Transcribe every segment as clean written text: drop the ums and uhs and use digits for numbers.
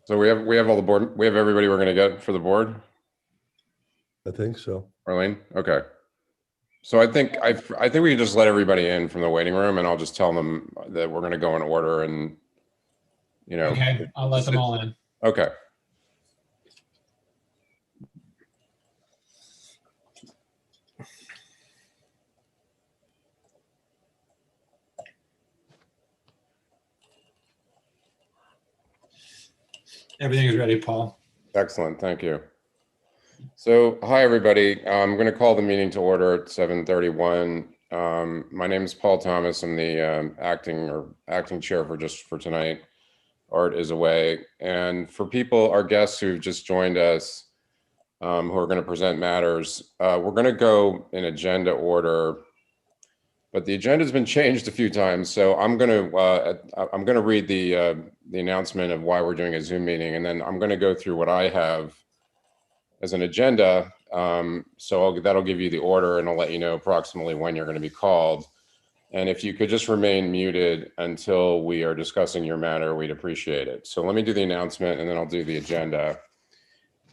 So we have all the board, we have everybody we're gonna get for the board, I think so. Arlene? Okay. So I think we can just let everybody in from the waiting room and I'll just tell them that we're gonna go in order and, you know. Okay, I'll let them all in. Okay. Everything is ready, Paul. Excellent, thank you. So, hi, everybody. I'm going to call the meeting to order at 7:31. My name is Paul Thomas. I'm the acting chair for tonight. Art is away. And for people, our guests who've just joined us, who are going to present matters, we're going to go in agenda order, but the agenda's been changed a few times. So I'm going to read the announcement of why we're doing a Zoom meeting, and then I'm going to go through what I have as an agenda. So that'll give you the order and I'll let you know approximately when you're going to be called. And if you could just remain muted until we are discussing your matter, we'd appreciate it. So let me do the announcement and then I'll do the agenda.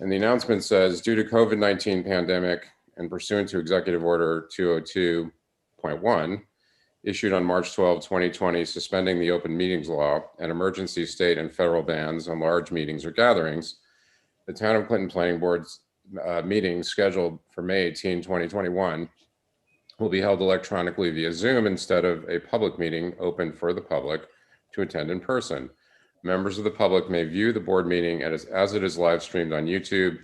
And the announcement says, due to COVID-19 pandemic and pursuant to Executive Order 202.1, issued on March 12, 2020, suspending the open meetings law and emergency state and federal bans on large meetings or gatherings, the Town of Clinton Planning Board's meeting scheduled for May 18, 2021 will be held electronically via Zoom instead of a public meeting open for the public to attend in person. Members of the public may view the board meeting as it is live streamed on YouTube.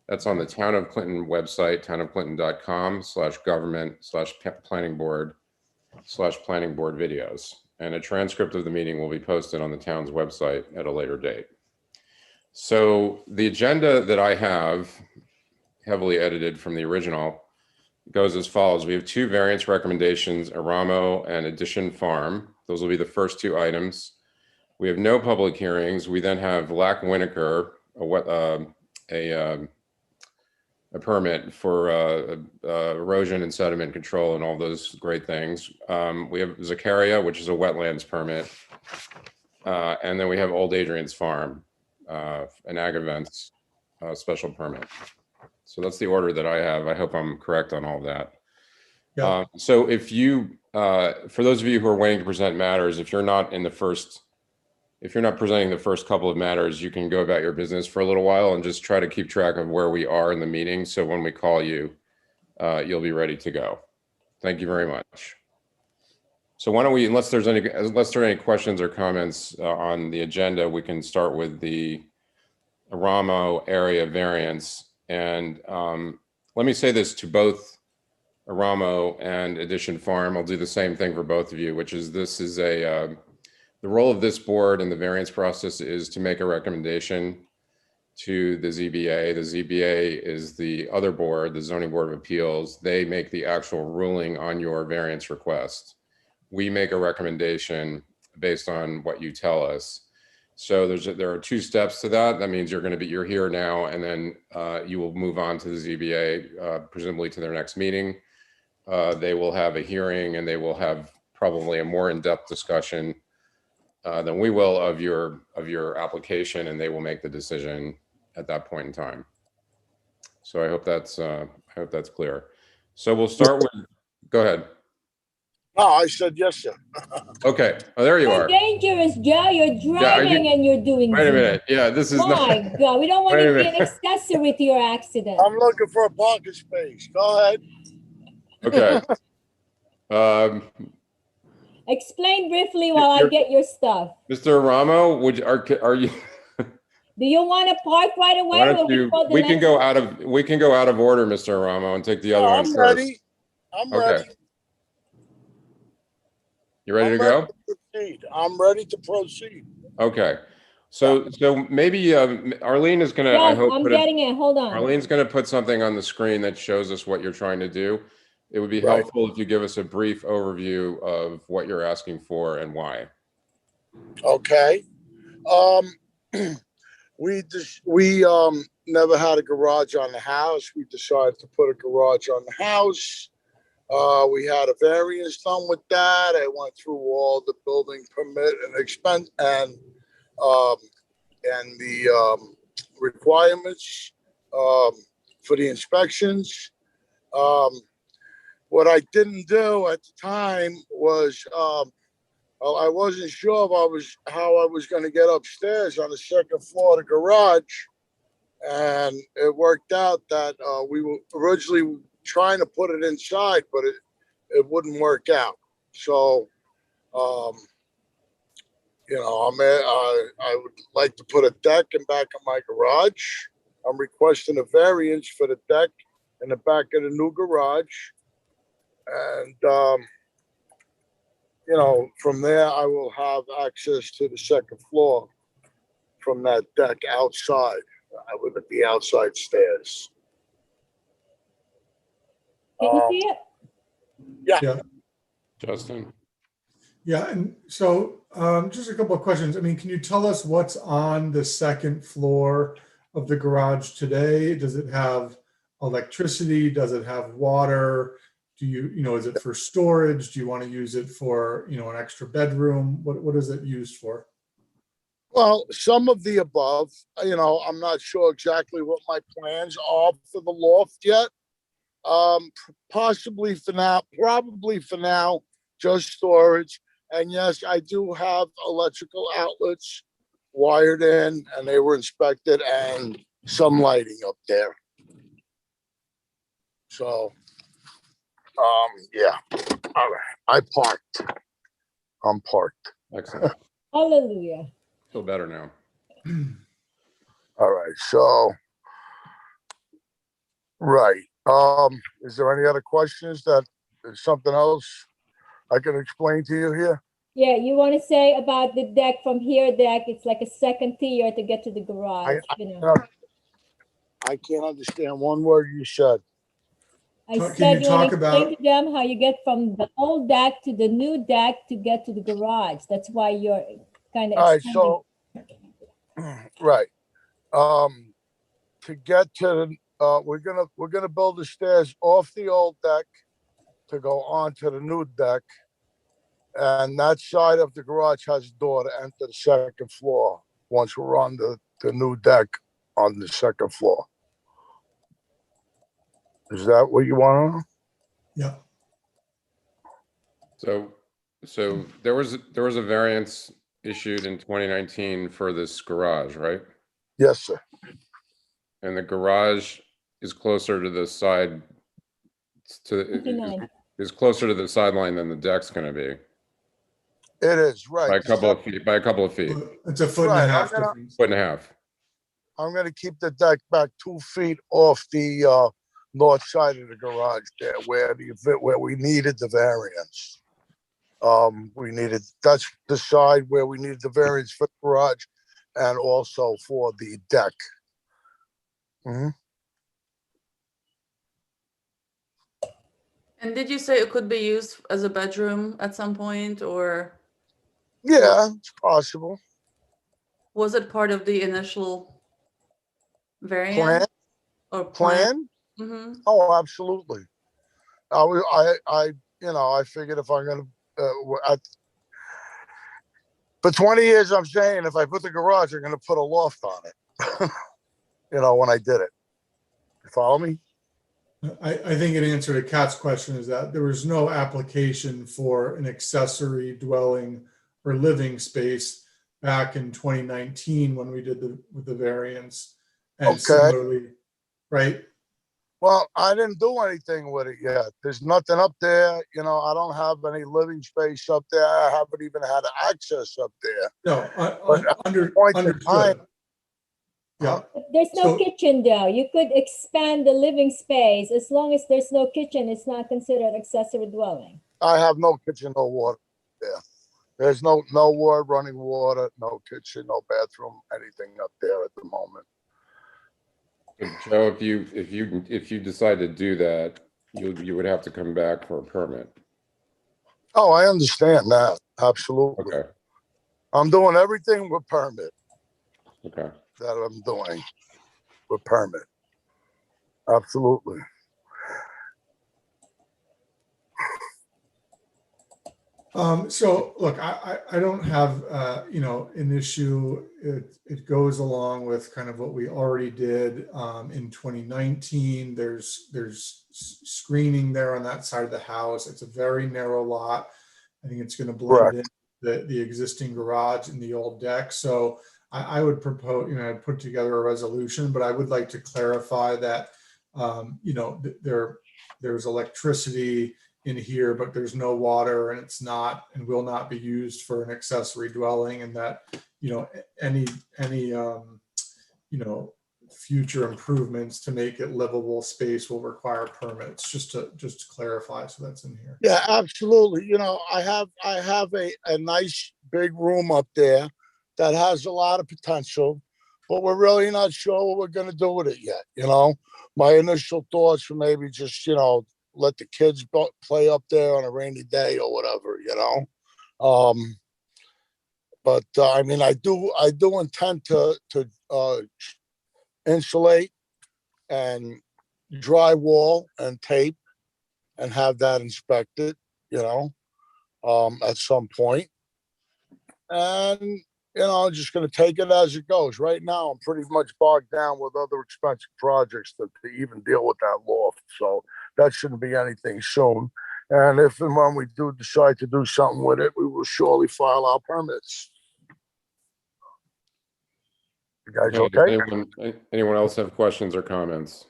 That's on the Town of Clinton website, townofclinton.com/government/planning board videos. And a transcript of the meeting will be posted on the town's website at a later date. So the agenda that I have, heavily edited from the original, goes as follows. We have two variance recommendations, Aramo and Addition Farm. Those will be the first two items. We have no public hearings. We then have Lac Winokur, a permit for erosion and sediment control and all those great things. We have Zakaria, which is a wetlands permit. And then we have Old Adrian's Farm, an ag events special permit. So that's the order that I have. I hope I'm correct on all of that. Yeah. So if you, for those of you who are waiting to present matters, if you're not presenting the first couple of matters, you can go about your business for a little while and just try to keep track of where we are in the meeting. So when we call you, you'll be ready to go. Thank you very much. So why don't we, unless there are any questions or comments on the agenda, we can start with the Aramo area variance. And let me say this to both Aramo and Addition Farm. I'll do the same thing for both of you, which is the role of this board in the variance process is to make a recommendation to the ZBA. The ZBA is the other board, the Zoning Board of Appeals. They make the actual ruling on your variance request. We make a recommendation based on what you tell us. So there are two steps to that. That means you're here now, and then you will move on to the ZBA, presumably to their next meeting. They will have a hearing, and they will have probably a more in-depth discussion than we will of your application, and they will make the decision at that point in time. So I hope that's clear. So we'll start with. Go ahead. No, I said yes, sir. Okay. Oh, there you You're are. dangerous, Joe. You're driving and you're doing Wait a Zoom. minute. Yeah, this is My not. God, we don't want Wait a to be an minute. accessory to your accident. I'm looking for a parking space. Go ahead. Okay. Explain briefly while I You're- get your stuff. Mr. Ramo, are you? Do you want to park right away? Why or don't you? before the We can next- go out of order, Mr. Ramo, and take the other one I'm first. ready. I'm Okay. ready. You ready to I'm go? ready to proceed. I'm ready to proceed. Okay. So maybe Arlene is gonna. Joe, I hope I'm put getting it. Hold on. Arlene's gonna put something on the screen that shows us what you're trying to do. It would be Right. helpful if you give us a brief overview of what you're asking for and why. Okay. We never had a garage on the house. We decided to put a garage on the house. We had a variance done with that. I went through all the building permit and expense and and the requirements for the inspections. What I didn't do at the time was I wasn't sure if how I was going to get upstairs on the second floor of the garage, and it worked out that we were originally trying to put it inside, but it wouldn't work out. So, I would like to put a deck in back of my garage. I'm requesting a variance for the deck in the back of the new garage. And, from there, I will have access to the second floor from that deck outside. I live at the outside stairs. Can you see it? Justin? Yeah, and so just a couple of questions. I mean, can you tell us what's on the second floor of the garage today? Does it have electricity? Does it have water? Do is it for storage? Do you want to use it for, an extra bedroom? What is it used for? Well, some of the above, I'm not sure exactly what my plans are for the loft yet. Possibly for now, probably for now, just storage. And yes, I do have electrical outlets wired in, and they were inspected, and some lighting up there. So, yeah. All right. I'm parked. Excellent. Hallelujah. Feel better now. All right. So, right. Is there any other questions is something else I can explain to you here? Yeah, you want to say about the deck from here deck, it's like a second tier to get to the garage, I can't understand one word you said. I Can said you you want talk to explain about- to them how you get from the old deck to the new deck to get to the garage. That's why you're kind of All right. extending. So, right. To get to we're gonna build the stairs off the old deck to go onto the new deck, and that side of the garage has a door to enter the second floor once we're on the new deck on the second floor. Is that what you want to know? Yeah. So there was a variance issued in 2019 for this garage, right? Yes, sir. And the garage is closer to the side is closer to the sideline than the deck's going to be It is right. by a couple of feet. By a couple of feet, It's a foot and Right, a I'm half gonna- difference. foot and a half. I'm gonna keep the deck back 2 feet off the north side of the garage there, where we needed the variance. That's the side where we needed the variance for the garage and also for the deck. Mhm. And did you say it could be used as a bedroom at some point, or Yeah, it's possible. was it part of the initial variant Plan, or plan? plan? Mm-hmm. Oh, absolutely. I figured if I'm gonna, for 20 years, I'm saying if I put the garage, I'm gonna put a loft on it. When I did it. You follow me? I think an answer to Kat's question is that there was no application for an accessory dwelling or living space back in 2019 when we did the variance. And Okay. similarly, right? Well, I didn't do anything with it yet. There's nothing up there. I don't have any living space up there. I haven't even had access up there. No, But at point in understood. time- Yeah, There's no So- kitchen though. You could expand the living space. As long as there's no kitchen, it's not considered accessory dwelling. I have no kitchen, no water there. There's no water, running water, no kitchen, no bathroom, anything up there at the moment. But Joe, if you decide to do that, you would have to come back for a permit. Oh, I understand that. Absolutely. Okay. I'm doing everything with permit Okay. that I'm doing with permit. Absolutely. So look, I don't have, an issue. It goes along with kind of what we already did in 2019. There's screening there on that side of the house. It's a very narrow lot. I think it's going to blend in the existing garage and the old deck. So I would propose, I'd put together a resolution, but I would like to clarify that, there's electricity in here, but there's no water, and it's not and will not be used for an accessory dwelling, and that any future improvements to make it livable space will require permits. Just to clarify, so that's in here. Yeah, absolutely. I have a nice big room up there that has a lot of potential, but we're really not sure what we're gonna do with it yet. My initial thoughts were maybe just, let the kids play up there on a rainy day or whatever, But I mean, I do intend to insulate and drywall and tape and have that inspected, at some point. And, I'm just going to take it as it goes. Right now, I'm pretty much bogged down with other expensive projects to even deal with that loft. So that shouldn't be anything soon. And if and when we do decide to do something with it, we will surely file our permits. You guys okay? Anyone else have questions or comments?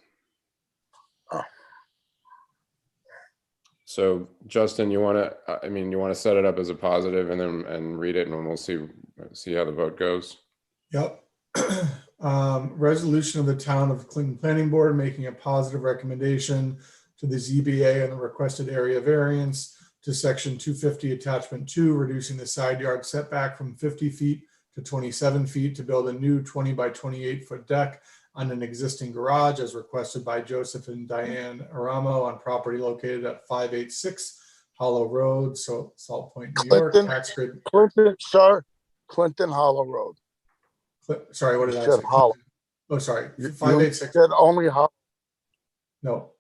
Oh. So Justin, you want to set it up as a positive and read it, and then we'll see how the vote goes. Yep. Resolution of the Town of Clinton Planning Board making a positive recommendation to the ZBA on the requested area variance to section 250 attachment 2, reducing the side yard setback from 50 feet to 27 feet to build a new 20 by 28 foot deck on an existing garage as requested by Joseph and Diane Aramo on property located at 586 Hollow Road, so Salt Point, New York. Tax grid. Clinton Hollow Road. Sorry, what did I said say? Hollow. Oh, sorry. You 586. said only Hollow. No,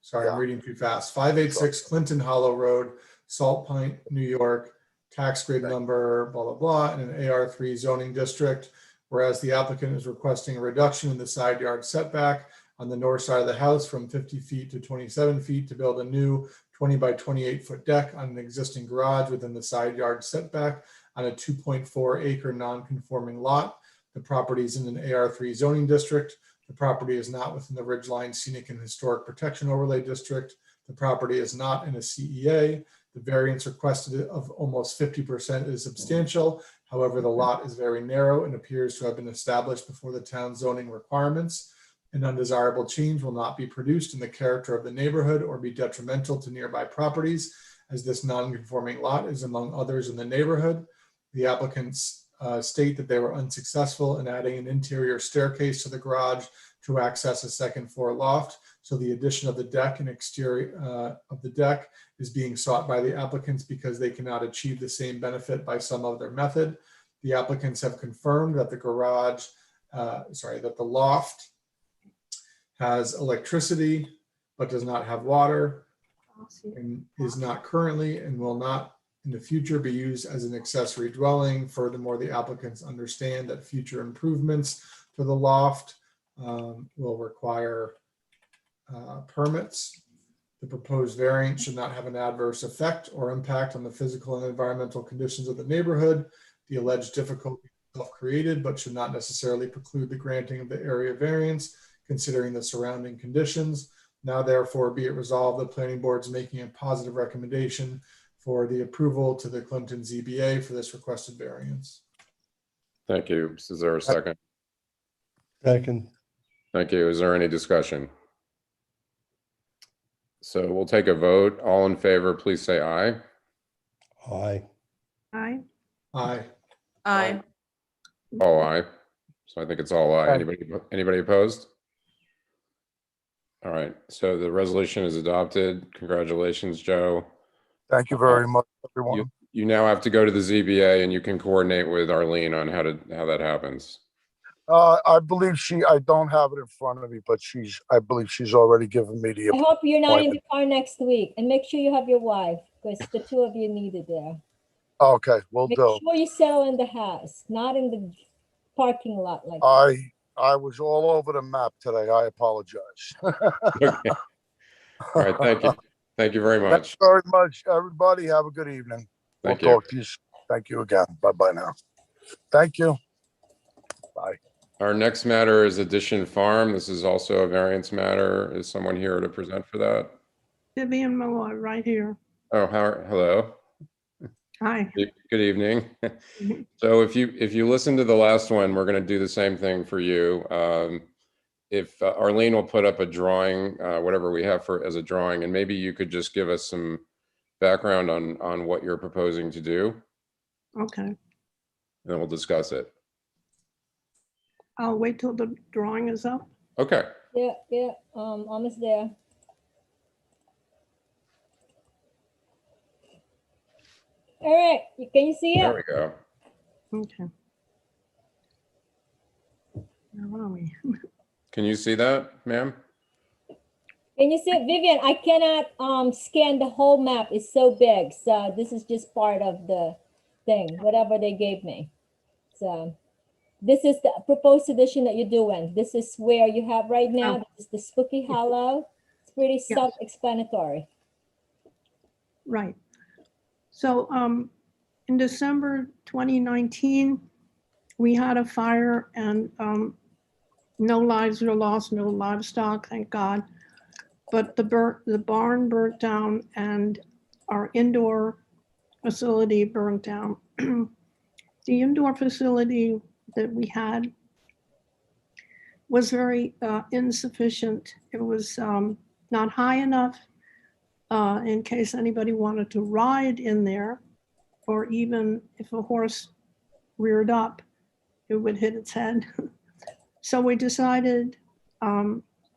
sorry, I'm Yeah. reading too fast. 586 Clinton Hollow Road, Salt Point, New York. Tax grid number, blah, blah, blah, in an AR3 zoning district. Whereas the applicant is requesting a reduction in the side yard setback on the north side of the house from 50 feet to 27 feet to build a new 20 by 28 foot deck on an existing garage within the side yard setback on a 2.4 acre non-conforming lot. The property is in an AR3 zoning district. The property is not within the Ridgeline Scenic and Historic Protection Overlay District. The property is not in a CEA. The variance requested of almost 50% is substantial. However, the lot is very narrow and appears to have been established before the town zoning requirements. An undesirable change will not be produced in the character of the neighborhood or be detrimental to nearby properties, as this non-conforming lot is among others in the neighborhood. The applicants state that they were unsuccessful in adding an interior staircase to the garage to access a second floor loft. So the addition of the deck and exterior of the deck is being sought by the applicants because they cannot achieve the same benefit by some other method. The applicants have confirmed that that the loft has electricity, but does not have water, and is not currently and will not in the future be used as an accessory dwelling. Furthermore, the applicants understand that future improvements to the loft will require permits. The proposed variance should not have an adverse effect or impact on the physical and environmental conditions of the neighborhood. The alleged difficulty is self-created, but should not necessarily preclude the granting of the area variance, considering the surrounding conditions. Now, therefore, be it resolved, the planning board is making a positive recommendation for the approval to the Clinton ZBA for this requested variance. Thank you. Is there a second? Second. Thank you. Is there any discussion? So we'll take a vote. All in favor, please say aye. Aye. Aye. Aye. Aye. All aye. So I think it's all aye. Aye. Anybody opposed? All right. So the resolution is adopted. Congratulations, Joe. Thank you very much, everyone. You now have to go to the ZBA and you can coordinate with Arlene on how that happens. I believe I don't have it in front of me, but I believe she's already given me I hope you're not in the car next week, and make sure you have your wife, because the two of you need it there. Okay, will Make do. sure you settle in the house, not in the parking lot like that. I was all over the map today. I apologize. Okay. All right, thank you. Thank you very Thanks much. very much, everybody. Have a good evening. We'll Thank you. talk to you. Thank you again. Bye-bye now. Thank you. Our next matter is Addition Farm. This is also a variance matter. Is someone here to present for that? Vivian Malloy, right here. Oh, hello. Hi. Good evening. So if you listen to the last one, we're going to do the same thing for you. If Arlene will put up a drawing, whatever we have for as a drawing, and maybe you could just give us some background on what you're proposing to do, Okay. and then we'll discuss it. I'll wait till the drawing is up. Okay. Yeah, almost there. All right, can you see There it? we go. Okay. Where are we? Can you see that, ma'am? Can you see it? Vivian, I cannot scan the whole map. It's so big. So this is just part of the thing, whatever they gave me. So this is the proposed addition that you're doing. This is where you have right now. This is the Spooky Hollow. It's pretty Yes. self-explanatory. Right. So in December 2019, we had a fire and no lives were lost, no livestock, thank God. But the barn burnt down and our indoor facility burnt down. The indoor facility that we had was very insufficient. It was not high enough in case anybody wanted to ride in there, or even if a horse reared up, it would hit its head. So we decided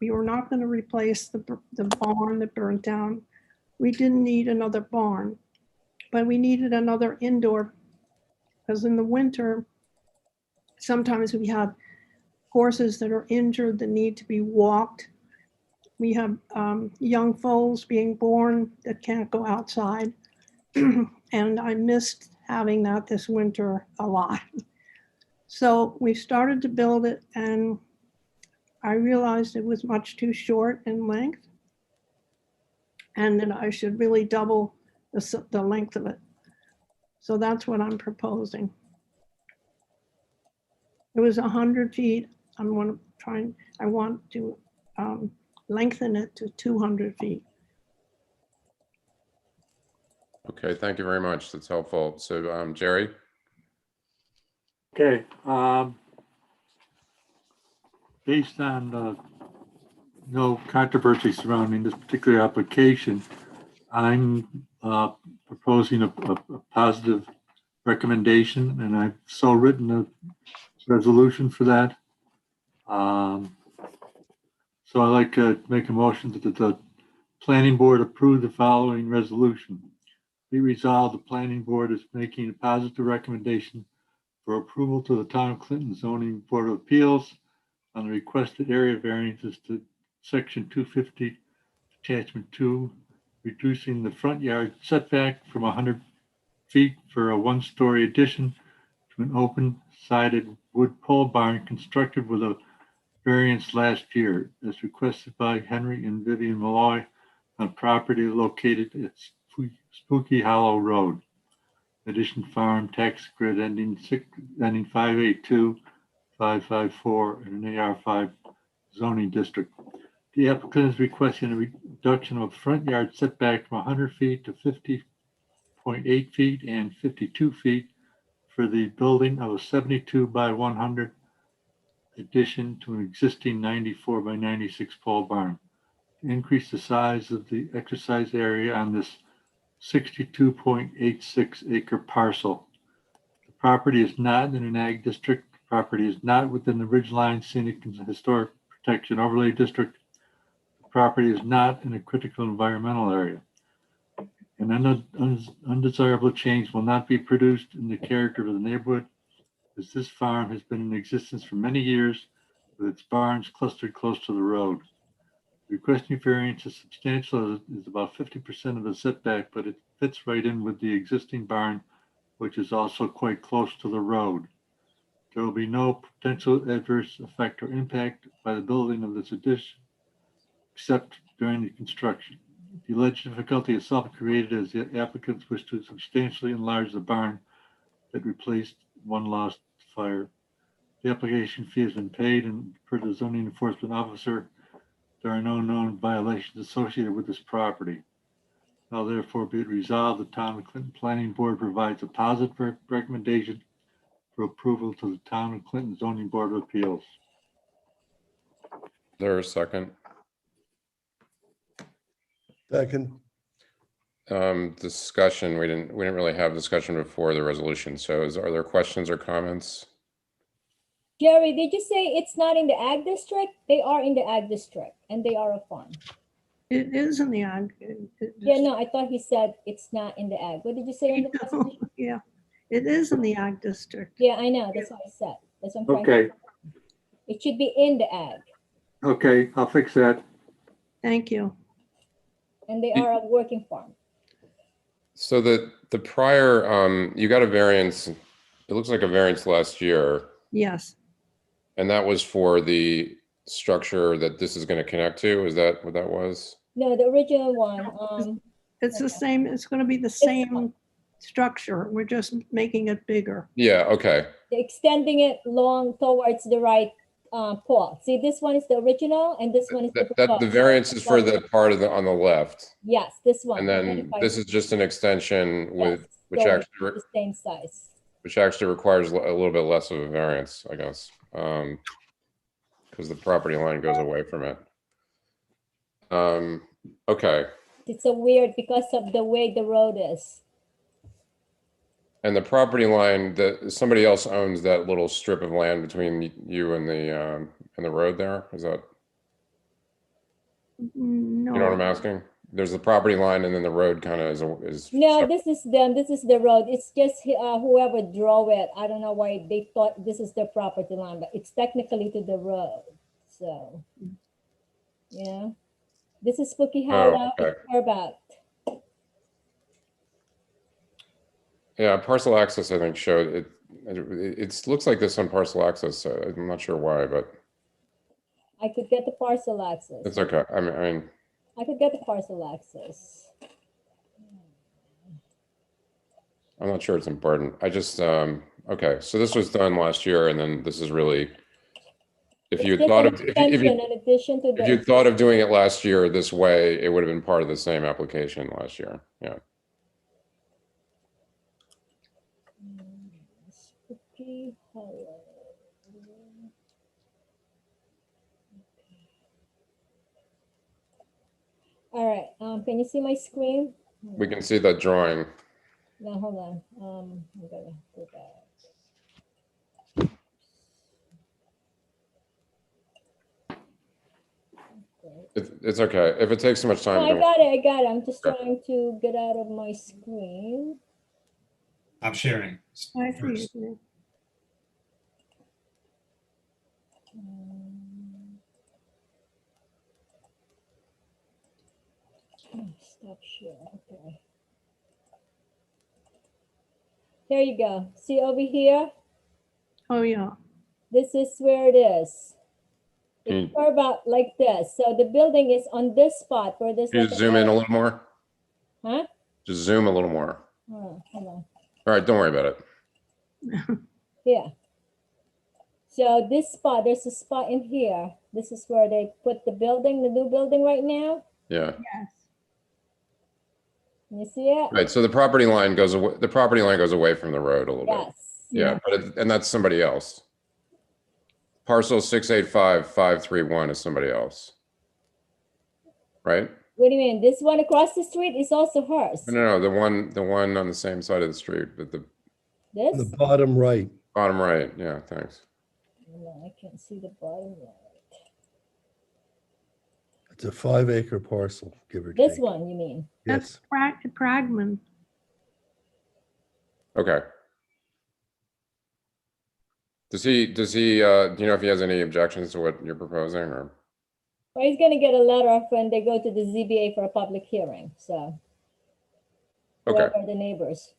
we were not going to replace the barn that burnt down. We didn't need another barn, but we needed another indoor, because in the winter, sometimes we have horses that are injured that need to be walked. We have young foals being born that can't go outside. And I missed having that this winter a lot. So we started to build it, and I realized it was much too short in length, and that I should really double the length of it. So that's what I'm proposing. It was 100 feet. I want to lengthen it to 200 feet. Okay, thank you very much. That's helpful. So, Jerry? Okay, based on no controversy surrounding this particular application, I'm proposing a positive recommendation, and I've so written a resolution for that. So I'd like to make a motion that the planning board approve the following resolution. Be resolved, the planning board is making a positive recommendation for approval to the Town of Clinton Zoning Board of Appeals on the requested area variances to Section 250, Attachment 2, reducing the front yard setback from 100 feet for a one-story addition to an open-sided wood pole barn constructed with a variance last year, as requested by Henry and Vivian Malloy on property located at Spooky Hollow Road. Addition Farm Tax Grid ending 582, 554 in an AR5 zoning district. The applicant is requesting a reduction of front yard setback from 100 feet to 50.8 feet and 52 feet for the building of a 72 by 100 addition to an existing 94 by 96 pole barn. To increase the size of the exercise area on this 62.86 acre parcel. The property is not in an ag district. The property is not within the Ridgeline Scenic and Historic Protection Overlay District. The property is not in a critical environmental area. An undesirable change will not be produced in the character of the neighborhood, as this farm has been in existence for many years with its barns clustered close to the road. Requesting variance is substantial, is about 50% of the setback, but it fits right in with the existing barn which is also quite close to the road. There will be no potential adverse effect or impact by the building of this addition, except during the construction. The alleged difficulty is self-created as the applicants wish to substantially enlarge the barn that replaced one lost fire. The application fee has been paid, and per the zoning enforcement officer, there are no known violations associated with this property. Now therefore be it resolved, the Town of Clinton Planning Board provides a positive recommendation for approval to the Town of Clinton Zoning Board of Appeals. There a second? second, Discussion, we didn't really have discussion before the resolution, so are there questions or comments? Jerry, did you say it's not in the ag district? They are in the ag district and they are a farm. It is in the ag. Yeah, no, I thought he said it's not in the ag. What did you say in the resolution? Yeah, it is in the ag district. Yeah, I know, that's what I said. That's what I'm trying to. Okay, It should be in the ag, okay, I'll fix that. Thank you. and they are a working farm. So the prior, you got a variance, it looks like a variance last year, Yes, and that was for the structure that this is going to connect to. Is that what that was? No, the original one, it's the same, it's going to be the same structure. We're just making it bigger. Yeah, okay. extending it long towards the right pole. See, this one is the original and this one is the That the proposed. variance is for the part of on the left, Yes, this one. and then 25 this is just an extension with, yes, which going actually, the same size. which actually requires a little bit less of a variance, I guess. Because the property line goes away from it. Okay, It's a weird because of the way the road is. and the property line, that somebody else owns that little strip of land between you and the road there, is that, No. you know what I'm asking? There's the property line and then the road kind of is. No, this is them. This is the road. It's just whoever drove it. I don't know why they thought this is their property line, but it's technically to the road. So, yeah, this is Spooky Hollow. okay. It's curb out. Yeah, parcel access, I think, showed it. It looks like this on parcel access, so I'm not sure why, but I could get the parcel access. it's okay. I mean, I could get the parcel access. I'm not sure it's important. I just, okay, so this was done last year, and then this is really, if you It's just thought an of, extension in addition to if you the, thought of doing it last year this way, it would have been part of the same application last year. Yeah. Spooky Hollow. All right, can you see my screen? We can see that drawing. No, hold on. I'm gonna go back. It's okay. If it takes too much No, time, I don't- got it. I got it. I'm just Okay. trying to get out of my screen. I'm sharing. I see first. it. Stop share. Okay. There you go. See over here? Oh, yeah. This is where it is. Can It's you- curved out like this. So the building is on this spot where this. Can you zoom in a little more? Huh? Just zoom a little more. Oh, hold on. All right, don't worry about it. Yeah. So this spot, there's a spot in here. This is where they put the building, the new building right now. Yeah. Yes. Can you see it? Right. So the property line goes away. The property line goes away from the road a little bit. Yes. Yeah, but and that's somebody else. Parcel 685-531 is somebody else. Right? What do you mean? This one across the street is also hers. No, the one on the same side of the street, but the This? the bottom right. bottom right. Yeah, thanks. No, I can't see the bottom right. It's a 5-acre parcel, give or This take. one, you mean? That's Yes, Kragman. Okay. Does he, do you know if he has any objections to what you're proposing or? Well, he's gonna get a letter when they go to the ZBA for a public hearing, so. Okay, Whoever the neighbors.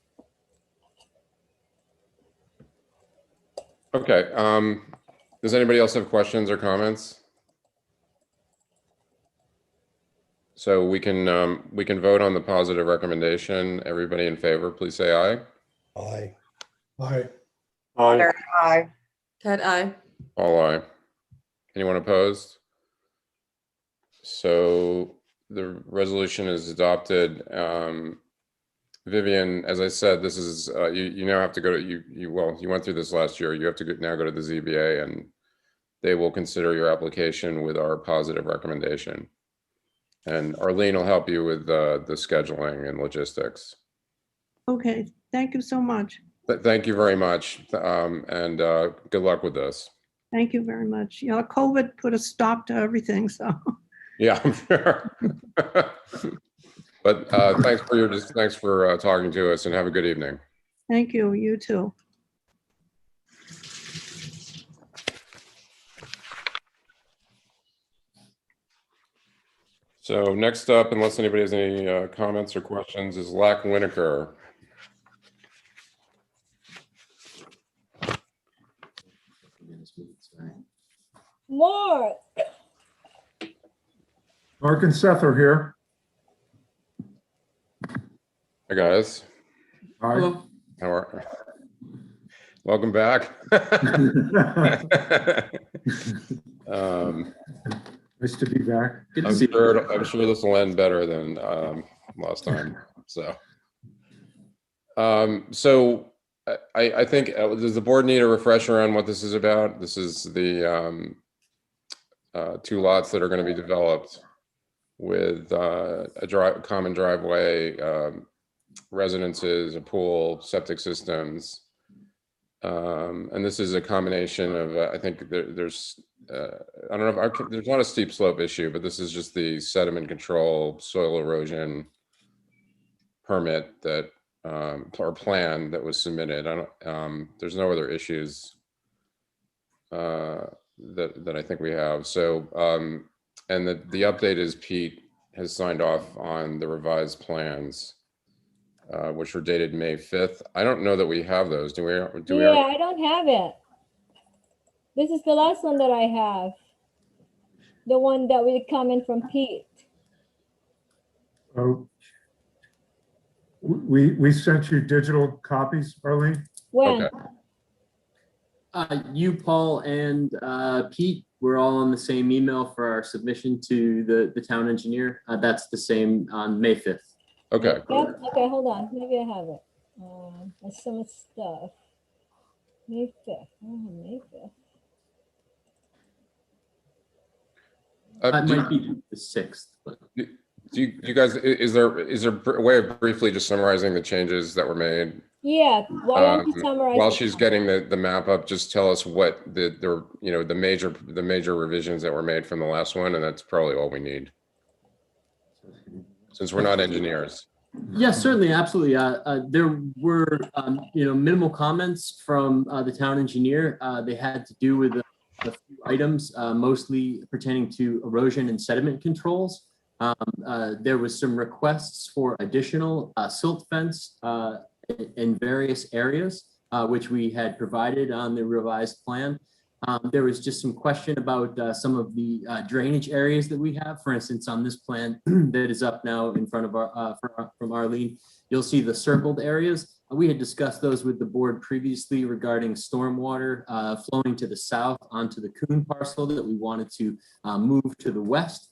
Okay, does anybody else have questions or comments? So we can vote on the positive recommendation. Everybody in favor, please say aye. Aye. Aye. Aye. Ted, I. All aye. Anyone opposed? So the resolution is adopted. Vivian, as I said, this is, you now have to go to, you went through this last year. You have to now go to the ZBA and they will consider your application with our positive recommendation. And Arlene will help you with the scheduling and logistics. Okay, thank you so much. Thank you very much. And good luck with this. Thank you very much. You know, COVID put a stop to everything, so. Yeah, I'm sure. But thanks for talking to us and have a good evening. Thank you, you too. So next up, unless anybody has any comments or questions, is Lack Winokur. Mark, Mark and Seth are here. Hey, guys. Aye. Hello. How are? Welcome back. Nice to be back. I'm sure this will end better than last time. So, I think does the board need a refresher on what this is about? This is the 2 lots that are going to be developed with a common driveway, residences, a pool, septic systems. And this is a combination of, I think there's, I don't know if there's not a steep slope issue, but this is just the sediment control, soil erosion permit that, or plan that was submitted. I don't, there's no other issues that I think we have. So, and the update is Pete has signed off on the revised plans, which were dated May 5th. I don't know that we have those. Do we? yeah, I don't have it. This is the last one that I have. The one that will come in from Pete. Oh, we sent you digital copies, Arlene? When? Okay. You, Paul, and Pete were all on the same email for our submission to the town engineer. That's the same on May 5th. Okay. Yep. Okay, hold on. Maybe I have it. There's so much stuff. May 5th. Oh, May 5th. It might be the 6th, but Do you guys, is there a way of briefly just summarizing the changes that were made? Yeah, why don't you summarize? While it? she's getting the map up, just tell us what the major revisions that were made from the last one, and that's probably all we need. Since we're not engineers. yeah, certainly, absolutely. There were minimal comments from the town engineer. They had to do with a few items, mostly pertaining to erosion and sediment controls. There was some requests for additional silt fence in various areas, which we had provided on the revised plan. There was just some question about some of the drainage areas that we have. For instance, on this plan that is up now in front of our from Arlene, you'll see the circled areas. We had discussed those with the board previously regarding stormwater flowing to the south onto the Coon parcel that we wanted to move to the west.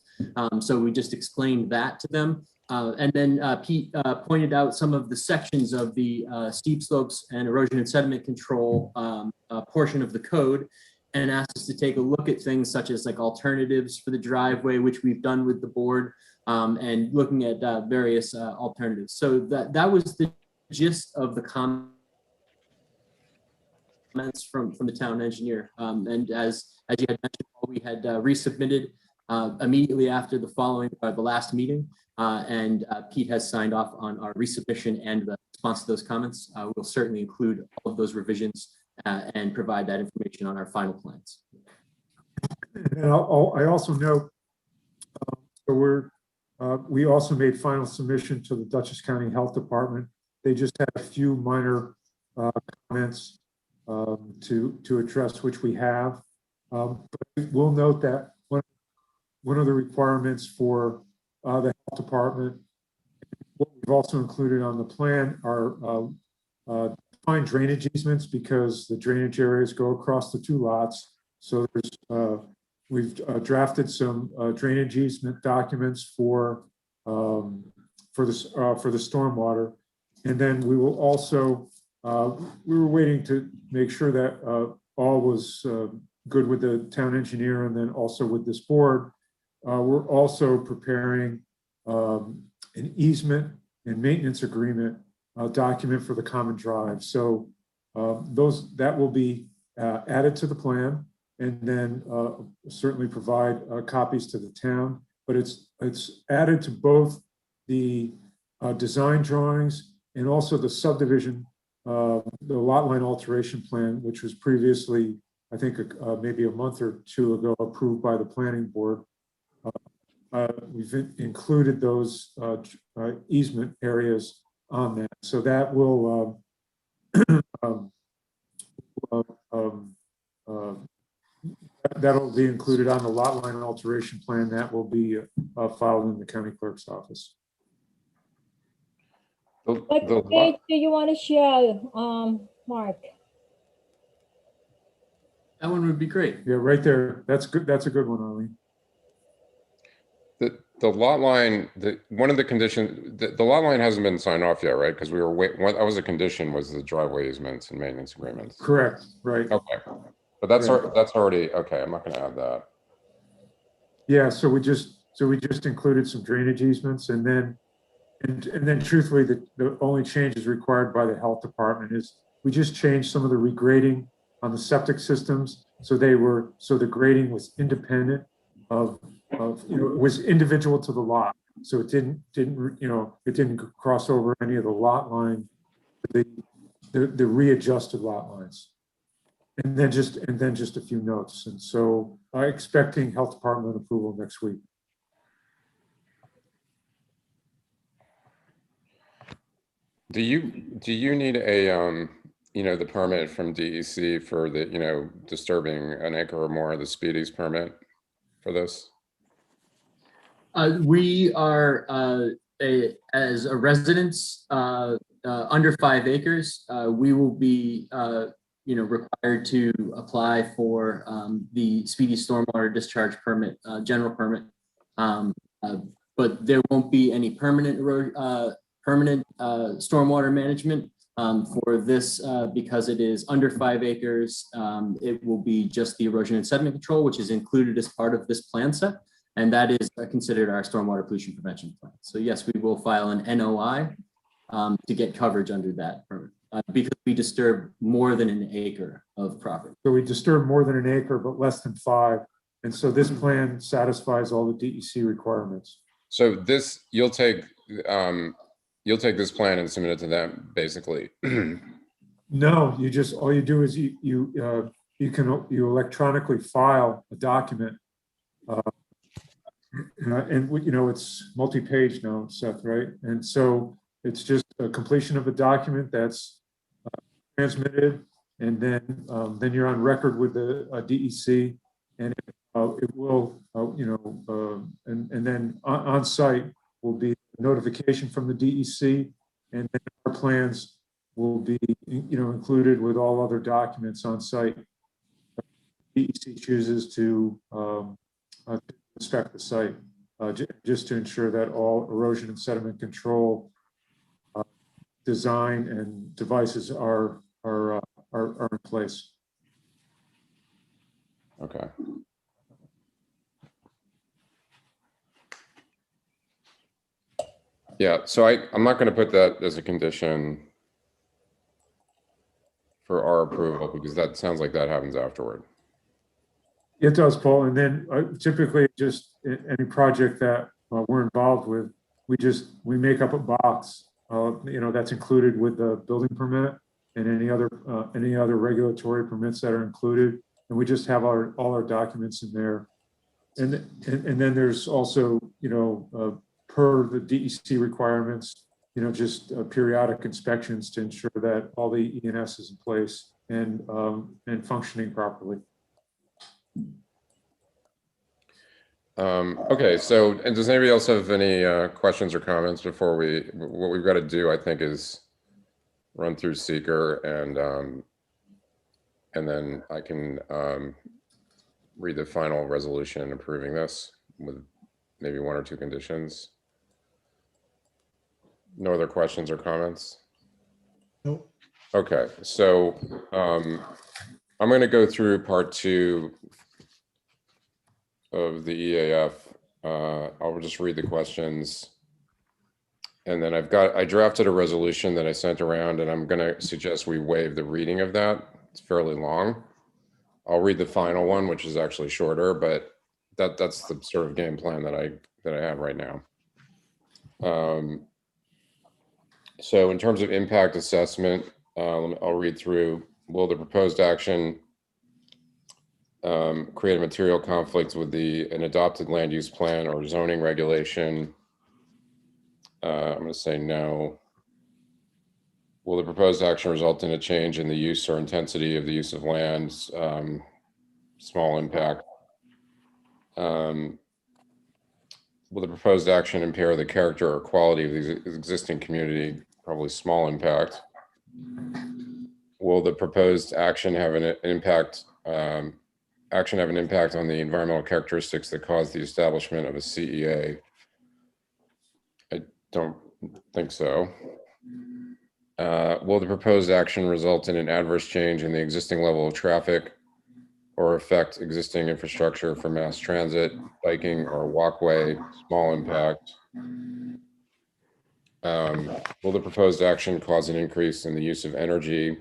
So we just explained that to them. And then Pete pointed out some of the sections of the steep slopes and erosion and sediment control portion of the code, and asked us to take a look at things such as like alternatives for the driveway, which we've done with the board, and looking at various alternatives. So that was the gist of the comments from the town engineer. And as you had mentioned, we had resubmitted immediately after the last meeting, and Pete has signed off on our resubmission and the response to those comments. We'll certainly include all of those revisions and provide that information on our final plans. And I also note, we also made final submission to the Dutchess County Health Department. They just had a few minor comments to address, which we have. But we'll note that one of the requirements for the health department, what we've also included on the plan are defined drainage easements, because the drainage areas go across the two lots. So we've drafted some drainage easement documents for the stormwater. And then we will also, we were waiting to make sure that all was good with the town engineer and then also with this board. We're also preparing an easement and maintenance agreement document for the common drive. So that will be added to the plan, and then certainly provide copies to the town. But it's added to both the design drawings and also the subdivision, the lot line alteration plan, which was previously, I think, maybe a month or two ago, approved by the planning board. We've included those easement areas on that. So that will that'll be included on the lot line alteration plan. That will be filed in the county clerk's office. What page do you want to show, Mark? That one would be great. Yeah, right there. That's good. That's a good one, Arlene. The lot line, one of the conditions, the lot line hasn't been signed off yet, right? Because we were that was a condition, was the driveway easements and maintenance agreements. Correct, right. Okay, but that's already, okay, I'm not gonna add that. Yeah, so we just included some drainage easements, and then truthfully, the only changes required by the health department is we just changed some of the regrading on the septic systems. So the grading was independent of was individual to the lot. So it didn't cross over any of the lot line, the readjusted lot lines. And then just a few notes. And so expecting health department approval next week. Do you need a the permit from DEC for the disturbing an acre or more, the Speedies permit for this? We are as a residence under 5 acres, we will be required to apply for the speedy stormwater discharge permit, general permit, but there won't be any permanent stormwater management for this because it is under 5 acres. It will be just the erosion and sediment control, which is included as part of this plan set. And that is considered our stormwater pollution prevention plan. So yes, we will file an NOI to get coverage under that permit because we disturb more than an acre of property. So we disturb more than an acre, but less than 5. And so this plan satisfies all the DEC requirements. So this, you'll take this plan and submit it to them, basically. No, all you do is you electronically file a document. And it's multi-page now, Seth, right? And so it's just a completion of a document that's transmitted, and then you're on record with the DEC, and it will, and then on site will be notification from the DEC, and then our plans will be, included with all other documents on site. DEC chooses to inspect the site, just to ensure that all erosion and sediment control design and devices are in place. Okay. Yeah, so I'm not going to put that as a condition for our approval, because that sounds like that happens afterward. It does, Paul. And then typically just any project that we're involved with, we make up a box, that's included with the building permit and any other regulatory permits that are included. And we just have all our documents in there. And then there's also, per the DEC requirements, just periodic inspections to ensure that all the ENS is in place and functioning properly. Okay, so, and does anybody else have any questions or comments before what we've got to do, I think, is run through seeker and then I can read the final resolution approving this with maybe 1 or 2 conditions. No other questions or comments? Nope. Okay, so I'm going to go through part 2 of the EAF. I'll just read the questions. And then I drafted a resolution that I sent around, and I'm going to suggest we waive the reading of that. It's fairly long. I'll read the final one, which is actually shorter, but that's the sort of game plan that I have right now. So in terms of impact assessment, I'll read through. Will the proposed action create a material conflict with an adopted land use plan or zoning regulation? I'm going to say no. Will the proposed action result in a change in the use or intensity of the use of land? Small impact. Will the proposed action impair the character or quality of the existing community? Probably small impact. Will the proposed action have an impact? Action have an impact on the environmental characteristics that cause the establishment of a CEA? I don't think so. Will the proposed action result in an adverse change in the existing level of traffic or affect existing infrastructure for mass transit, biking, or walkway? Small impact. Will the proposed action cause an increase in the use of energy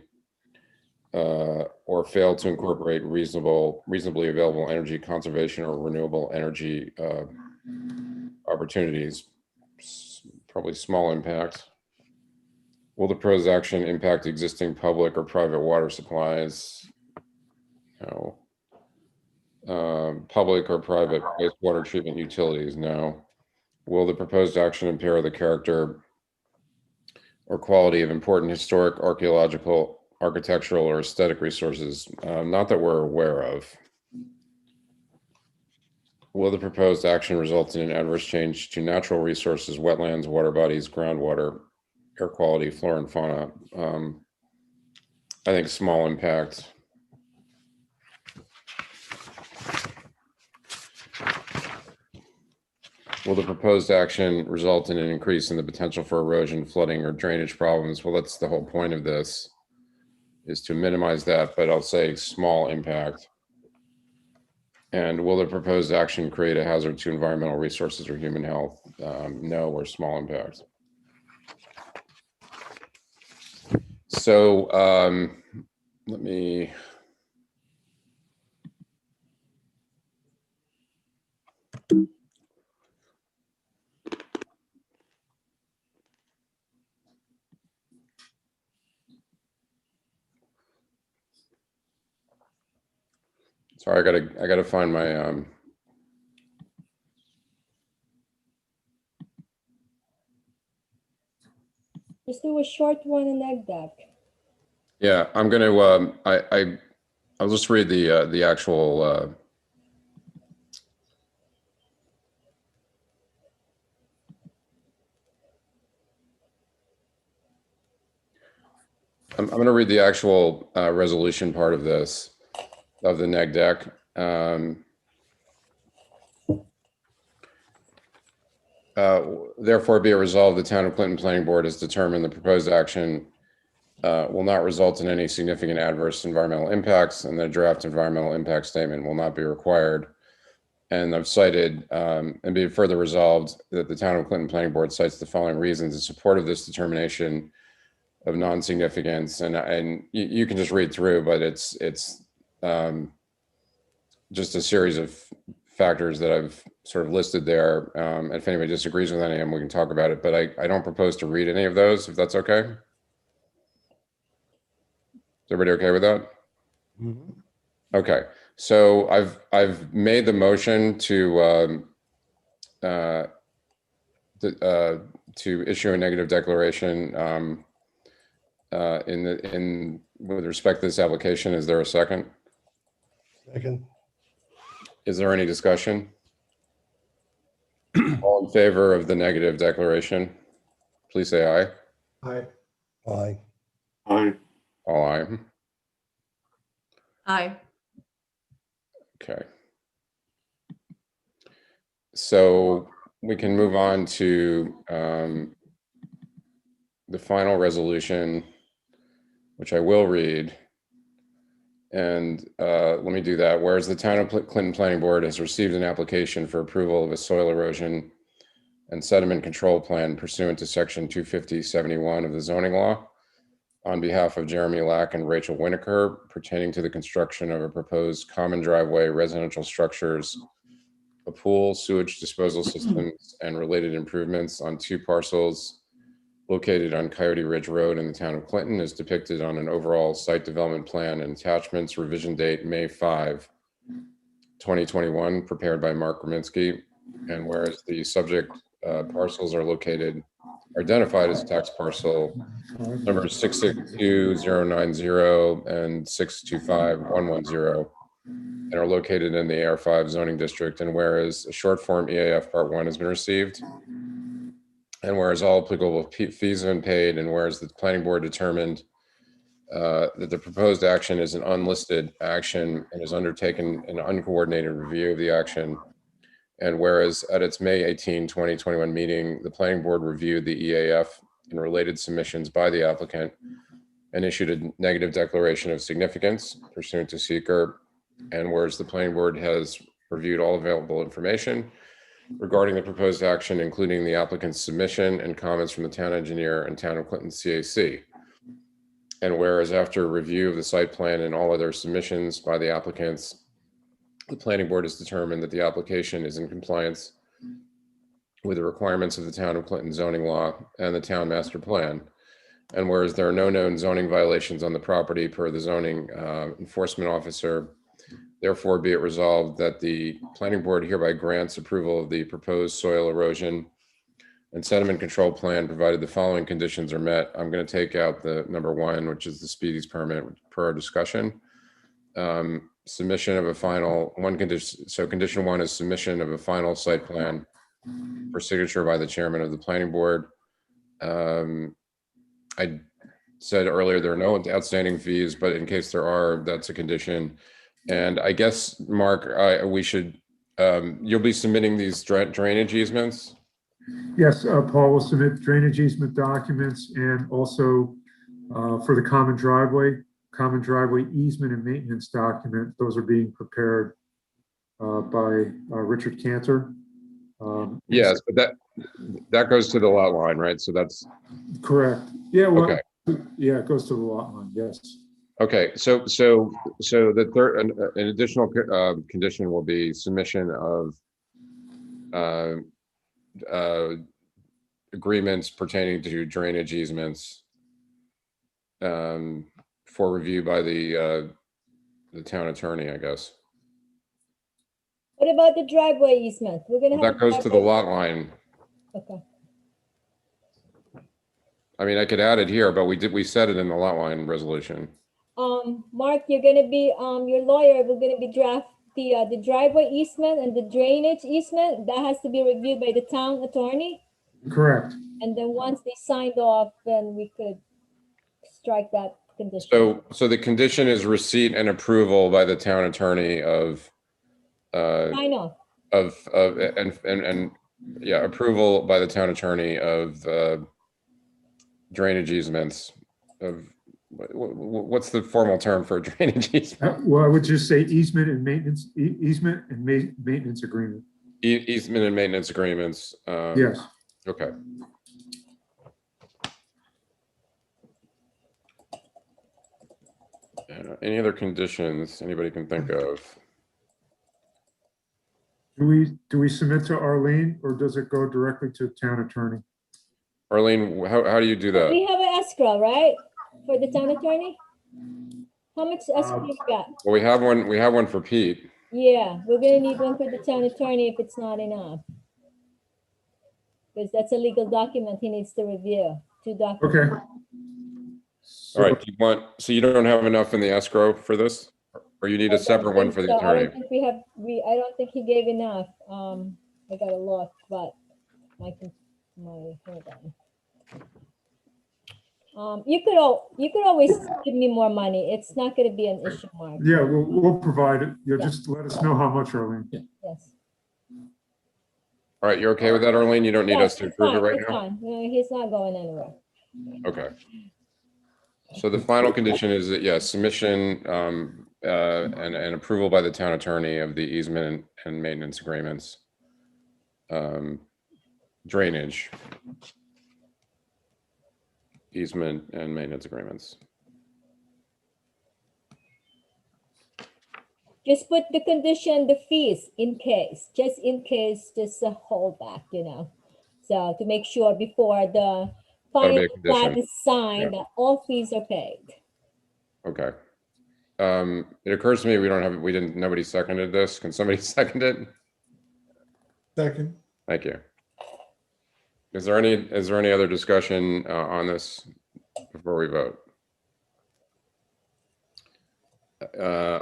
or fail to incorporate reasonably available energy conservation or renewable energy opportunities? Probably small impact. Will the proposed action impact existing public or private water supplies? No. Public or private wastewater treatment utilities? No. Will the proposed action impair the character or quality of important historic, archaeological, architectural, or aesthetic resources? Not that we're aware of. Will the proposed action result in an adverse change to natural resources, wetlands, water bodies, groundwater, air quality, flora and fauna? I think small impact. Will the proposed action result in an increase in the potential for erosion, flooding, or drainage problems? Well, that's the whole point of this, is to minimize that, but I'll say small impact. And will the proposed action create a hazard to environmental resources or human health? No, or small impact. So let me. Sorry, I gotta find my Just do a short one in egg deck. Yeah, I'm gonna I'll just read the actual I'm gonna read the actual resolution part of this, of the neg deck. Therefore, be it resolved, the Town of Clinton Planning Board has determined the proposed action will not result in any significant adverse environmental impacts, and the draft environmental impact statement will not be required. And I've cited, and be it further resolved, that the Town of Clinton Planning Board cites the following reasons in support of this determination of non-significance. And you can just read through, but it's just a series of factors that I've sort of listed there. And if anybody disagrees with any of them, we can talk about it, but I don't propose to read any of those, if that's okay. Is everybody okay with that? Mhm. Okay, so I've made the motion to to issue a negative declaration with respect to this application. Is there a second? Second. Is there any discussion? All in favor of the negative declaration, please say aye. Aye. Aye. Aye. All aye. Aye. Okay. So we can move on to the final resolution, which I will read. And let me do that. Whereas the Town of Clinton Planning Board has received an application for approval of a soil erosion and sediment control plan pursuant to section 250-71 of the zoning law on behalf of Jeremy Lack and Rachel Winokur pertaining to the construction of a proposed common driveway, residential structures, a pool, sewage disposal systems, and related improvements on 2 parcels located on Coyote Ridge Road in the town of Clinton, is depicted on an overall site development plan and attachments, revision date May 5, 2021, prepared by Mark Rominsky. And whereas the subject parcels are identified as tax parcel numbers 662-090 and 625-110, and are located in the AR5 zoning district. And whereas a short form EAF Part 1 has been received, and whereas all applicable fees have been paid, and whereas the planning board determined that the proposed action is an unlisted action and has undertaken an uncoordinated review of the action, and whereas at its May 18, 2021 meeting, the planning board reviewed the EAF and related submissions by the applicant and issued a negative declaration of significance pursuant to seeker, and whereas the planning board has reviewed all available information regarding the proposed action, including the applicant's submission and comments from the town engineer and Town of Clinton CAC. And whereas after review of the site plan and all other submissions by the applicants, the planning board has determined that the application is in compliance with the requirements of the Town of Clinton zoning law and the town master plan. And whereas there are no known zoning violations on the property per the zoning enforcement officer, therefore be it resolved that the planning board hereby grants approval of the proposed soil erosion and sediment control plan, provided the following conditions are met. I'm going to take out the number 1, which is the speedies permit per our discussion. Submission of a final condition. So condition 1 is submission of a final site plan for signature by the chairman of the planning board. I said earlier there are no outstanding fees, but in case there are, that's a condition. And I guess, Mark, we should, you'll be submitting these drainage easements? Yes, Paul will submit drainage easement documents, and also for the common driveway easement and maintenance document. Those are being prepared by Richard Cantor. Yes, but that goes to the lot line, right? So that's correct. Yeah, well, okay. Yeah, it goes to the lot line, yes. Okay, so the third, an additional condition will be submission of agreements pertaining to drainage easements for review by the town attorney, I guess. What about the driveway easement? We're gonna have. That goes to the lot line. Okay. I mean, I could add it here, but we said it in the lot line resolution. Mark, you're gonna be, your lawyer, we're gonna be draft the driveway easement and the drainage easement. That has to be reviewed by the town attorney. Correct. And then once they signed off, then we could strike that condition. So the condition is receipt and approval by the town attorney of Sign off. and yeah, approval by the town attorney of drainage easements of what's the formal term for drainage easement? Well, I would just say easement and maintenance agreement. Easement and maintenance agreements. Yes. Okay. Any other conditions anybody can think of? Do we submit to Arlene, or does it go directly to the town attorney? Arlene, how do you do that? We have an escrow, right? For the town attorney? How much escrow you got? Well, we have one for Pete. Yeah, we're gonna need one for the town attorney if it's not enough. because that's a legal document he needs to review, 2 documents. Okay. All right, do you want, so you don't have enough in the escrow for this? Or you need I a don't separate one think for the so. I attorney? don't think I don't think he gave enough. I gotta look, but hold on. You could always give me more money. It's not gonna be an issue, Mark. Yeah, we'll provide it. Yeah, Yeah. just let us know how much, Arlene. Yes. All right, you're okay with that, Arlene? You don't need us Yes, to it's approve it fine, right it's now? fine. No, he's not going anywhere. Okay. So the final condition is that, yes, submission and approval by the town attorney of the easement and maintenance agreements. Drainage. Easement and maintenance agreements. Just put the condition, the fees in case, just in case, just a holdback, you know. So to make sure before the That'll be final a condition. plat is signed, that all fees are paid. Okay. It occurs to me nobody seconded this. Can somebody second it? Second. Thank you. Is there any other discussion on this before we vote?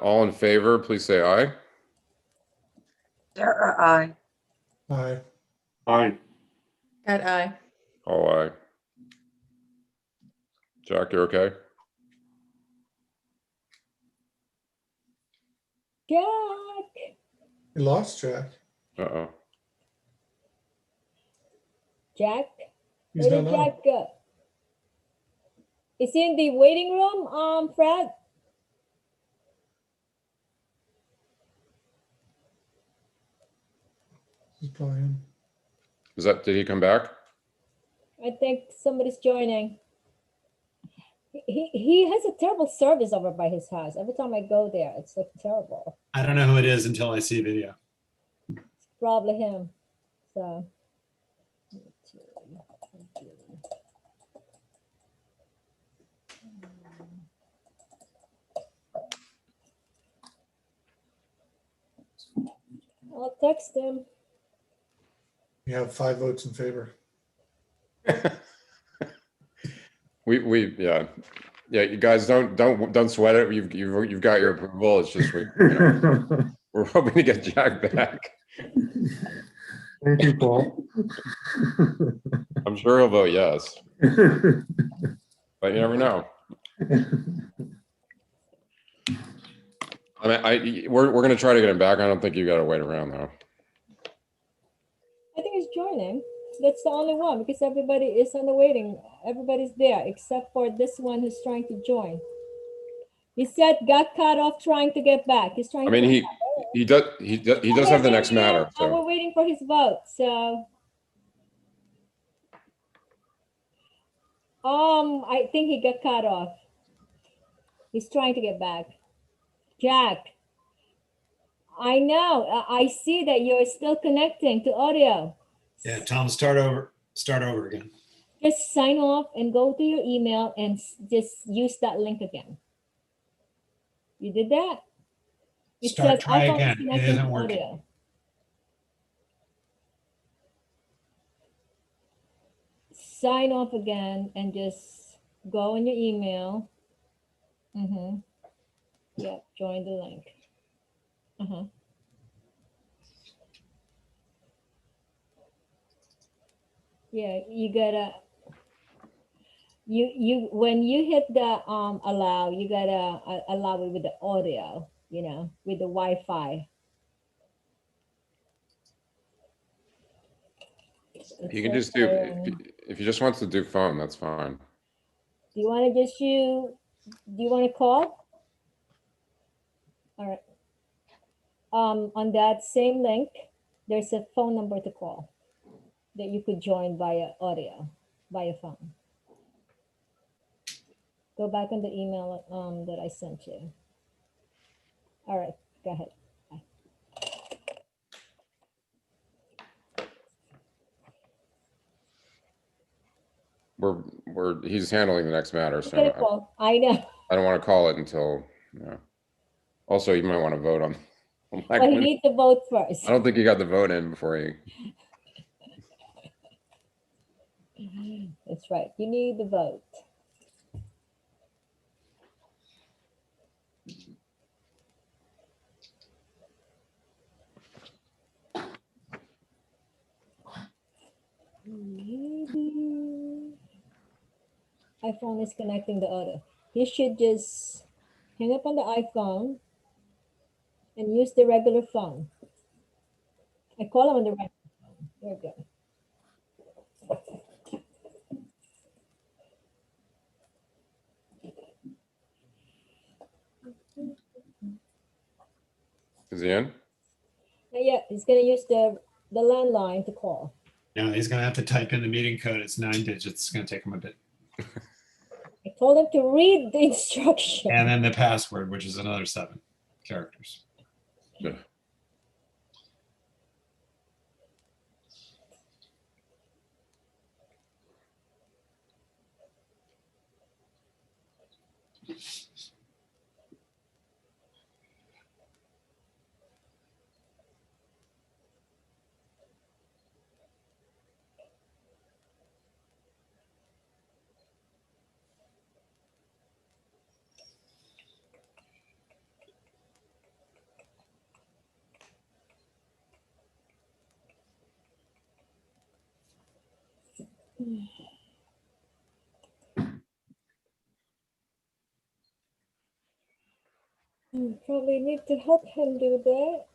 All in favor, please say aye. Sarah, aye. Aye. Aye. Cat eye. All aye. Jack, you're okay? Jack, You lost Jack. Uh-oh. Jack, He's where did not on. Jack go? Is he in the waiting room, Fred? He's probably in. Did he come back? I think somebody's joining. He has a terrible service over by his house. Every time I go there, it's like terrible. I don't know who it is until I see video. It's probably him. So. I'll text him. You have 5 votes in favor. Yeah. You guys don't sweat it. You've got your approval. It's just we're hoping to get Jack back. Thank you, Paul. I'm sure he'll vote yes, but you never know. I mean, we're going to try to get him back. I don't think you got to wait around though. I think he's joining. That's the only one because everybody is on the waiting. Everybody's there except for this one who's trying to join. He said got cut off trying to get back. He's trying. I mean, he does have the next matter. We're So waiting for his vote. So, I think he got cut off. He's trying to get back. Jack, I know. I see that you're still connecting to audio. Yeah, Tom, start over again. Just sign off and go to your email and just use that link again. You did that? It says Try iPhone again. It connecting isn't to working. audio. Sign off again and just go on your email. Yep, join the link. Yeah, you gotta, when you hit the allow, you gotta allow it with the audio, you know, with the Wi-Fi. you can just do if you just wants to do phone, that's fine. Do you want to do you want to call? All right. On that same link, there's a phone number to call that you could join via audio, via phone. Go back on the email that I sent you. All right, go ahead. Bye. He's handling the next matter, Get a so call. I know. I don't want to call it until. Also, you might want to vote on. Well, he needs to vote first. I don't think you got the vote in before you. That's right. You need the vote. Maybe iPhone is connecting the other. You should just hang up on the iPhone and use the regular phone. I call him on the regular phone. There we go. Is he in? Yeah, he's gonna use the landline to call. No, he's gonna have to type in the meeting code. It's 9 digits. It's gonna take him a bit. I told him to read the instruction. And then the password, which is another 7 characters. Yeah. Probably need to help him do that.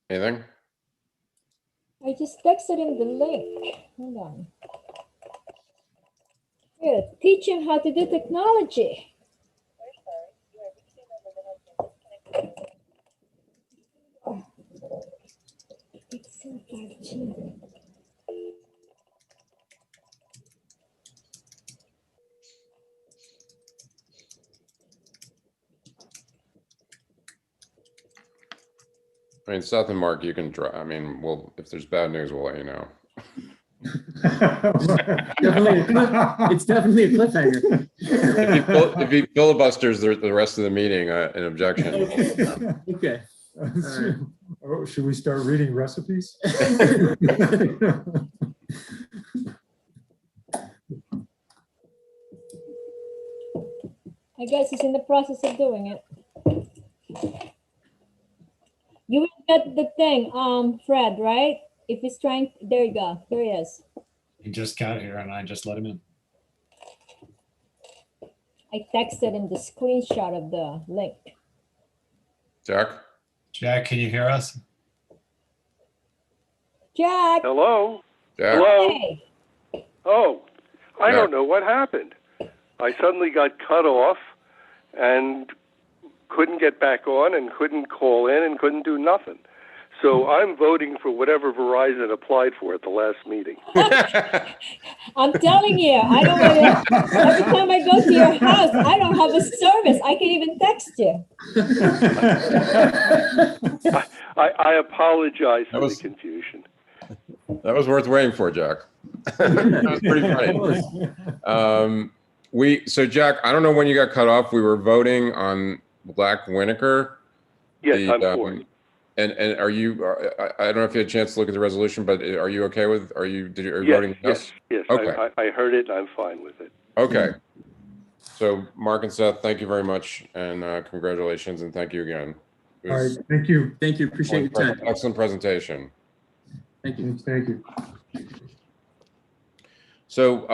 Anything? I just texted him the link. Hold on. Here, teach him how to do technology. It's so 5G. I mean, Seth and Mark, you can try. I mean, if there's bad news, we'll let you know. It's definitely a cliffhanger. If he filibusters the rest of the meeting, an objection. Okay. Oh, should we start reading recipes? I guess he's in the process of doing it. You will get the thing, Fred, right? If he's trying, there you go. There he is. He just got here and I just let him in. I texted him the screenshot of the link. Jack? Jack, can you hear us? Jack. Hello? Jack? Hello? Hey. Oh, I Yeah. don't know what happened. I suddenly got cut off and couldn't get back on and couldn't call in and couldn't do nothing. So I'm voting for whatever Verizon applied for at the last meeting. I'm telling you, I don't want to. Every time I go to your house, I don't have a service. I can't even text you. I apologize for was- the confusion. That was worth waiting for, Jack. That was pretty funny. So Jack, I don't know when you got cut off. We were voting on Black Winokur. Yes, I'm for it. And are you? I don't know if you had a chance to look at the resolution, but are you okay with? Are you Yes, voting yes, yes. Okay. I heard it and I'm fine with it. Okay. So Mark and Seth, thank you very much, and congratulations, and thank you again. It All right, was thank you. Thank you. Appreciate your time. excellent presentation. Thank you. Thank you. So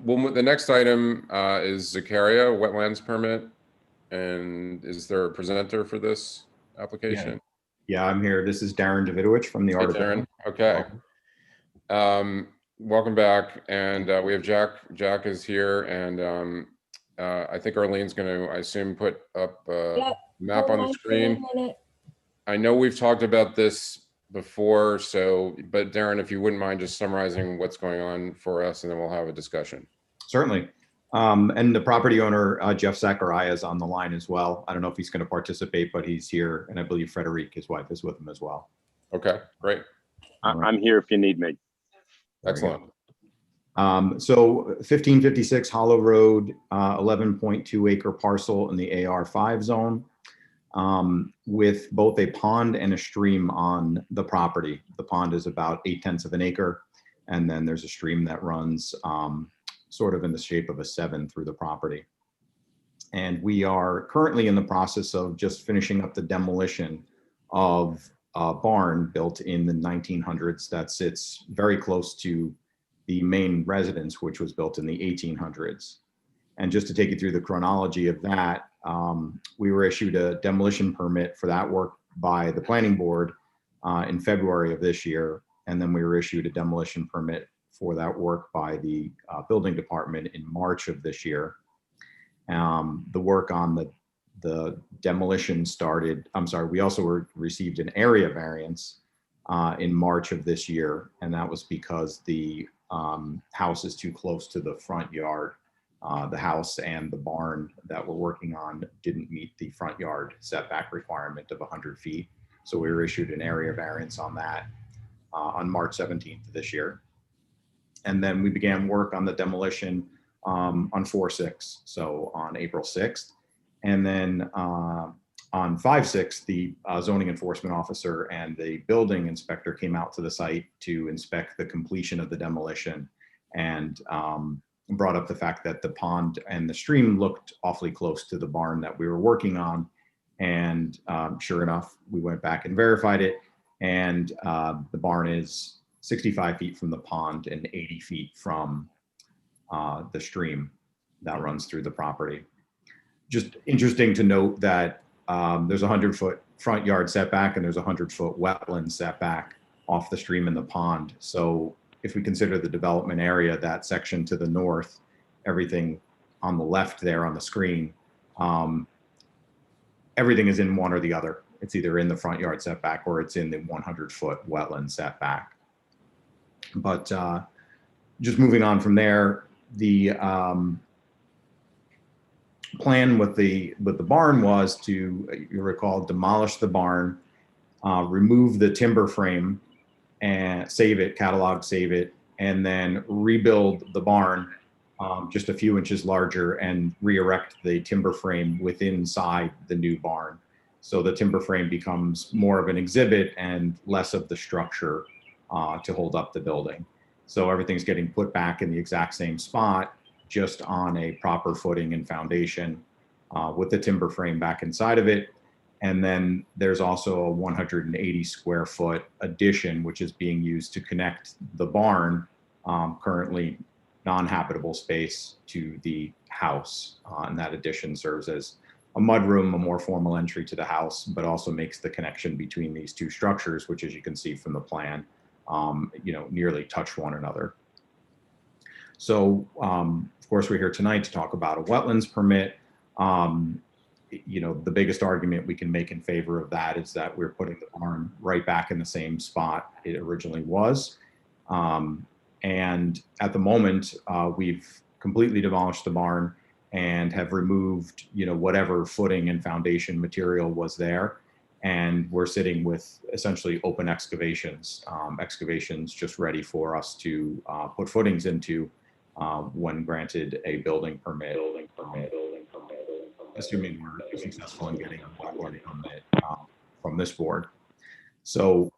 the next item is Zakaria wetlands permit. And is there a presenter for this application? Yeah, I'm here. This is Darren Davidowich from the Hey, Art of Darren. Building. Okay. Welcome back. And we have Jack. Jack is here. And I think Arlene's going to, I assume, put up a Yep. map Hold on the for 1 screen. minute. I know we've talked about this before, but Darren, if you wouldn't mind just summarizing what's going on for us, and then we'll have a discussion. Certainly. And the property owner, Jeff Zachariah, is on the line as well. I don't know if he's going to participate, but he's here. And I believe Frederic, his wife, is with him as well. Okay, great. I'm here if you need me. Excellent. So 1556 Hollow Road, 11.2 acre parcel in the AR5 zone, with both a pond and a stream on the property. The pond is about 0.8 of an acre. And then there's a stream that runs sort of in the shape of a 7 through the property. And we are currently in the process of just finishing up the demolition of a barn built in the 1900s that sits very close to the main residence, which was built in the 1800s. And just to take you through the chronology of that, we were issued a demolition permit for that work by the planning board in February of this year. And then we were issued a demolition permit for that work by the building department in March of this year. The work on the demolition started, we also received an area variance in March of this year. And that was because the house is too close to the front yard. The house and the barn that we're working on didn't meet the front yard setback requirement of 100 feet. So we were issued an area variance on that on March 17th of this year. And then we began work on the demolition on 4/6, so on April 6th. And then on 5/6, the zoning enforcement officer and the building inspector came out to the site to inspect the completion of the demolition and brought up the fact that the pond and the stream looked awfully close to the barn that we were working on. And sure enough, we went back and verified it. And the barn is 65 feet from the pond and 80 feet from the stream that runs through the property. Just interesting to note that there's a 100-foot front yard setback and there's a 100-foot wetland setback off the stream and the pond. So if we consider the development area, that section to the north, everything on the left there on the screen, everything is in one or the other. It's either in the front yard setback or it's in the 100-foot wetland setback. But just moving on from there, the plan with the barn was to, you recall, demolish the barn, remove the timber frame and save it, catalog, save it, and then rebuild the barn just a few inches larger and re-erect the timber frame within inside the new barn. So the timber frame becomes more of an exhibit and less of the structure to hold up the building. So everything's getting put back in the exact same spot, just on a proper footing and foundation with the timber frame back inside of it. And then there's also a 180 square foot addition, which is being used to connect the barn, currently non-habitable space, to the house. And that addition serves as a mudroom, a more formal entry to the house, but also makes the connection between these two structures, which, as you can see from the plan, nearly touch one another. So, of course, we're here tonight to talk about a wetlands permit. The biggest argument we can make in favor of that is that we're putting the barn right back in the same spot it originally was. And at the moment, we've completely demolished the barn and have removed, whatever footing and foundation material was there. And we're sitting with essentially open excavations, excavations just ready for us to put footings into when granted a building permit, assuming we're successful in getting a building permit from this board. So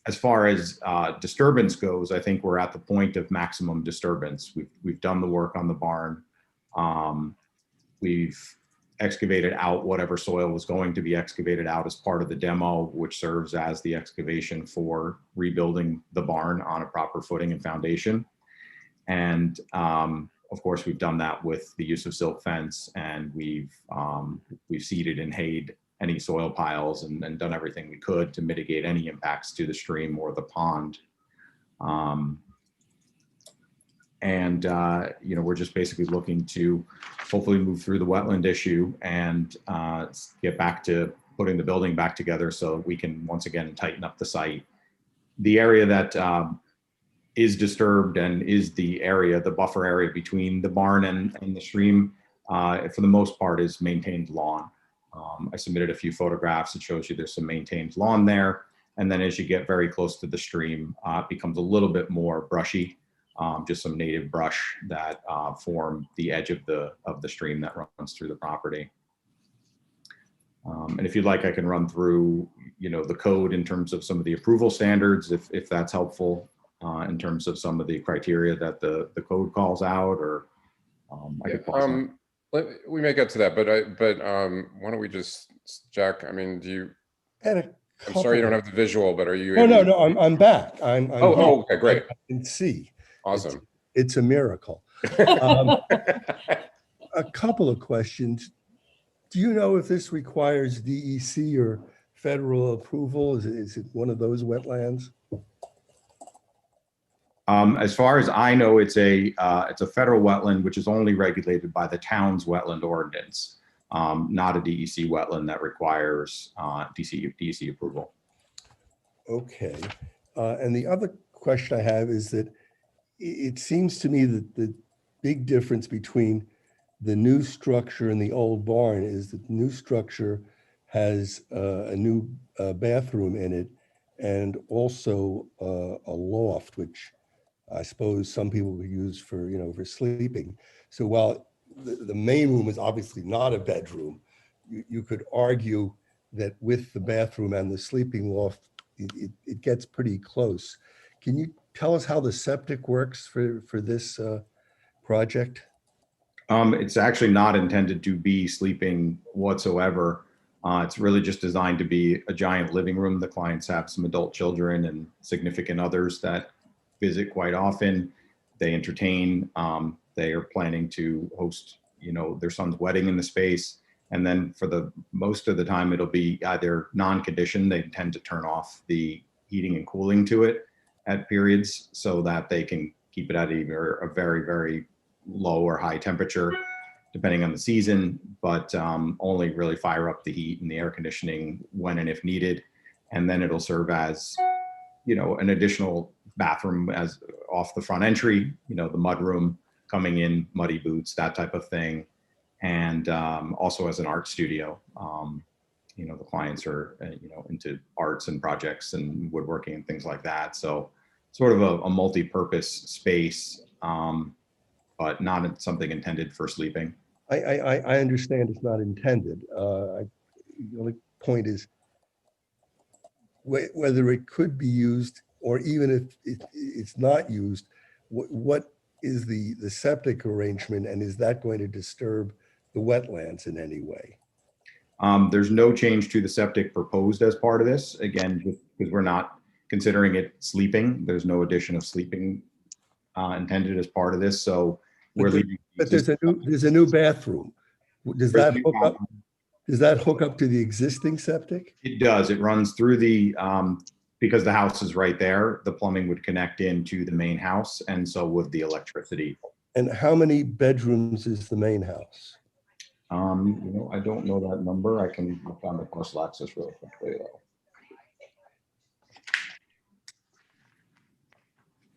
as far as disturbance goes, I think we're at the point of maximum disturbance. We've done the work on the barn. We've excavated out whatever soil was going to be excavated out as part of the demo, which serves as the excavation for rebuilding the barn on a proper footing and foundation. And of course, we've done that with the use of silt fence, and we've seeded and hayed any soil piles and done everything we could to mitigate any impacts to the stream or the pond. We're just basically looking to hopefully move through the wetland issue and get back to putting the building back together so we can once again tighten up the site. The area that is disturbed and is the buffer area between the barn and the stream, for the most part is maintained lawn. I submitted a few photographs. It shows you there's some maintained lawn there. And then as you get very close to the stream, it becomes a little bit more brushy, just some native brush that form the edge of the stream that runs through the property. And if you'd like, I can run through, the code in terms of some of the approval standards, if that's helpful, in terms of some of the criteria that the code calls out, or I could pause on. We may get to that, but why don't we just, Jack? I mean, I'm sorry you don't have the visual, but are you? No. I'm back. I'm here. Okay, great. I can see. Awesome. It's a miracle. A couple of questions. Do you know if this requires DEC or federal approval? Is it one of those wetlands? As far as I know, it's a federal wetland, which is only regulated by the town's wetland ordinance, not a DEC wetland that requires DEC approval. Okay. And the other question I have is that it seems to me that the big difference between the new structure and the old barn is that the new structure has a new bathroom in it, and also a loft, which I suppose some people would use for, for sleeping. So while the main room is obviously not a bedroom, you could argue that with the bathroom and the sleeping loft, it gets pretty close. Can you tell us how the septic works for this project? It's actually not intended to be sleeping whatsoever. It's really just designed to be a giant living room. The clients have some adult children and significant others that visit quite often. They entertain. They are planning to host, their son's wedding in the space. And then for the most of the time, it'll be either non-conditioned. They tend to turn off the heating and cooling to it at periods so that they can keep it at either a very, very low or high temperature, depending on the season, but only really fire up the heat and the air conditioning when and if needed. And then it'll serve as, an additional bathroom as off the front entry, the mud room coming in, muddy boots, that type of thing. And also as an art studio. The clients are, into arts and projects and woodworking and things like that. So sort of a multi-purpose space, but not something intended for sleeping. I understand it's not intended. The only point is whether it could be used, or even if it's not used, what is the septic arrangement, and is that going to disturb the wetlands in any way? There's no change to the septic proposed as part of this. Again, because we're not considering it sleeping, there's no addition of sleeping intended as part of this. So we're leaving. But there's a new bathroom. Does that hook up to the existing septic? It does. It runs through the, because the house is right there, the plumbing would connect into the main house, and so would the electricity. And how many bedrooms is the main house? I don't know that number. I can look on the parcel access really quickly though.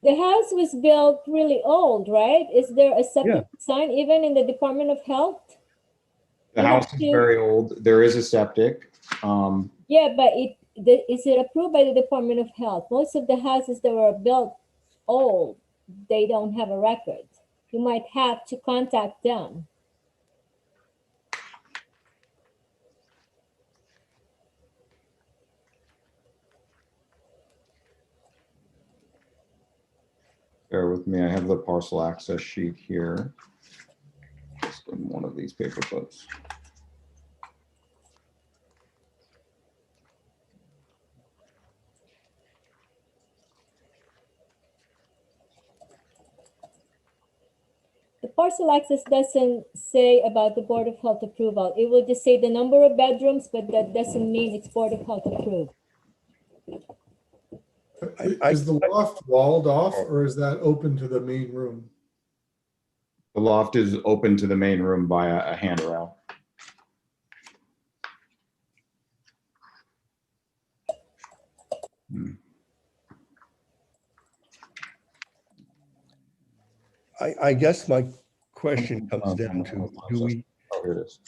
The house was built really old, right? Is there a septic sign even in the Department of Health? The house is very old. There is a septic. Yeah, but is it approved by the Department of Health? Most of the houses that were built old, they don't have a record. You might have to contact them. Bear with me. I have the parcel access sheet here. Just in one of these paper clips. parcel access doesn't say about the Board of Health approval. It will just say the number of bedrooms, but that doesn't mean it's Board of Health approved. Is the loft walled off or is that open to the main room? The loft is open to the main room by a handrail. I guess my question comes down to, do we, Oh, here it is.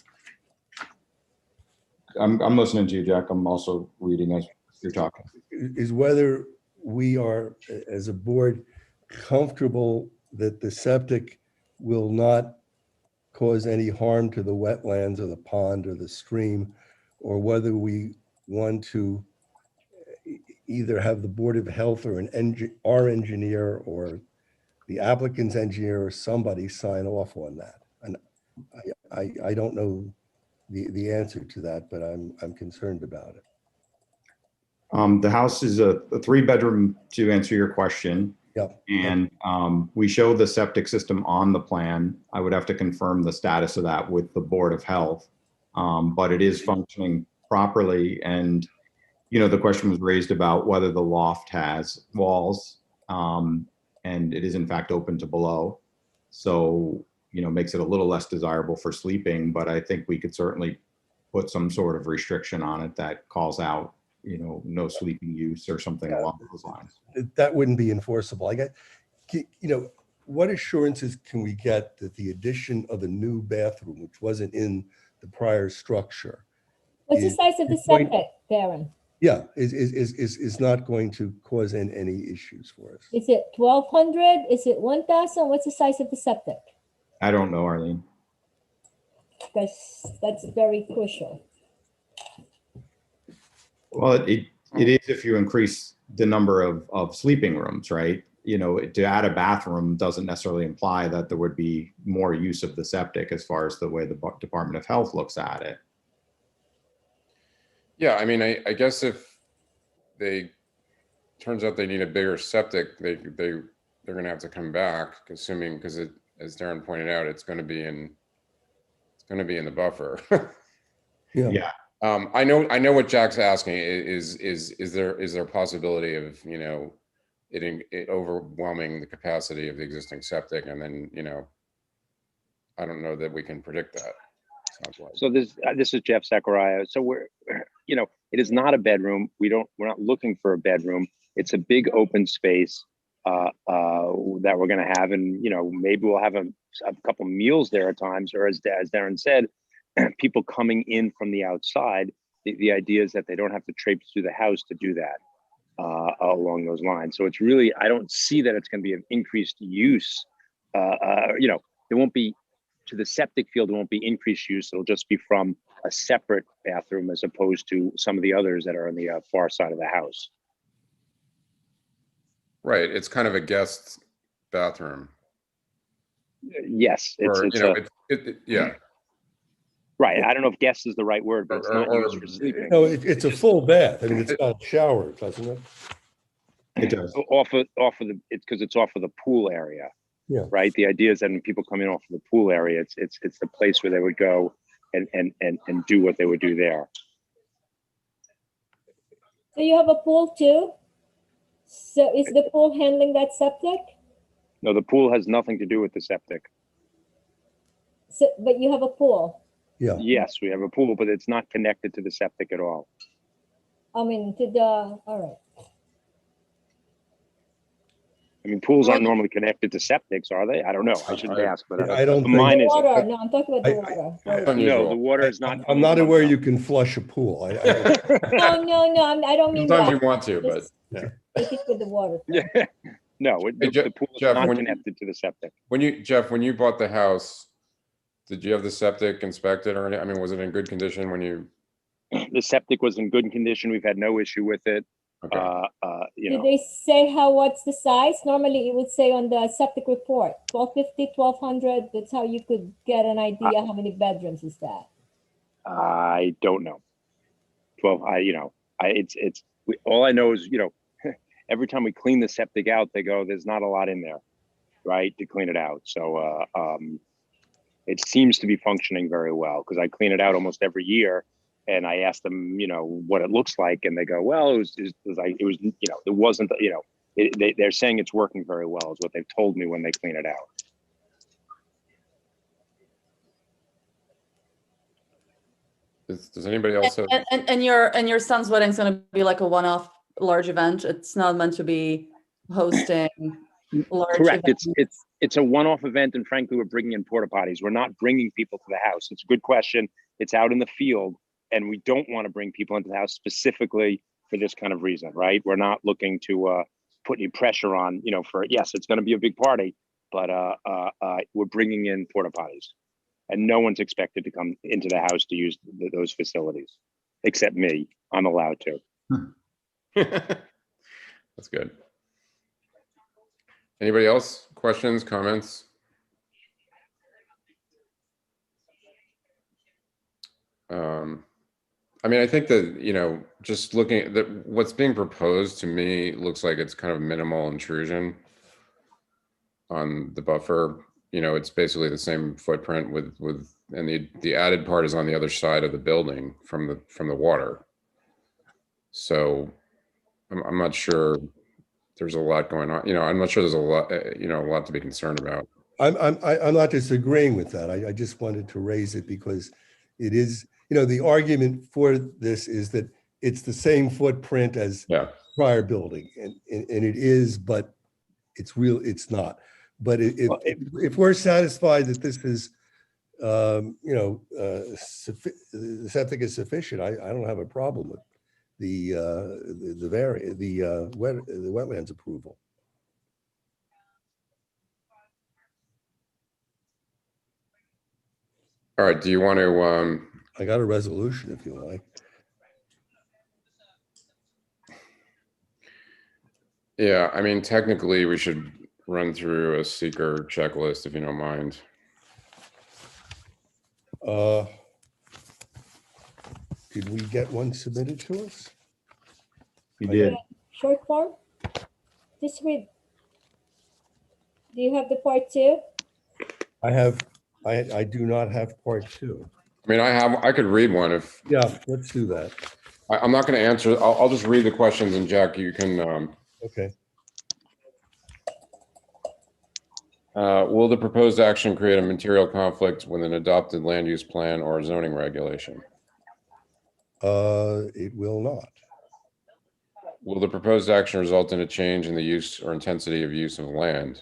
I'm listening to you, Jack. I'm also reading as you're talking. is whether we are, as a board, comfortable that the septic will not cause any harm to the wetlands or the pond or the stream, or whether we want to either have the Board of Health or our engineer or the applicant's engineer or somebody sign off on that. And I don't know the answer to that, but I'm concerned about it. The house is a 3-bedroom, to answer your question. Yep. And we show the septic system on the plan. I would have to confirm the status of that with the Board of Health. But it is functioning properly. And, you know, the question was raised about whether the loft has walls. And it is in fact open to below. So, you know, makes it a little less desirable for sleeping, but I think we could certainly put some sort of restriction on it that calls out, you know, no sleeping use or something along those lines. That wouldn't be enforceable. I get, you know, what assurances can we get that the addition of a new bathroom, which wasn't in the prior structure, What's the size of the septic, Baron? yeah, is not going to cause any issues for us? Is it 1,200? Is it 1,000? What's the size of the septic? I don't know, Arlene. Because that's very crucial. Well, it is if you increase the number of sleeping rooms, right? You know, to add a bathroom doesn't necessarily imply that there would be more use of the septic as far as the way the Department of Health looks at it. Yeah, I mean, I guess if turns out they need a bigger septic, they're gonna have to come back, assuming, because it, as Darren pointed out, it's gonna be in the buffer. Yeah. I know what Jack's asking is there a possibility of, you know, it overwhelming the capacity of the existing septic, and then, you know, I don't know that we can predict that. Sounds like. So this is Jeff Zachariah. So we're, you know, it is not a bedroom. We're not looking for a bedroom. It's a big open space that we're going to have, and you know, maybe we'll have a couple meals there at times, or as Darren said, people coming in from the outside. The idea is that they don't have to traipse through the house to do that along those lines. So it's really, I don't see that it's going to be an increased use. You know, there won't be, to the septic field, there won't be increased use. It'll just be from a separate bathroom as opposed to some of the others that are on the far side of the house. Right, it's kind of a guest bathroom. Yes, Or, it's you know, yeah. right. I don't know if guest is the right word, but it's not Or- used for sleeping. No, it's a full bath. I mean, it's got a shower, doesn't it? It does. Off of the, it's because it's off of the pool area. Yeah. Right. The idea is that when people come in off of the pool area, it's the place where they would go and do what they would do there. So you have a pool too? So is the pool handling that septic? No, the pool has nothing to do with the septic. So, but you have a pool? Yeah. Yes, we have a pool, but it's not connected to the septic at all. I mean, all right. I mean, pools aren't normally connected to septics, are they? I don't know. I shouldn't ask, but I don't think- mine The is. water, no, I'm talking about the water. No, the water is not. I'm not aware you can flush a pool. No, I don't mean that. Sometimes you want to, but Just yeah. Take it with the water. Yeah. No, the pool is Jeff, not when- connected to the septic. Jeff, when you bought the house, did you have the septic inspected or anything? I mean, was it in good condition when you? The septic was in good condition. We've had no issue with it. Okay. You Did know, they say what's the size? Normally it would say on the septic report, 1,250, 1,200. That's how you could get an idea how many bedrooms is that. I don't know. 12. All I know is, you know, every time we clean the septic out, they go, there's not a lot in there. right, to clean it out. So it seems to be functioning very well because I clean it out almost every year. And I ask them, you know, what it looks like, and they go, "Well, it was, you know, it wasn't, you know, they're saying it's working very well," is what they've told me when they clean it out. Does anybody else have? And your son's wedding is going to be like a one-off large event. It's not meant to be hosting large Correct. events. It's a one-off event, and frankly, we're bringing in porta potties. We're not bringing people to the house. It's a good question. It's out in the field, and we don't want to bring people into the house specifically for this kind of reason, right? We're not looking to put any pressure on, you know, for, yes, it's going to be a big party, but we're bringing in porta potties, and no one's expected to come into the house to use those facilities, except me. I'm allowed to. That's good. Anybody else? Questions, comments? I mean, I think that, you know, just looking at that, what's being proposed to me looks like it's kind of minimal intrusion on the buffer. You know, it's basically the same footprint and the added part is on the other side of the building from the water. So I'm not sure there's a lot going on. You know, I'm not sure there's a lot, you know, a lot to be concerned about. I'm not disagreeing with that. I just wanted to raise it because it is, you know, the argument for this is that it's the same footprint as prior building, and it is, but it's not. But if we're satisfied that this is, you know, the septic is sufficient, I don't have a problem with the wetlands approval. All right, do you want to? I got a resolution if you like. Yeah, I mean, technically we should run through a seeker checklist if you don't mind. Did we get one submitted to us? You did. Short form? Just read. Do you have the part 2? I do not have part 2. I mean, I could read one if. Yeah, let's do that. I'm not going to answer. I'll just read the questions, and Jack, you can. Okay. Will the proposed action create a material conflict with an adopted land use plan or zoning regulation? It will not. Will the proposed action result in a change in the use or intensity of use of land?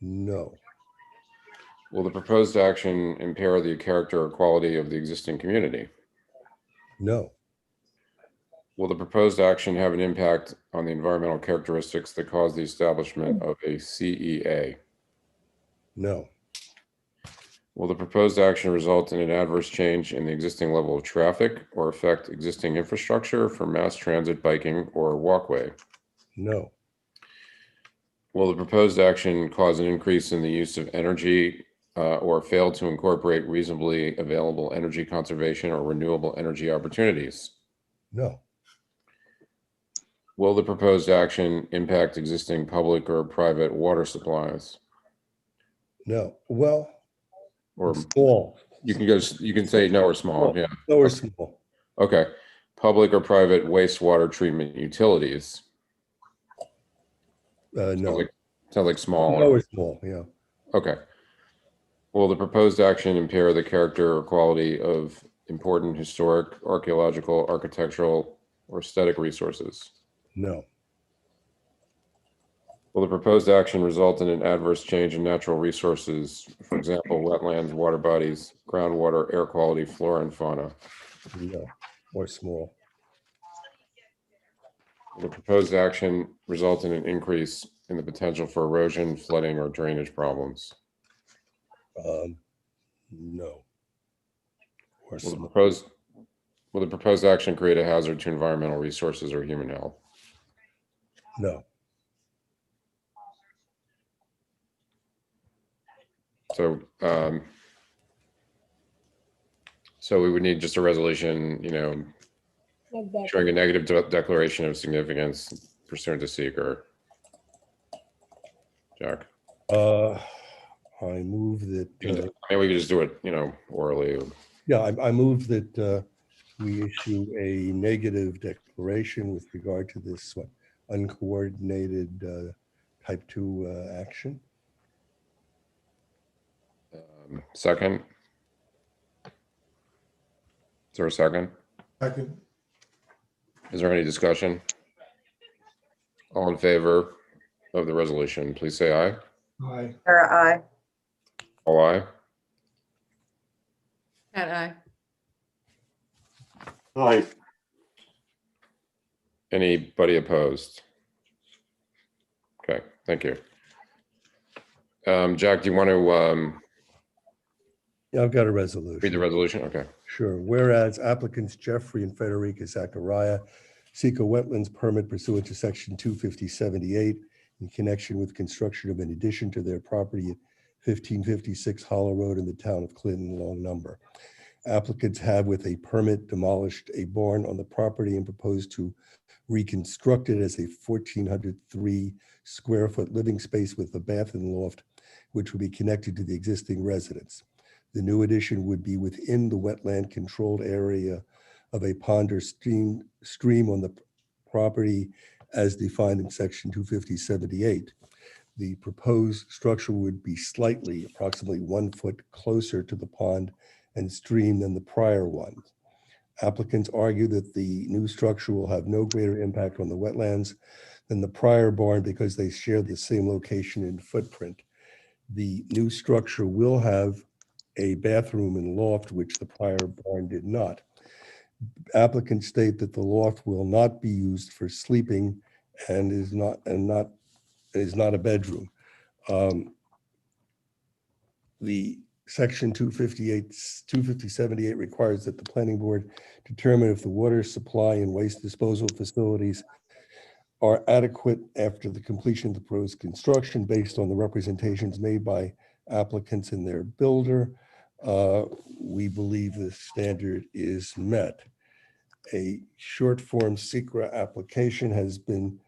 No. Will the proposed action impair the character or quality of the existing community? No. Will the proposed action have an impact on the environmental characteristics that cause the establishment of a CEA? No. Will the proposed action result in an adverse change in the existing level of traffic or affect existing infrastructure for mass transit, biking, or walkway? No. Will the proposed action cause an increase in the use of energy or fail to incorporate reasonably available energy conservation or renewable energy opportunities? No. Will the proposed action impact existing public or private water supplies? No. Well, or small. You can say no or small. Yeah. No or small. Okay. Public or private wastewater treatment utilities. No. Sounds like small. No or small. Yeah. Okay. Will the proposed action impair the character or quality of important historic, archaeological, architectural, or aesthetic resources? No. Will the proposed action result in an adverse change in natural resources, for example, wetlands, water bodies, groundwater, air quality, flora, and fauna? No. Or small. Will the proposed action result in an increase in the potential for erosion, flooding, or drainage problems? No. Or Will small. the proposed action create a hazard to environmental resources or human health? No. So, so we would need just a resolution, you know, Like that. showing a negative declaration of significance pursuant to seeker. Jack? I move that, I mean, we could just do it, orally. yeah, I move that we issue a negative declaration with regard to this uncoordinated type 2 action. Second? Is there a second? Second. Is there any discussion? All in favor of the resolution, please say aye. Aye. Sarah, aye. All aye. Cat, aye. Aye. Anybody opposed? Okay, thank you. Jack, do you want to Yeah, I've got a resolution. read the resolution? Okay. Sure. Whereas applicants Jeffrey and Federica Zachariah seek a wetlands permit pursuant to section 25078 in connection with construction of an addition to their property at 1556 Hollow Road in the town of Clinton, long number. Applicants have with a permit demolished a barn on the property and proposed to reconstruct it as a 1,403 square foot living space with a bath and loft, which will be connected to the existing residence. The new addition would be within the wetland controlled area of a pond or stream on the property as defined in section 25078. The proposed structure would be approximately 1 foot closer to the pond and stream than the prior one. Applicants argue that the new structure will have no greater impact on the wetlands than the prior barn because they share the same location and footprint. The new structure will have a bathroom and loft, which the prior barn did not. Applicants state that the loft will not be used for sleeping and is not a bedroom. The section 25078 requires that the planning board determine if the water supply and waste disposal facilities are adequate after the completion of the proposed construction based on the representations made by applicants and their builder. We believe the standard is met. A short form SECRA application has been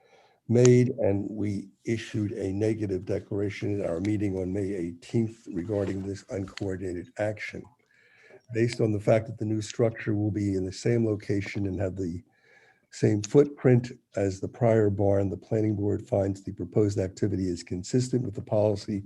made and we issued a negative declaration at our meeting on May 18th regarding this uncoordinated action. Based on the fact that the new structure will be in the same location and have the same footprint as the prior barn, the planning board finds the proposed activity is consistent with the policy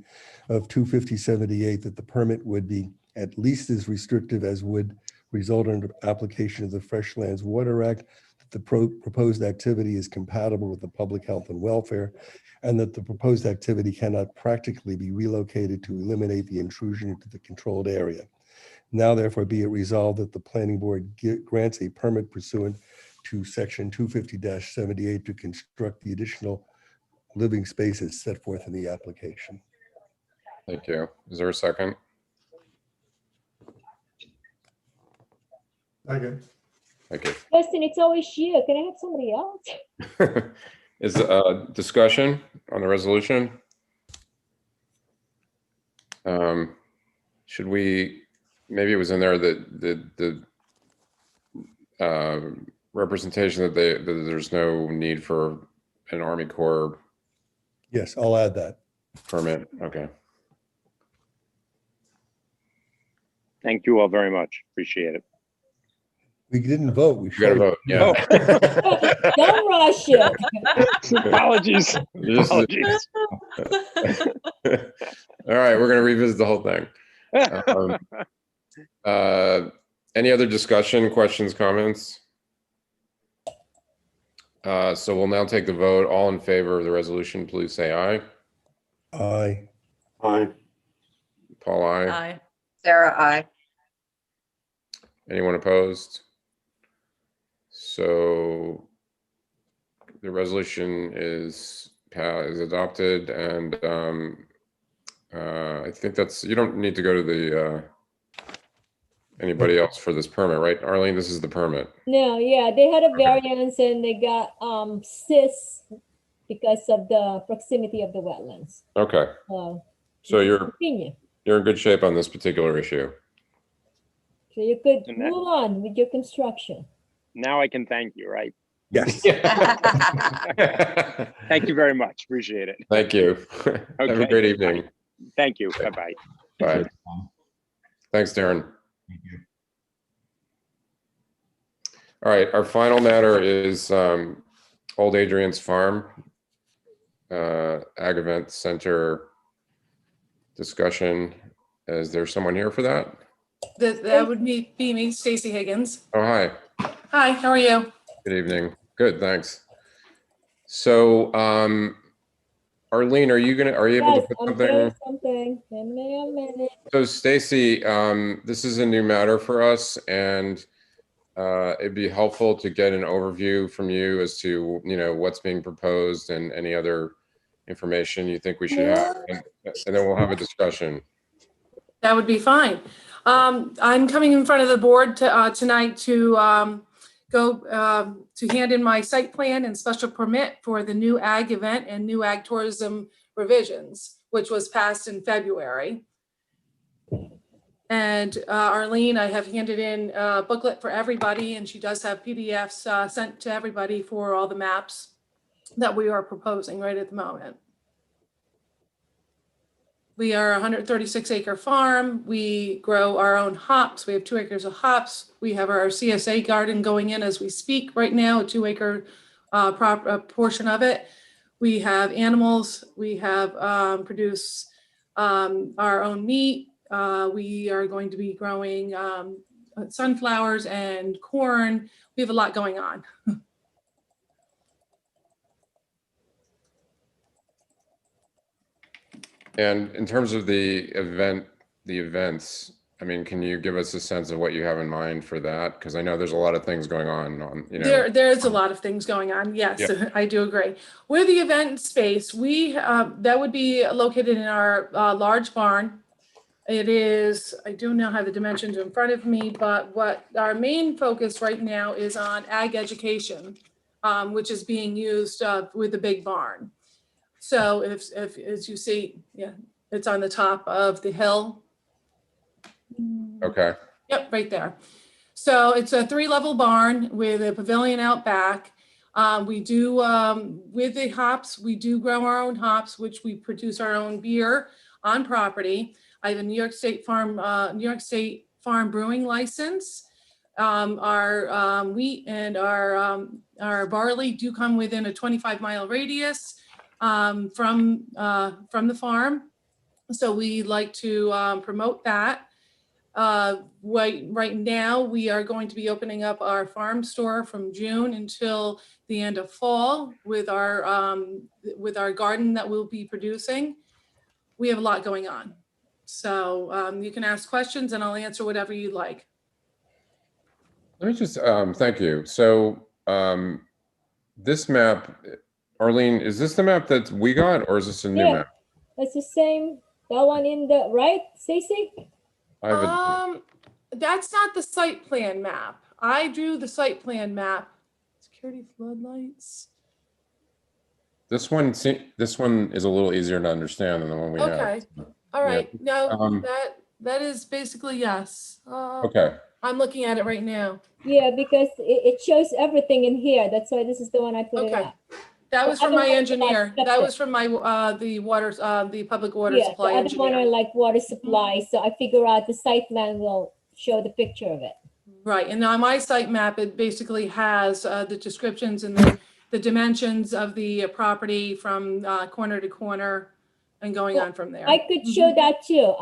of 25078 that the permit would be at least as restrictive as would result under application of the Fresh Lands Water Act, that the proposed activity is compatible with the public health and welfare, and that the proposed activity cannot practically be relocated to eliminate the intrusion into the controlled area. Now therefore be it resolved that the planning board grants a permit pursuant to section 250-78 to construct the additional living spaces set forth in the application. Thank you. Is there a second? Second. Thank you. Justin, it's always you. Can I have somebody else? Is discussion on the resolution? Should we, maybe it was in there that the representation that there's no need for an Army Corps Yes, I'll add that. permit. Okay. Thank you all very much. Appreciate it. We didn't vote. We You gotta should. vote, yeah. Don't rush it. Apologies. This is- Apologies. All right, we're gonna revisit the whole thing. Any other discussion, questions, comments? So we'll now take the vote. All in favor of the resolution, please say aye. Aye. Aye. Paul, aye. Aye. Sarah, aye. Anyone opposed? So the resolution is adopted, and I think you don't need to go to the anybody else for this permit, right? Arlene, this is the permit. No, yeah, they had a variance and they got CIS because of the proximity of the wetlands. Okay, so you're Continue. in good shape on this particular issue. So you could And that- move on with your construction. Now I can thank you, right? Yes. Thank you very much. Appreciate it. Thank you. Have a Okay. great evening. Thank you. Bye-bye. Bye. Thanks, Darren. All right, our final matter is Old Adrian's Farm, Ag Event Center discussion. Is there someone here for that? That would be me, Stacy Higgins. Oh, hi. Hi, how are you? Good evening. Good, thanks. So, Arlene, are you able to Yes, put I'm something? doing something. Give me a minute. So Stacy, this is a new matter for us, and it'd be helpful to get an overview from you as to, what's being proposed and any other information you think we should have, and then we'll have a discussion. That would be fine. I'm coming in front of the board tonight to to hand in my site plan and special permit for the new ag event and new ag tourism revisions, which was passed in February. And Arlene, I have handed in a booklet for everybody, and she does have PDFs sent to everybody for all the maps that we are proposing right at the moment. We are a 136-acre farm. We grow our own hops. We have 2 acres of hops. We have our CSA garden going in as we speak right now, a 2-acre portion of it. We have animals. We have produce our own meat. We are going to be growing sunflowers and corn. We have a lot going on. And in terms of the events, I mean, can you give us a sense of what you have in mind for that? Because I know there's a lot of things going on, There's a lot of things going on. Yes, Yeah. I do agree. With the event space, that would be located in our large barn. It is, I do not have the dimensions in front of me, but what our main focus right now is on ag education, which is being used with the big barn. So if as you see, yeah, it's on the top of the hill. Okay. Yep, right there. So it's a 3-level barn with a pavilion out back. We do, with the hops, we do grow our own hops, which we produce our own beer on property. I have a New York State Farm brewing license. Our wheat and our barley do come within a 25-mile radius from the farm. So we like to promote that. Right now, we are going to be opening up our farm store from June until the end of fall with our garden that we'll be producing. We have a lot going on. So you can ask questions and I'll answer whatever you'd like. Let me just, thank you. So this map, Arlene, is this the map that we got, or is this a new map? That's the same, that one in the right, Stacy? I have a, That's not the site plan map. I drew the site plan map. Security floodlights. this one is a little easier to understand than the one we have. Okay. All right. Yeah. No, that is basically yes. Okay. I'm looking at it right now. Yeah, because it shows everything in here. That's why this is the one I put it Okay. up. That was The from other my ones are engineer. like That was from my the public water Yeah, supply the other one are engineer. like water supply, so I figure out the site plan will show the picture of it. Right, and on my site map, it basically has the descriptions and the dimensions of the property from corner to corner and going on from there. I could show that too.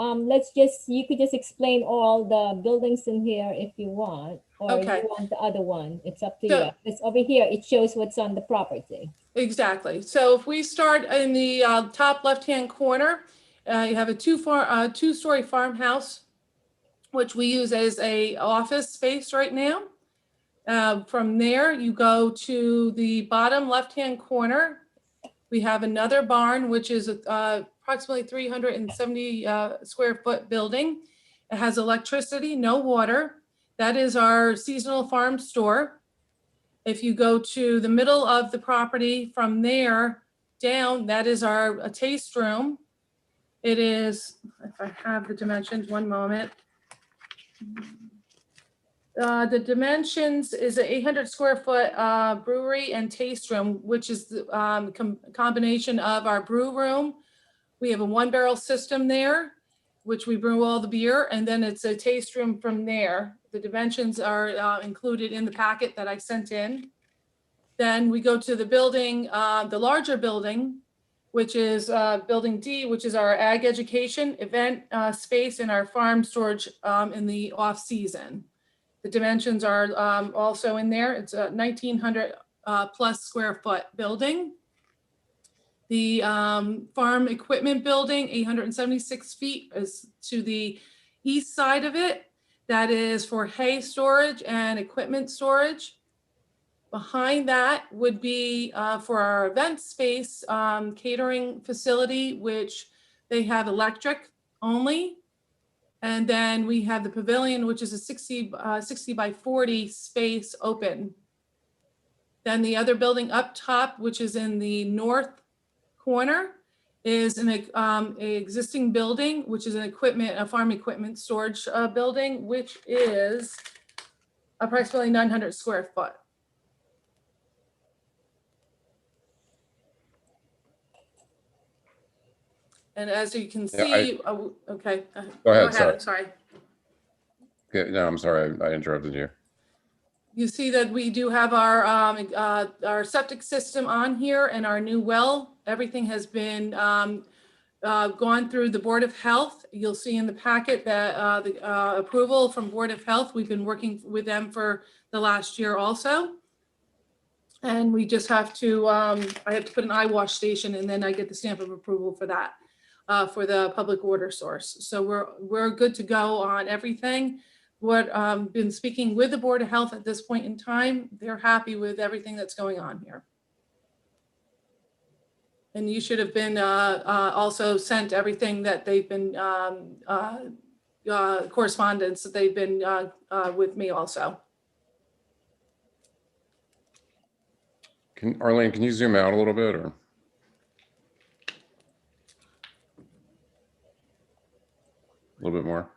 You could just explain all the buildings in here if you want, or Okay. you want the other one. It's up to So- you. It's over here. It shows what's on the property. Exactly. So if we start in the top left-hand corner, you have a two-story farmhouse, which we use as a office space right now. From there, you go to the bottom left-hand corner. We have another barn, which is approximately 370 square foot building. It has electricity, no water. That is our seasonal farm store. If you go to the middle of the property, from there down, that is a taste room. It is, if I have the dimensions, one moment. The dimensions is an 800 square foot brewery and taste room, which is the combination of our brew room. We have a 1-barrel system there, which we brew all the beer, and then it's a taste room from there. The dimensions are included in the packet that I sent in. Then we go to the building, the larger building, which is Building D, which is our ag education event space and our farm storage in the off season. The dimensions are also in there. It's a 1,900 plus square foot building. The farm equipment building, 876 feet, is to the east side of it. That is for hay storage and equipment storage. Behind that would be for our event space, catering facility, which they have electric only. And then we have the pavilion, which is a 60 by 40 space open. Then the other building up top, which is in the north corner, is an existing building, which is a farm equipment storage building, which is approximately 900 square foot. And as you can see, okay. Go ahead, sorry. Sorry. Okay, no, I'm sorry, I interrupted you. You see that we do have our septic system on here and our new well. Everything has been gone through the Board of Health. You'll see in the packet that the approval from Board of Health. We've been working with them for the last year also. And we just have to, I have to put an eye wash station and then I get the stamp of approval for that, for the public water source. So we're good to go on everything. Been speaking with the Board of Health at this point in time. They're happy with everything that's going on here. And you should have been also sent everything that they've been, correspondence that they've been with me also. Arlene, can you zoom out a little bit or? A little bit more.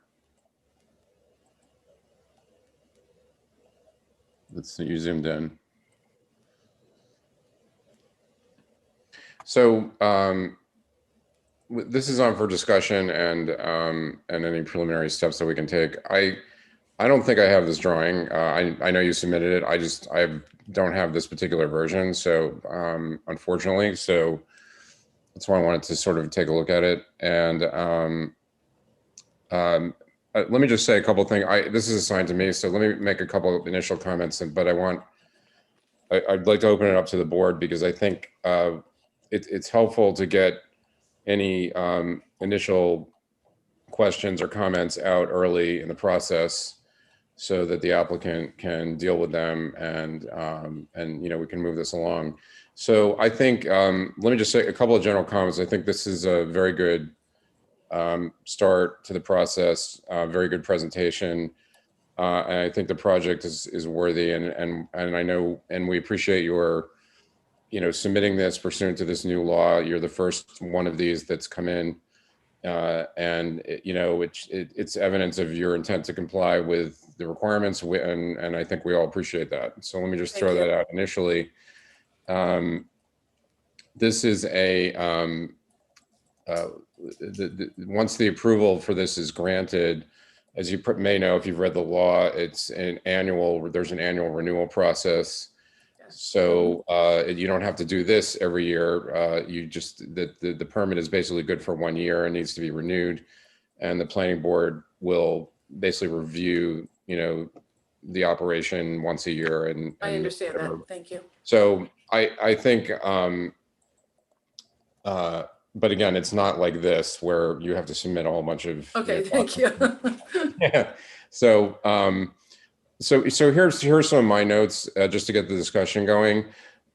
Let's see, you zoomed in. So this is on for discussion and any preliminary steps that we can take. I don't think I have this drawing. I know you submitted it. I don't have this particular version. So unfortunately, so that's why I wanted to sort of take a look at it. And let me just say a couple of things. This is assigned to me, so let me make a couple of initial comments. But I'd like to open it up to the board because I think it's helpful to get any initial questions or comments out early in the process, so that the applicant can deal with them and we can move this along. So I think let me just say a couple of general comments. I think this is a very good start to the process, very good presentation. And I think the project is worthy and I know, and we appreciate your, submitting this pursuant to this new law. You're the first one of these that's come in. And it's evidence of your intent to comply with the requirements, and I think we all appreciate that. So let me just throw that out initially. This is once the approval for this is granted, as you may know, if you've read the law, there's an annual renewal process. So you don't have to do this every year. The permit is basically good for 1 year and needs to be renewed. And the planning board will basically review, the operation once a year. And I understand that. Thank you. So I think, but again, it's not like this where you have to submit a whole bunch of. Okay, thank you. Yeah. So here's some of my notes just to get the discussion going.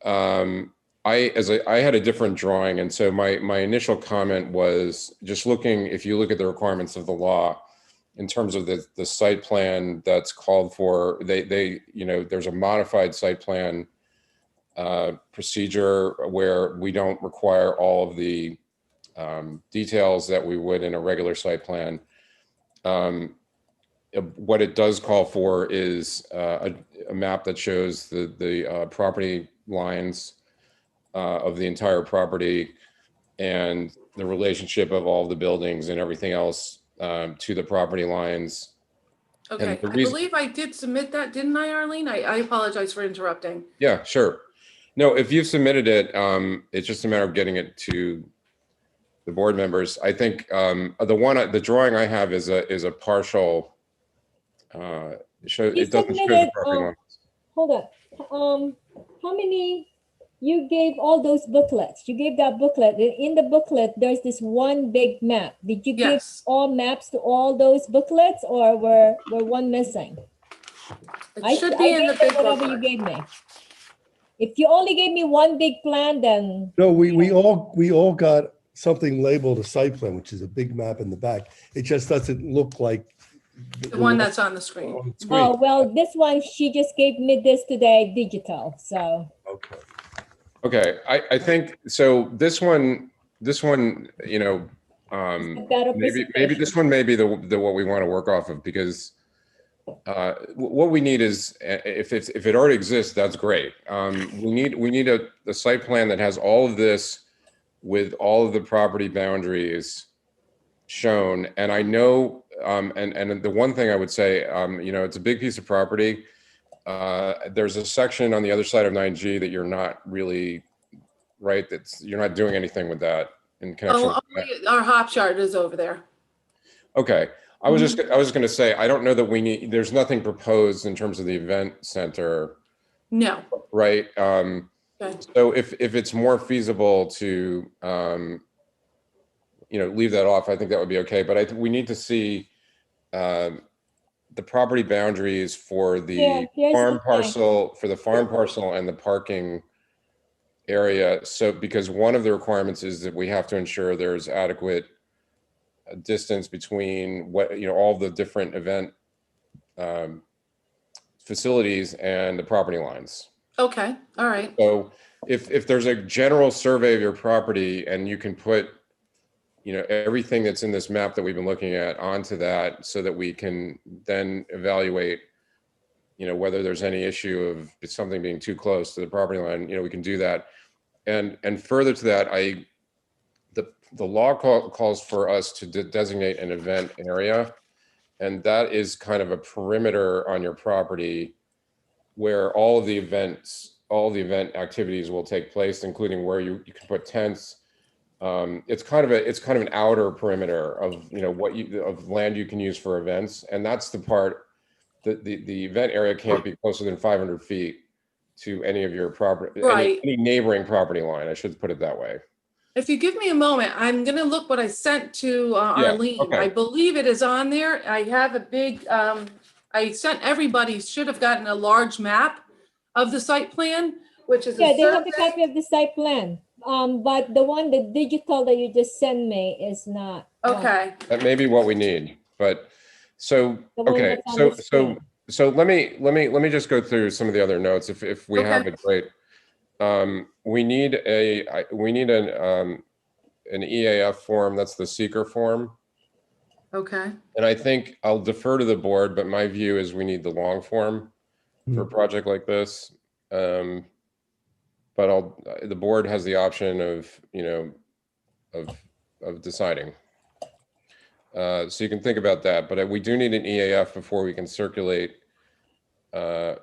I had a different drawing, and so my initial comment was just looking. If you look at the requirements of the law, in terms of the site plan that's called for, there's a modified site plan procedure where we don't require all of the what it does call for is a map that shows the property lines of the entire property and the relationship of all the buildings and everything else to the property lines. Okay, the I reason- believe I did submit that, didn't I, Arlene? I apologize for interrupting. Yeah, sure. No, if you've submitted it, it's just a matter of getting it to the board members. I think the drawing I have is a partial. It doesn't show the property line. Hold on. How many, you gave all those booklets, you gave that booklet. In the booklet, there's this one big map. Did you give Yes. all maps to all those booklets, or were one missing? It should be in the gave big them whatever you booklet. gave me. If you only gave me one big plan, then No, we all got something labeled a site plan, which is a big map in the back. It just doesn't look like The one that's on the screen. on the screen. oh, well, this one, she just gave me this today, digital, so. Okay. Okay, I think so. This one, you know, A better maybe presentation. this one may be the what we want to work off of, because what we need is, if it already exists, that's great. We need a site plan that has all of this with all of the property boundaries shown. And I know, and the one thing I would say, you know, it's a big piece of property. There's a section on the other side of 9G that you're not really right. You're not doing anything with that in connection. Oh, with that. only our hop chart is over there. Okay. I was going to say, I don't know that there's nothing proposed in terms of the event center, No. right? Okay. So if it's more feasible to, you know, leave that off, I think that would be okay. But we need to see the property boundaries for the Yeah, here's the farm thing. parcel and the parking area. So, because one of the requirements is that we have to ensure there's adequate distance between all the different event facilities and the property lines. Okay, all right. So if there's a general survey of your property and you can put, you know, everything that's in this map that we've been looking at onto that, so that we can then evaluate, you know, whether there's any issue of something being too close to the property line, you know, we can do that. And further to that, the law calls for us to designate an event area, and that is kind of a perimeter on your property where all of the event activities will take place, including where you can put tents. It's kind of an outer perimeter of, you know, of land you can use for events, and that's the part that the event area can't be closer than 500 feet to any of your property, Right. any neighboring property line. I should put it that way. If you give me a moment, I'm gonna look what I sent to Yeah, Arlene. okay. I believe it is on there. I have a big, I sent everybody, should have gotten a large map of the site plan, which is Yeah, a they have the survey. copy of the site plan. But the digital that you just sent me is not. Okay, That may be what we need, but so, The one okay, that's on the so screen. let me just go through some of the other notes if we have Okay. it, great. We need an EAF form, that's the seeker form. okay. And I think I'll defer to the board, but my view is we need the long form for a project like this. But the board has the option of, you know, of deciding. So you can think about that, but we do need an EAF before we can circulate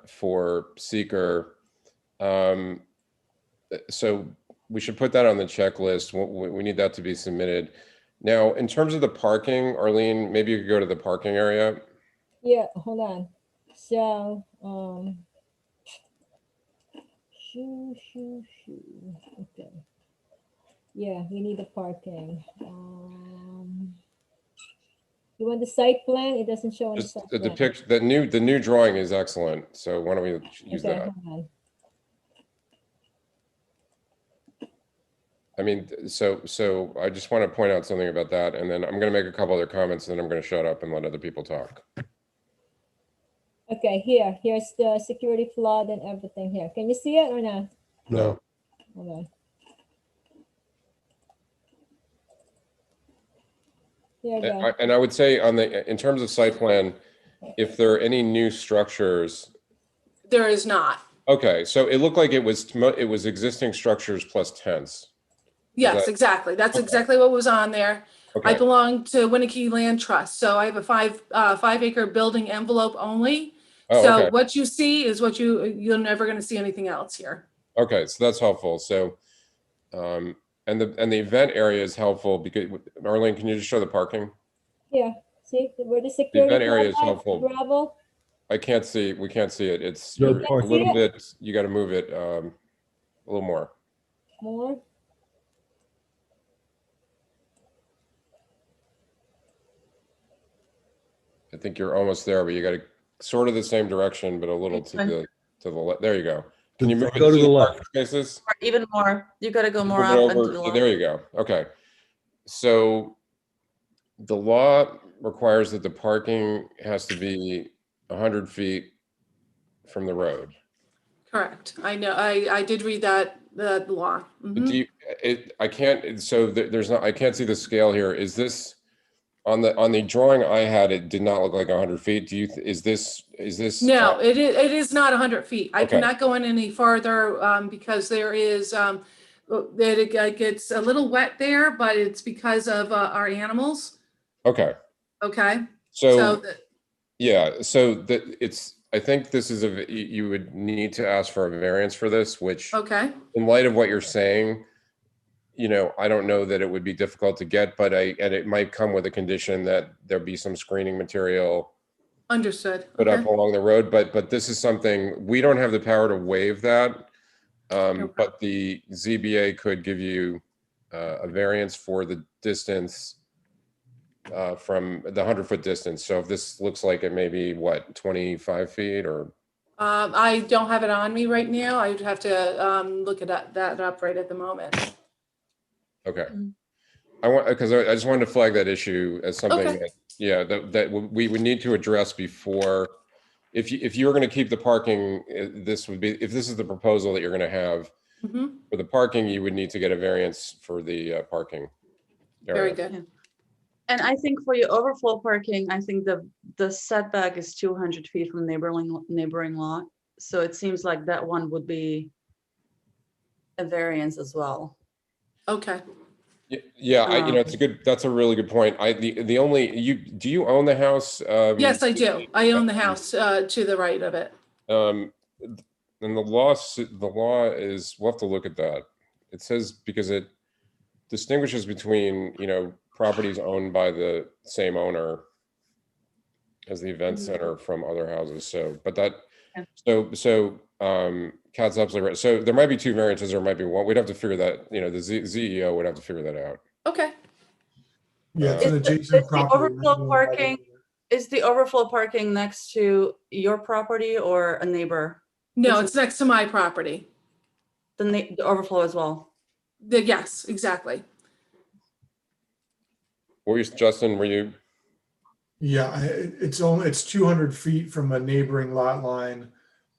for seeker. So we should put that on the checklist. We need that to be submitted. Now, in terms of the parking, Arlene, maybe you could go to the parking area. Yeah, hold on. So, okay. Yeah, we need the parking. You want the site plan? It doesn't show on the Just site the plan. depiction, the new drawing is excellent. So why don't we use Okay, that? hold on. I mean, so I just want to point out something about that, and then I'm going to make a couple other comments, and then I'm going to shut up and let other people talk. Okay, here's the security flood and everything here. Can you see it or not? No. Hold on. There you go. And I would say in terms of site plan, if there are any new structures. There is not. Okay, so it looked like it was existing structures plus tents. Yes, that- exactly. That's okay. exactly what was on there. I Okay, belong to Winnicke Land Trust, so I have a 5 acre building envelope only. oh, So okay, what you see is what you're never going to see anything else here. okay, so that's helpful. So, and the event area is helpful because, Arlene, can you just show the parking? Yeah, see where the The security. event area is guard, helpful. Gravel. I can't see, we can't see it. It's, No you're a parking. little bit, you got to move it a little more. More. I think you're almost there, but you got to sort of the same direction, but a little to the left. There you go. Can you move it Go to the parking left. spaces? Or even more. You gotta go more Move it up and over- to the yeah, left. there you go. Okay. So the law requires that the parking has to be 100 feet from the road. Correct. I know. I did read that, the law. But Mhm. do you, I can't, so there's not, I can't see the scale here. Is this, on the drawing I had, it did not look like 100 feet. Do you, is this? No, it is not 100 feet. I Okay. cannot go in any farther because there is, that it gets a little wet there, but it's because of our animals. Okay. Okay. So, the- yeah, so I think this is you would need to ask for a variance for this, which Okay. in light of what you're saying, I don't know that it would be difficult to get, but and it might come with a condition that there be some screening material Understood. put up Okay. along the road, but this is something, we don't have the power to waive that. But the ZBA could give you a variance for the distance from the 100-foot distance. So if this looks like it may be, what, 25 feet or? I don't have it on me right now. I would have to look at that up right at the moment. Okay. Mhm. Because I just wanted to flag that issue as something Okay. that, yeah, that we would need to address before, if you were going to keep the parking, this would be, if this is the proposal that you're going to have Mhm. for the parking, you would need to get a variance for the parking Very area. good. And I think for your overflow parking, I think the setback is 200 feet from neighboring lot. So it seems like that one would be a variance as well. Okay. Yeah, that's a really good point. The only, do you own the house? Yes, I do. I own the house to the right of it. And the law is, we'll have to look at that. It says, because it distinguishes between, properties owned by the same owner as the event center from other houses. So, but that, Kat's absolutely right. So there might be two variances, or might be one. We'd have to figure that, the ZEO would have to figure that out. Okay. Yeah, it's an Is the adjacent property. overflow parking, is the overflow parking next to your property or a neighbor? No, it's next to my property. The overflow as well? Yes, exactly. Justin, were you? Yeah, it's 200 feet from a neighboring lot line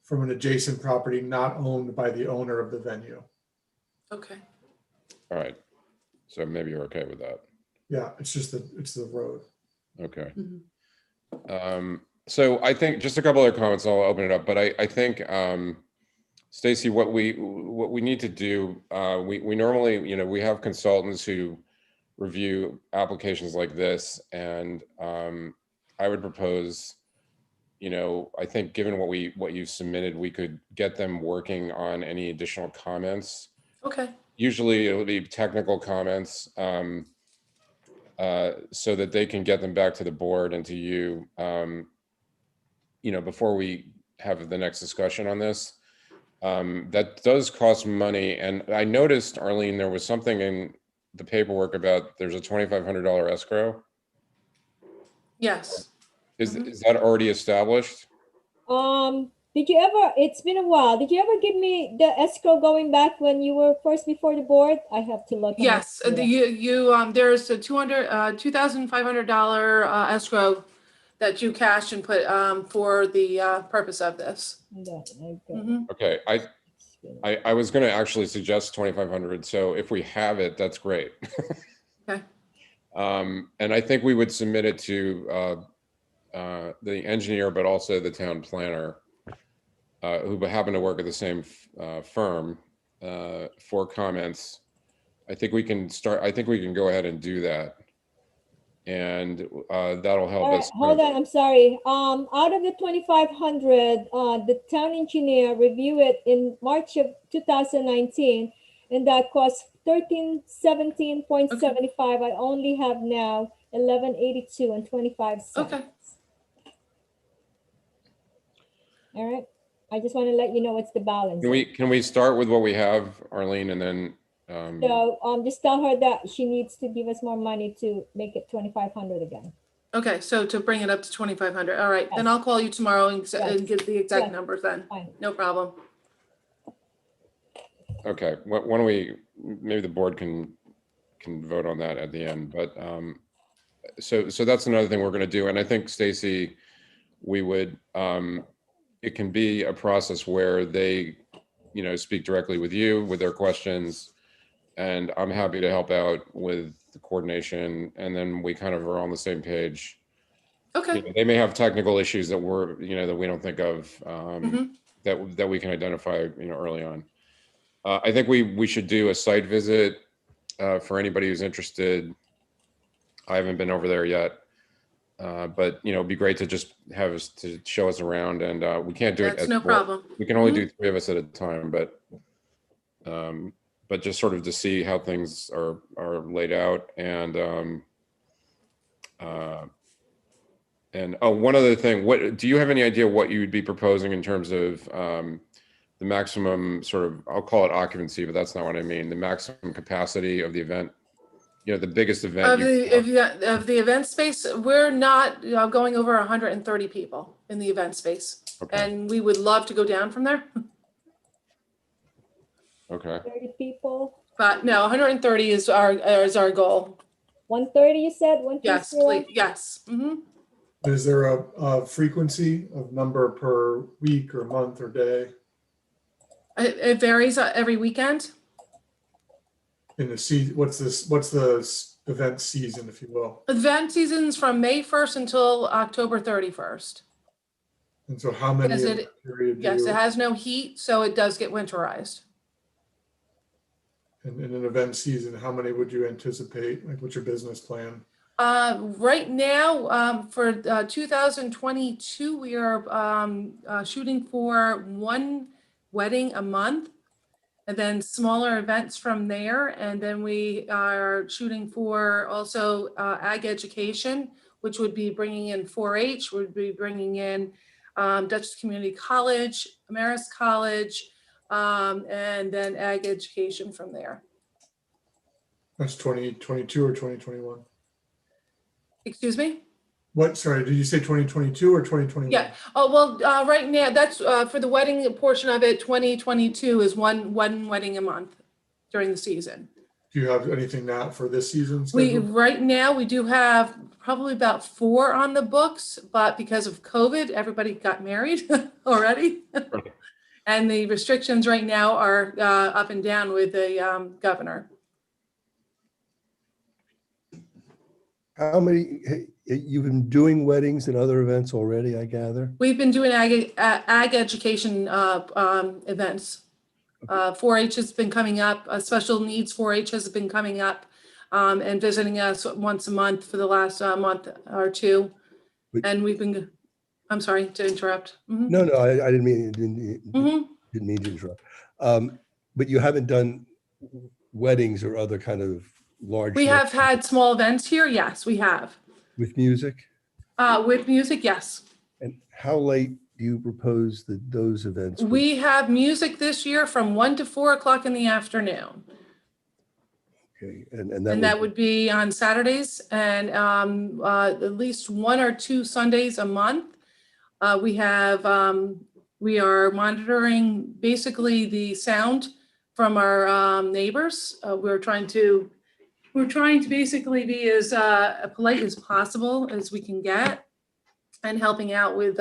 from an adjacent property not owned by the owner of the venue. Okay. All right. So maybe you're okay with that. Yeah, it's the road. Okay. Mhm. So I think just a couple other comments, I'll open it up, but I think, Stacy, what we need to do, we normally, we have consultants who review applications like this, and I would propose, I think given what you've submitted, we could get them working on any additional comments. Okay. Usually it'll be technical comments, so that they can get them back to the board and to you, before we have the next discussion on this. That does cost money. And I noticed, Arlene, there was something in the paperwork about there's a $2,500 escrow. Yes. Is that already established? Did you ever, it's been a while, did you ever give me the escrow going back when you were first before the board? I have to look. Yes, there's a $2,500 escrow that you cashed and put for the purpose of this. Mhm. Okay, I was going to actually suggest 2,500. So if we have it, that's great. Okay. And I think we would submit it to the engineer, but also the town planner, who happen to work at the same firm, for comments. I think we can go ahead and do that. And that'll help All right, us. hold on, I'm sorry. Out of the 2,500, the town engineer reviewed it in March of 2019, and that cost 1317.75. I only have now 1182 and 25 cents. Okay. All right. I just want to let you know what's the balance. Can we start with what we have, Arlene, and then So just tell her that she needs to give us more money to make it 2,500 again. Okay, so to bring it up to 2,500. All right, then Yes. I'll call you tomorrow and Yes. get the exact Yes. numbers then. Fine. No problem. okay, why don't we, maybe the board can vote on that at the end, but so that's another thing we're going to do. And I think, Stacy, we would, it can be a process where they, speak directly with you with their questions, and I'm happy to help out with the coordination, and then we kind of are on the same page. Okay. They may have technical issues that that we don't think of, Mhm. that we can identify, early on. I think we should do a site visit for anybody who's interested. I haven't been over there yet, but it'd be great to just have us to show us around, and we can't do it. That's no problem. We can only do 3 of us at a time, but just sort of to see how things are laid out. And one other thing, what do you have any idea what you would be proposing in terms of the maximum sort of, I'll call it occupancy, but that's not what I mean, the maximum capacity of the event, the biggest event? Of the event space, we're not going over 130 people in the event space. Okay. And we would love to go down from there. Okay. 30 people. But no, 130 is our goal. 130, you said? 130? Yes, please. Yes. Mhm. Is there a frequency of number per week or month or day It varies every weekend. in the season? What's the event season, if you will? Event season's from May 1st until October 31st. And so how many Yes, in that period do Yes, you- it has no heat, so it does get winterized. in an event season, how many would you anticipate? Like, what's your business plan? Right now, for 2022, we are shooting for 1 wedding a month, and then smaller events from there. And then we are shooting for also ag education, which would be bringing in 4-H, would be bringing in Dutchess Community College, Ameris College, and then ag education from there. That's 2022 or 2021? Excuse me? Sorry, did you say 2022 or 2021? Yeah. Oh, well, right now, that's for the wedding portion of it, 2022 is one wedding a month during the season. Do you have anything now for this season? Right now, we do have probably about 4 on the books, but because of COVID, everybody got married already. And the restrictions right now are up and down with the governor. How many, you've been doing weddings and other events already, I gather? We've been doing ag education events. 4-H has been coming up, special needs 4-H has been coming up and visiting us once a month for the last month or 2. And we've been, I'm sorry to interrupt. Mhm. No, I didn't mean to interrupt. But you haven't done weddings or other kind of large. We have had small events here. Yes, we have. With music? With music, yes. And how late do you propose that those events? We have music this year from 1 to 4 o'clock in the afternoon. Okay, And that would be on Saturdays and at least 1 or 2 Sundays a month. We are monitoring basically the sound from our neighbors. We're trying to basically be as polite as possible as we can get, and helping out with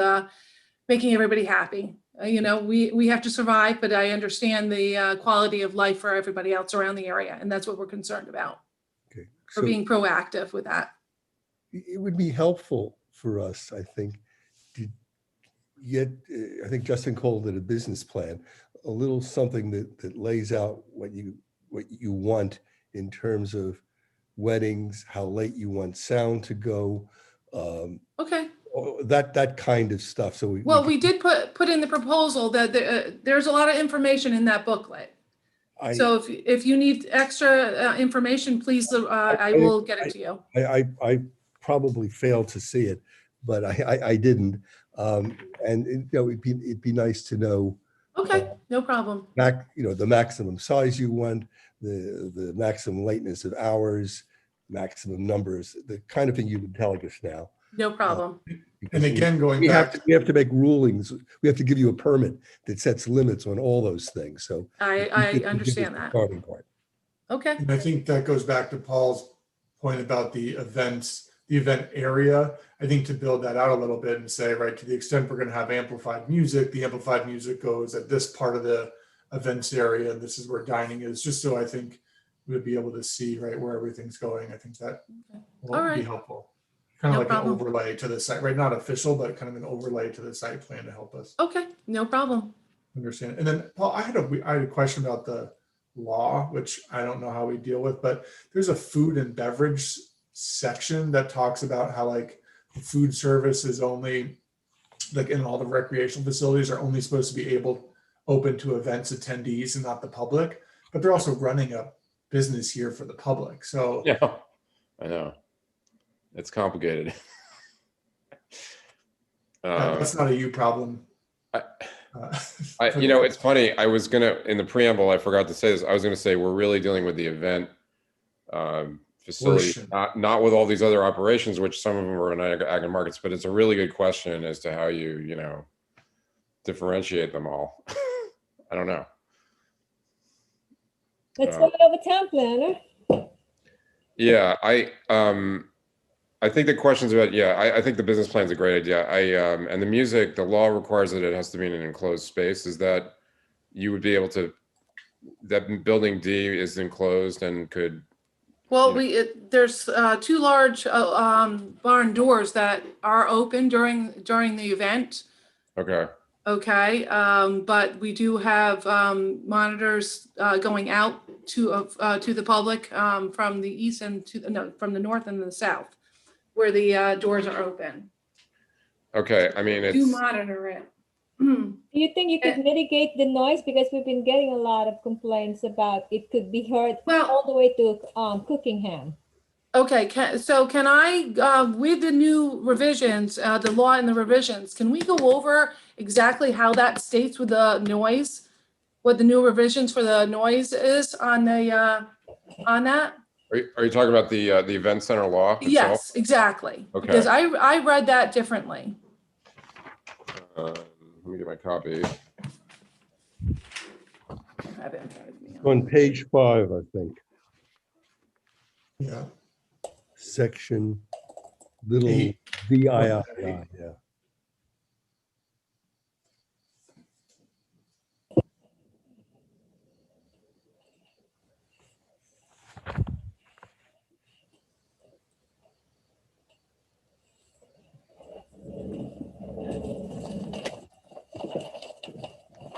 making everybody happy. We have to survive, but I understand the quality of life for everybody else around the area, and that's what we're concerned about. Okay. For being proactive with that. It would be helpful for us, I think. Did yet, I think Justin called it a business plan, a little something that lays out what you want in terms of weddings, how late you want sound to go, Okay. that kind of stuff. So Well, we did put in the proposal that there's a lot of information in that booklet. So if you need extra information, please, I will get it to you. I probably failed to see it, but I didn't. And it'd be nice to know. Okay, no problem. The maximum size you want, the maximum lateness of hours, maximum numbers, the kind of thing you've been telling us now. No problem. And again, going we back, we have to make rulings. We have to give you a permit that sets limits on all those things. So I understand that. Starting point. Okay. and I think that goes back to Paul's point about the events, the event area. I think to build that out a little bit and say, right, to the extent we're going to have amplified music, the amplified music goes at this part of the events area, and this is where dining is, just so I think we would be able to see, right, where everything's going. I think that will be helpful. Kind of No like problem. an overlay to the site, right? Not official, but kind of an overlay to the site plan to help us Okay, no problem. understand. And then, Paul, I had a question about the law, which I don't know how we deal with, but there's a food and beverage section that talks about how like the food service is only, like in all the recreational facilities are only supposed to be open to events attendees and not the public, but they're also running a business here for the public. So Yeah, I know. It's complicated. that's not a you problem. It's funny. I was in the preamble, I forgot to say this. I was gonna say, we're really dealing with the event facility, not with all these other operations, which some of them are in ag and markets, but it's a really good question as to how you differentiate them all. I don't know. Let's go over town planner. Yeah, I think the question's about, I think the business plan is a great idea. And the music, the law requires that it has to be in an enclosed space. Is that you would be able to, that building D is enclosed and could. Well, there's two large barn doors that are open during the event. Okay. Okay, but we do have monitors going out to the public from the east and from the north and the south, where the doors are open. Okay, I mean, Do monitor it. Do you think you could mitigate the noise? Because we've been getting a lot of complaints about it could be heard all the way to Cookingham. Okay, so can I, with the new revisions, the law and the revisions, can we go over exactly how that states with the noise? What the new revisions for the noise is on the on that? Are you talking about the event center law itself? Yes, exactly. Okay. Because I read that differently. Let me get my copy. On page 5, I think. Yeah. Section little VII, yeah.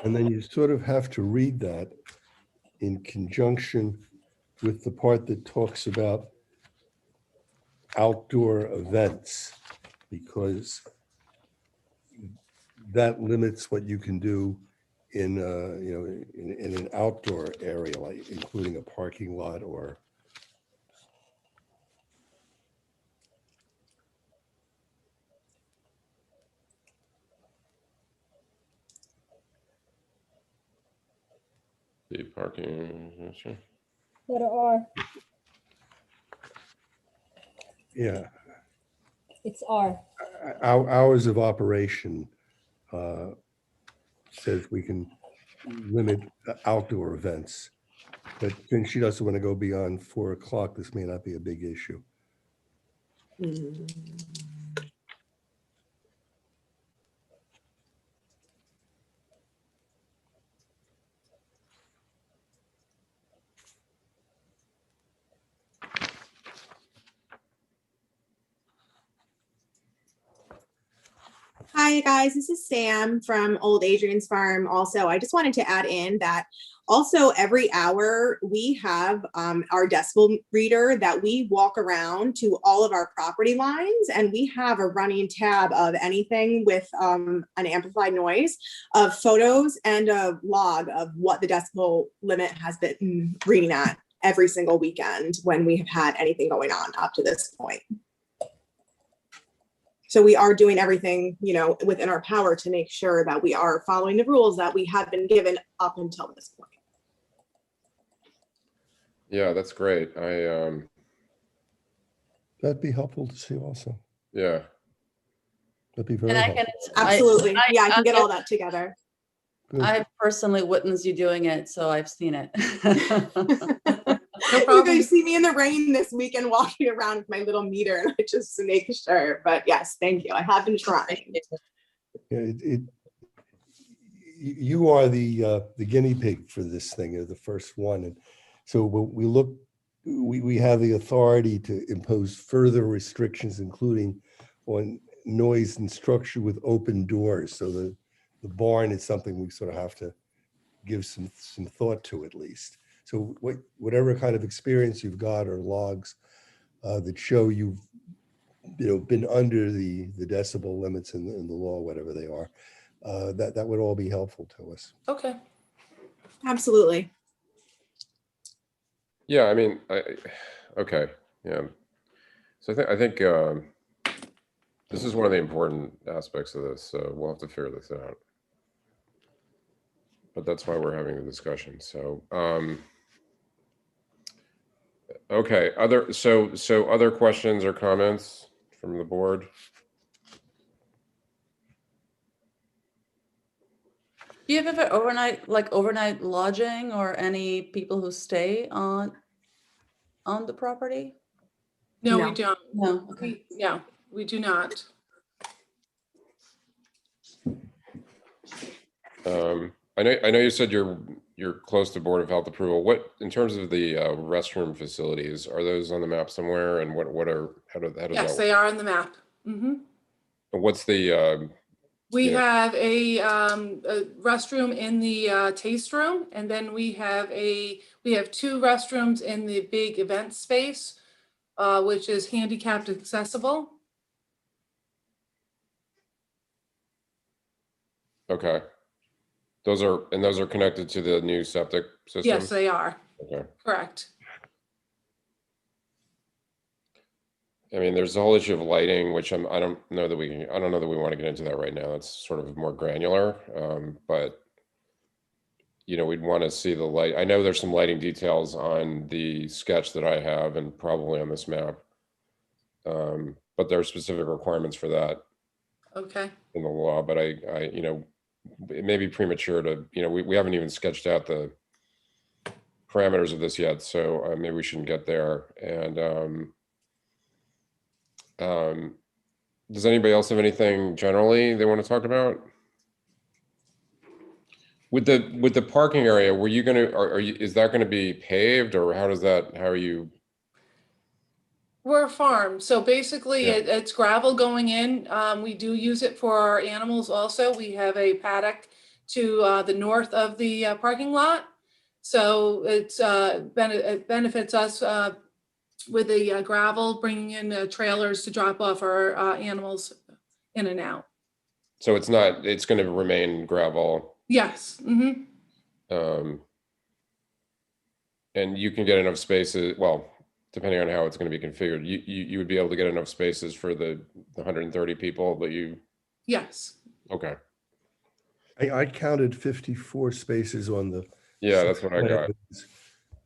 And then you sort of have to read that in conjunction with the part that talks about outdoor events, because that limits what you can do in in an outdoor area, like including a parking lot or. The parking. Letter R. Yeah. It's R. Our hours of operation says we can limit outdoor events, but since she doesn't want to go beyond 4 o'clock, this may not be a big issue. Hi, guys. This is Sam from Old Adrian's Farm. Also, I just wanted to add in that also every hour we have our decibel reader that we walk around to all of our property lines, and we have a running tab of anything with an amplified noise, of photos and a log of what the decibel limit has been reading at every single weekend when we have had anything going on up to this point. So we are doing everything, you know, within our power to make sure that we are following the rules that we have been given up until this point. Yeah, that's great. That'd be helpful to see also. Yeah. That'd be very And I helpful. can, Absolutely. Yeah, I can get all that together. I've personally witnessed you doing it, so I've seen it. You guys see me in the rain this weekend walking around with my little meter, and I just to make sure. But yes, thank you. I have been trying. Yeah, you are the guinea pig for this thing. You're the first one, and so we look. We have the authority to impose further restrictions, including on noise and structure with open doors. So the barn is something we sort of have to give some thought to at least. So whatever kind of experience you've got or logs that show you've been under the decibel limits in the law, whatever they are, that would all be helpful to us. Okay. Absolutely. Yeah, I mean, okay, yeah. So I think this is one of the important aspects of this, so we'll have to figure this out. But that's why we're having the discussion. So, okay, other questions or comments from the board? Do you have ever overnight lodging or any people who stay on the property? No, No. we don't. No. Okay. Yeah, we do not. I know you said you're close to Board of Health approval. What, in terms of the restroom facilities, are those on the map somewhere? And how does Yes, that work? they are on the map. Mm-hmm. What's the We Yeah. have a restroom in the taste room, and then we have two restrooms in the big event space, which is handicapped accessible. okay. Those are connected to the new septic system? Yes, they are. Okay. Correct. I mean, there's the whole issue of lighting, which I don't know that we want to get into that right now. That's sort of more granular, but we'd want to see the light. I know there's some lighting details on the sketch that I have and probably on this map, but there are specific requirements for that Okay. in the law. But it may be premature to, we haven't even sketched out the parameters of this yet, so maybe we shouldn't get there. And does anybody else have anything generally they want to talk about? With the parking area, were you is that going to be paved, or how are you? We're a farm, so basically Yeah. it's gravel going in. We do use it for our animals also. We have a paddock to the north of the parking lot. So it benefits us with the gravel, bringing in trailers to drop off our animals in and out. So it's going to remain gravel. Yes. Mm-hmm. And you can get enough spaces, well, depending on how it's going to be configured, you would be able to get enough spaces for the 130 people, but Yes. Okay. I counted 54 spaces on the. Yeah, that's what I got.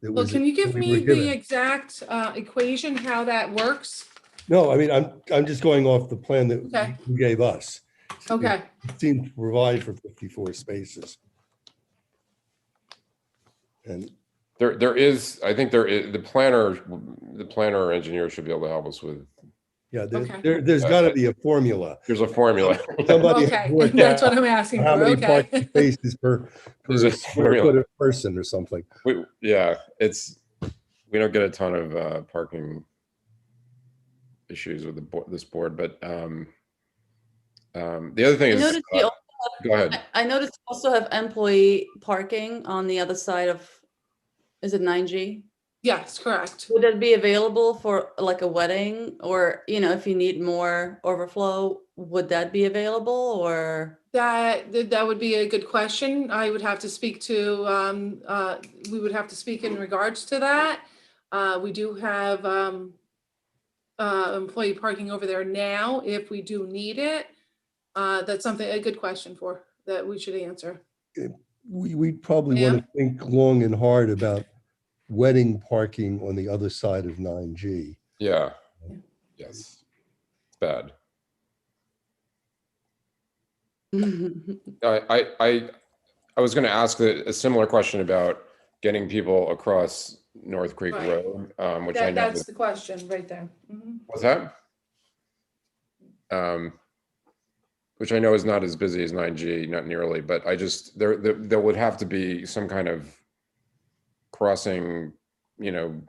Well, can you give me the exact equation, how that works? No, I mean, I'm just going off the plan that Okay. you gave us. Okay. It seemed to provide for 54 spaces. And I think the planner or engineer should be able to help us with. yeah, there's got to be a formula. There's a formula. Somebody Okay, worked that's out what I'm asking how for. many Okay. parking spaces per There's a formula. person or something. Yeah, we don't get a ton of parking issues with this board, but The other thing I is, noticed you also go ahead. I noticed you also have employee parking on the other side of, is it 9G? Yes, correct. Would that be available for like a wedding, or, you know, if you need more overflow, would that be available, or? That would be a good question. I would have to speak to, we would have to speak in regards to that. We do have employee parking over there now if we do need it. That's something, a good question that we should answer. We'd probably want to think long and hard about wedding parking on the other side of 9G. Yeah. Yes. It's bad. I was going to ask a similar question about getting people across North Creek Right. Road, which I know. That's the question right there. Mhm. What's that? Which I know is not as busy as 9G, not nearly, but I just, there would have to be some kind of crossing, you know,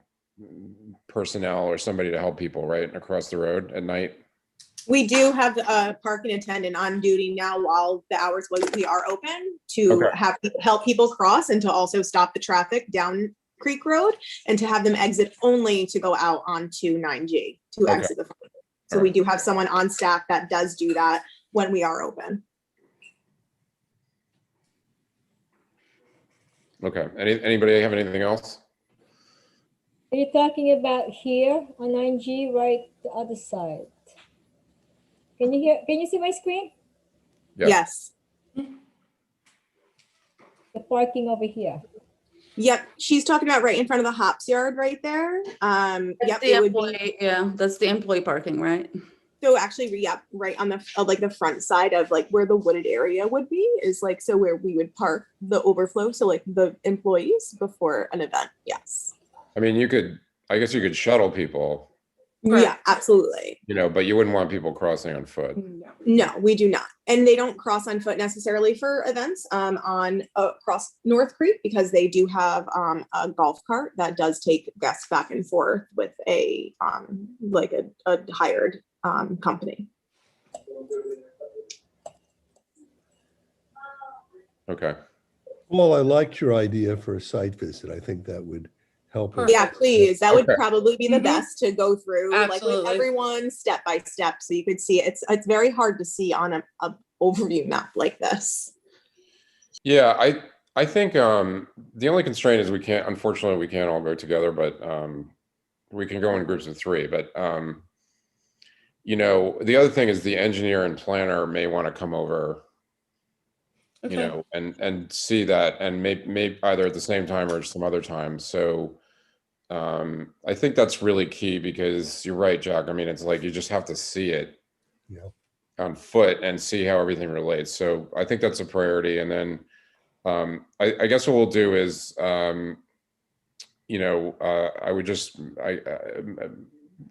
personnel or somebody to help people, right, across the road at night. We do have a parking attendant on duty now while the hours we are open to help people cross and to also stop the traffic down Creek Road and to have them exit only to go out onto 9G to exit the front. So we do have someone on staff that does do that when we are open. Okay. Anybody have anything else? Are you talking about here on 9G, right, the other side? Can you see my screen? Yeah. Yes. The parking over here. Yep, she's talking about right in front of the hops yard right there. Yep, The it would be. employee, yeah, that's the employee parking, right? So actually, yep, right on the like the front side of like where the wooded area would be is like so where we would park the overflow. So like the employees before an event. Yes. I mean, I guess you could shuttle people, Yeah, absolutely. you know, but you wouldn't want people crossing on foot. No, we do not. And they don't cross on foot necessarily for events on across North Creek because they do have a golf cart that does take guests back and forth with a like a hired company. Okay. Well, I liked your idea for a site visit. I think that would help. us. Yeah, please. That would Okay. probably be the best to go through like with Absolutely. everyone step by step so you could see it. It's very hard to see on a overview map like this. Yeah, I think the only constraint is unfortunately we can't all go together, but we can go in groups of 3. But you know, the other thing is the engineer and planner may want to come over, you know, and see that, and maybe either at the same time or some other time. So I think that's really key because you're right, Jack. I mean, it's like you just have to see it on foot and see how everything relates. So I think that's a priority. And then I guess what we'll do is, you know,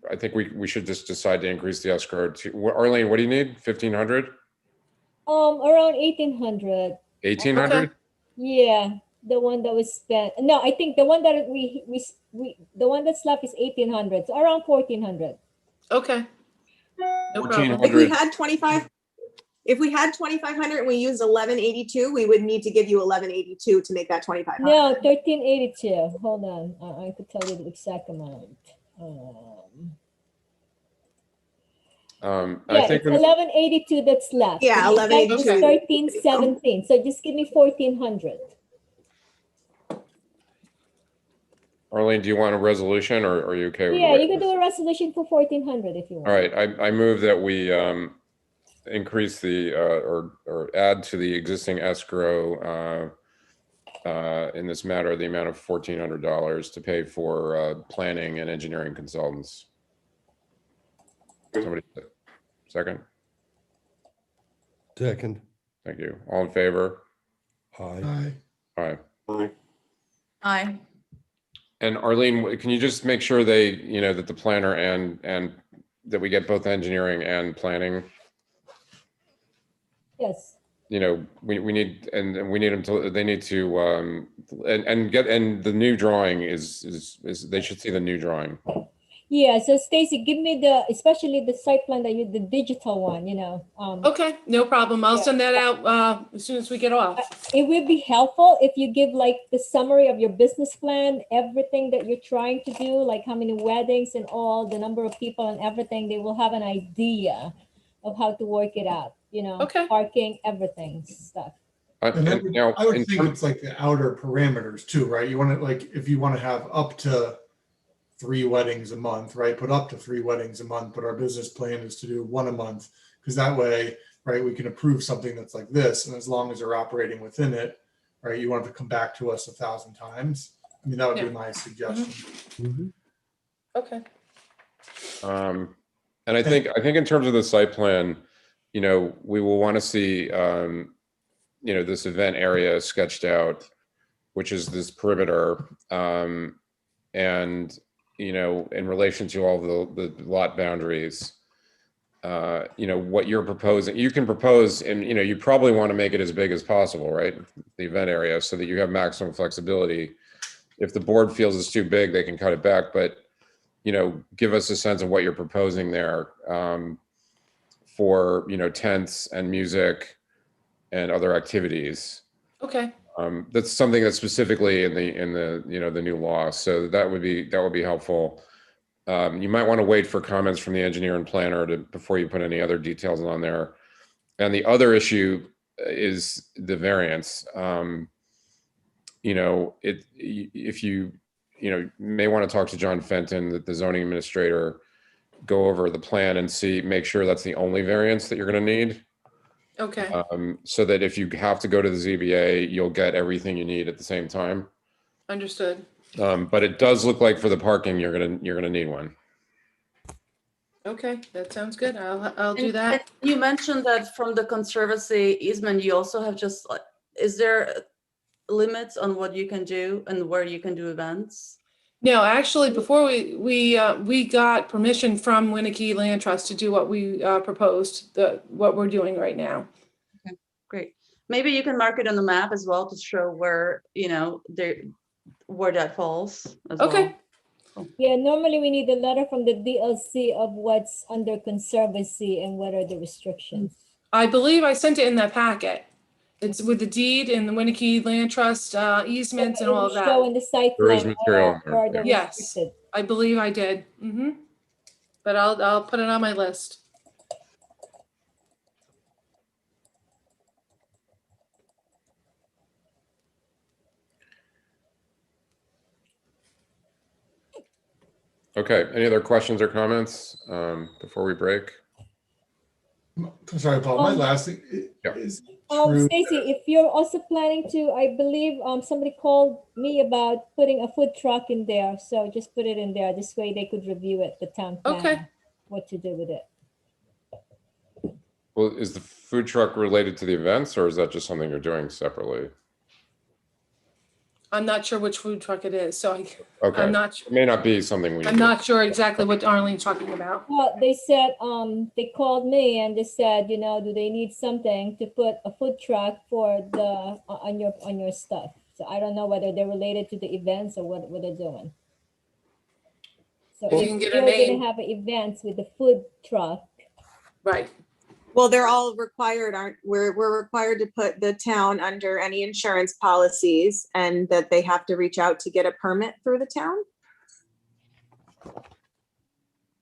I think we should just decide to increase the escrow to, Arlene, what do you need? 1,500? Around 1,800. 1,800? Yeah, the one that was spent. No, I think the one that the one that's left is 1,800. So around 1,400. Okay. No problem. If we had 2,500 and we used 1182, we would need to give you 1182 to make that 2,500. No, 1,382. Hold on, I could tell you the exact amount. I think it's 1182 that's left. Yeah, 1182. 1317. So just give me 1,400. Arlene, do you want a resolution or are you okay with Yeah, it? you can do a resolution for 1,400 if you want. All right, I move that we increase the or add to the existing escrow in this matter the amount of $1,400 to pay for planning and engineering consultants. Somebody second? Second. Thank you. All in favor? Aye. Aye. Aye. And Arlene, can you just make sure you know, that the planner and that we get both engineering and planning? Yes. You know, we need, and we need them to, they need to, and the new drawing is they should see the new drawing. Yeah, so Stacy, give me especially the site plan the digital one, Okay, no problem. I'll Yeah. send that out as soon as we get off. It would be helpful if you give like the summary of your business plan, everything that you're trying to do, like how many weddings and all, the number of people and everything. They will have an idea of how to work it out, Okay. parking, everything stuff. And And now, I would in think terms- it's like the outer parameters too, right? You want to like, if you want to have up to 3 weddings a month, right? Put up to 3 weddings a month, but our business plan is to do 1 a month. Because that way, right, we can approve something that's like this. And as long as they're operating within it, right, you want to come back to us 1,000 times. I mean, that would Yeah. be my suggestion. Okay. And I think in terms of the site plan, we will want to see, this event area sketched out, which is this perimeter, and in relation to all the lot boundaries, what you're proposing, you can propose, and you probably want to make it as big as possible, right? The event area, so that you have maximum flexibility. If the board feels it's too big, they can cut it back, but give us a sense of what you're proposing there, for tents and music and other activities. Okay. That's something that's specifically in the the new law, so that would be helpful. You might want to wait for comments from the engineer and planner before you put any other details on there. And the other issue is the variance. If you may want to talk to John Fenton, the zoning administrator, go over the plan and make sure that's the only variance that you're going to need. Okay. So that if you have to go to the ZBA, you'll get everything you need at the same time. Understood. But it does look like for the parking, you're gonna need one. Okay, that sounds good. I'll do And that. you mentioned that from the conservancy easement, you also have just like, is there limits on what you can do and where you can do events? No, actually, before we got permission from Winnicke Land Trust to do what we proposed, what we're doing right now. Okay, great. Maybe you can mark it on the map as well to show where, where that falls as Okay. well. Yeah, normally we need a letter from the DLC of what's under conservancy and what are the restrictions. I believe I sent it in that packet. It's with the deed and the Winnicke Land Trust easements and all of that. Show in the site There is plan material where are the Yes, restricted. I believe I did. But I'll put it on my list. Okay, any other questions or comments before we break? I'm sorry, Paul, my last thing is true. Stacy, if you're also planning to, I believe somebody called me about putting a food truck in there. So just put it in there. This way they could review it, the town plan, Okay. what to do with it. Well, is the food truck related to the events, or is that just something you're doing separately? I'm not sure which food truck it is, so Okay, I'm not it may not be something we. I'm not sure exactly what Arlene's talking about. Well, they said, they called me and they said, do they need something to put a food truck for on your stuff? So I don't know whether they're related to the events or what they're doing. So If you if can get you're a name. gonna have events with the food truck, Right. Well, they're all required, we're required to put the town under any insurance policies and that they have to reach out to get a permit through the town?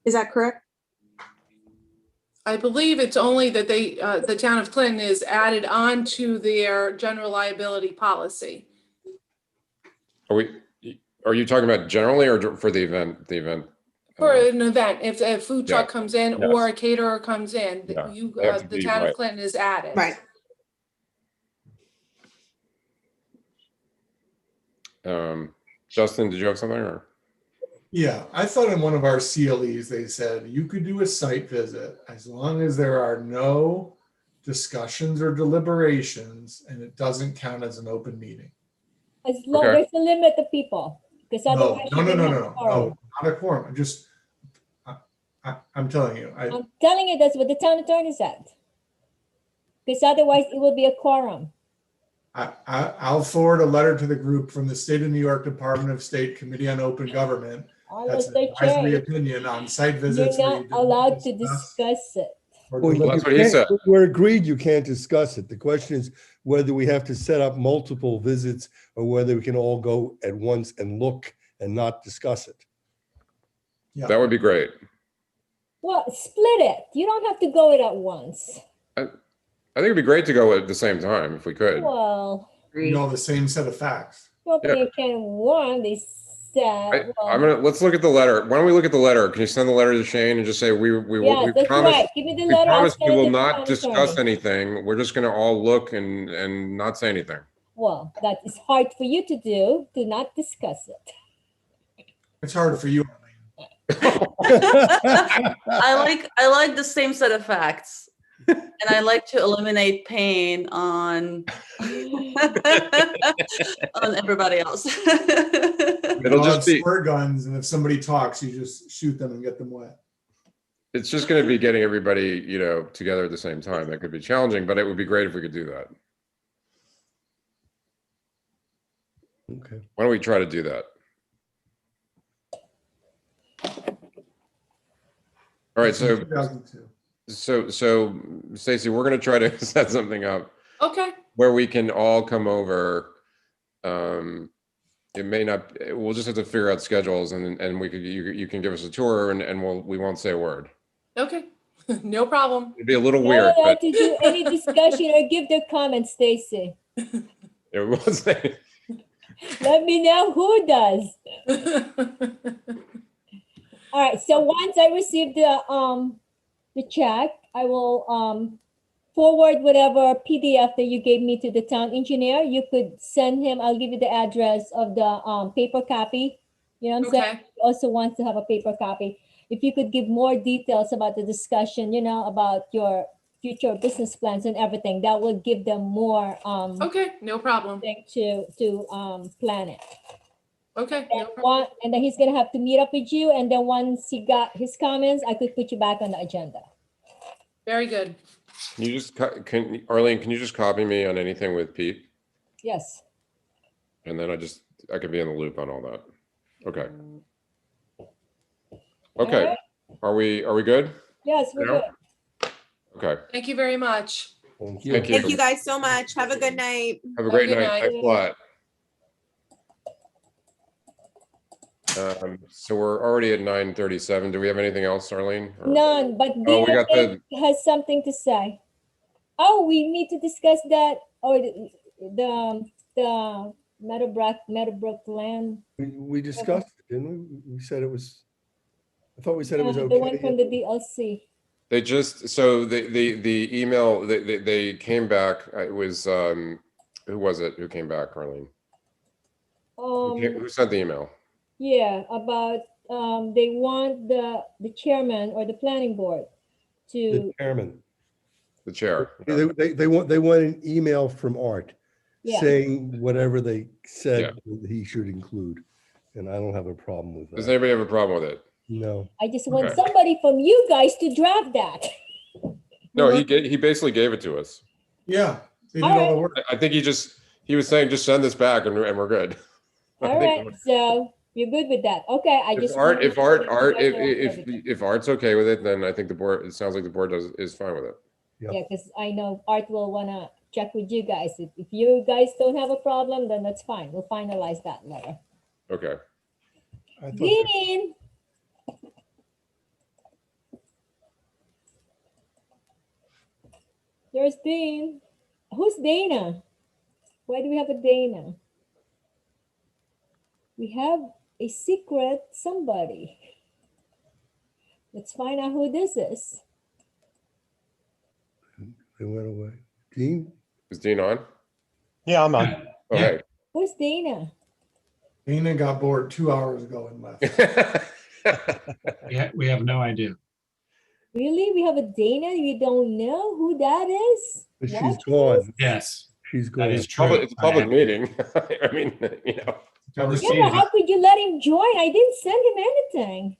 Is that correct? I believe it's only that the town of Clinton is added on to their general liability policy. Are you talking about generally or for the event? The event. For an event, if a food truck Yeah. comes in Yes. or a caterer comes in, Yeah. They have to the be town of right. Clinton is added. Right. Justin, did you have something or? Yeah, I thought in one of our CLEs, they said you could do a site visit as long as there are no discussions or deliberations and it doesn't count as an open meeting. as long Okay. there's a limit of people, because No, otherwise. no, you're no, gonna no, have no, a quorum. no, not a quorum. I'm telling you, I'm telling you, that's what the town attorney said. Because otherwise it will be a quorum. I'll forward a letter to the group from the State of New York Department of State Committee on Open Government That's Unless an they advisory change, opinion on site you're visits. where not you don't allowed to discuss discuss it. or Well, deliberate. That's what he said. we're agreed you can't discuss it. The question is whether we have to set up multiple visits or whether we can all go at once and look and not discuss it. Yeah. That would be great. Well, split it. You don't have to go it at once. I think it'd be great to go at the same time if we could. Well, You know the same set of facts. opening a can of worms, they said, well, Let's look at the letter. Why don't we look at the letter? Can you send the letter to Shane and just say, we yes, that's promise, right. Give me the we letter. I'll promise we send it will to the not town discuss attorney. anything. We're just gonna all look and not say anything. Well, that is hard for you to do, to not discuss it. It's hard for you. I like the same set of facts. And I like to eliminate pain on on everybody else. It'll just be, squirt guns, and if somebody talks, you just shoot them and get them wet. it's just gonna be getting everybody, together at the same time. That could be challenging, but it would be great if we could do that. Okay. Why don't we try to do that? All right, so 2002. So Stacy, we're gonna try to set something up Okay, where we can all come over. It may not, we'll just have to figure out schedules and we could, you can give us a tour and we won't say a word. okay, no problem. It'd be a little Not weird, allowed but to do any discussion or give their comments, Stacy. it won't say. Let me know who does. All right, so once I receive the check, I will forward whatever PDF that you gave me to the town engineer. You could send him, I'll give you the address of the paper copy. You know what I'm saying? Okay. He also wants to have a paper copy. If you could give more details about the discussion, about your future business plans and everything, that will give them more Okay, no problem. thing to plan it. Okay, no problem. And then he's gonna have to meet up with you, and then once he got his comments, I could put you back on the agenda. Very good. Can you just, Arlene, can you just copy me on anything with Pete? Yes. And then I could be in the loop on all that. Okay. Okay, right. are we good? Yes, we're Yeah. good. Okay, Thank you very much. Thank you. thank you. Thank you guys so much. Have a good night. Have a great Have a good night. night. Thanks a lot. So we're already at 9:37. Do we have anything else, Arlene? Or- None, but Oh, we Dina got the, has something to say. Oh, we need to discuss that, or the Meadowbrook land. We discussed it, didn't we? We said it was, I thought we said it was The one from okay. the DLC. they just, so the email, they came back, it was, who was it? Who came back, Arlene? Who sent the email? Yeah, about, they want the chairman or the planning board The to, chairman. The chair. They want an email from Art yeah. saying whatever they said that he should include. And I don't have a problem with Does that. anybody have a problem with it? No. I just want Okay. somebody from you guys to draft that. No, he basically gave it to us. Yeah. They did All all right. the work. I think he was saying, just send this back and we're good. I All think- right, so you're good with that. Okay, I just. wanted to If Art, make sure you guys are okay with it. if Art's okay with it, then I think it sounds like the board is fine with it. Yeah, because I know Art will wanna check with you guys. If you guys don't have a problem, then that's fine. We'll finalize that later. Okay. I thought Dean, there's Dean. Who's Dana? Why do we have a Dana? We have a secret somebody. Let's find out who this is. they went away. Dean? Is Dean on? Yeah, I'm on. Okay. Who's Dana? Dana got bored 2 hours ago and left. We have no idea. Really? We have a Dana? You don't know who that is? But she's What? gone. Yes, She's that gone. is true. It's a public meeting. I mean, Never Yeah, seen but it. how could you let him join? I didn't send him anything.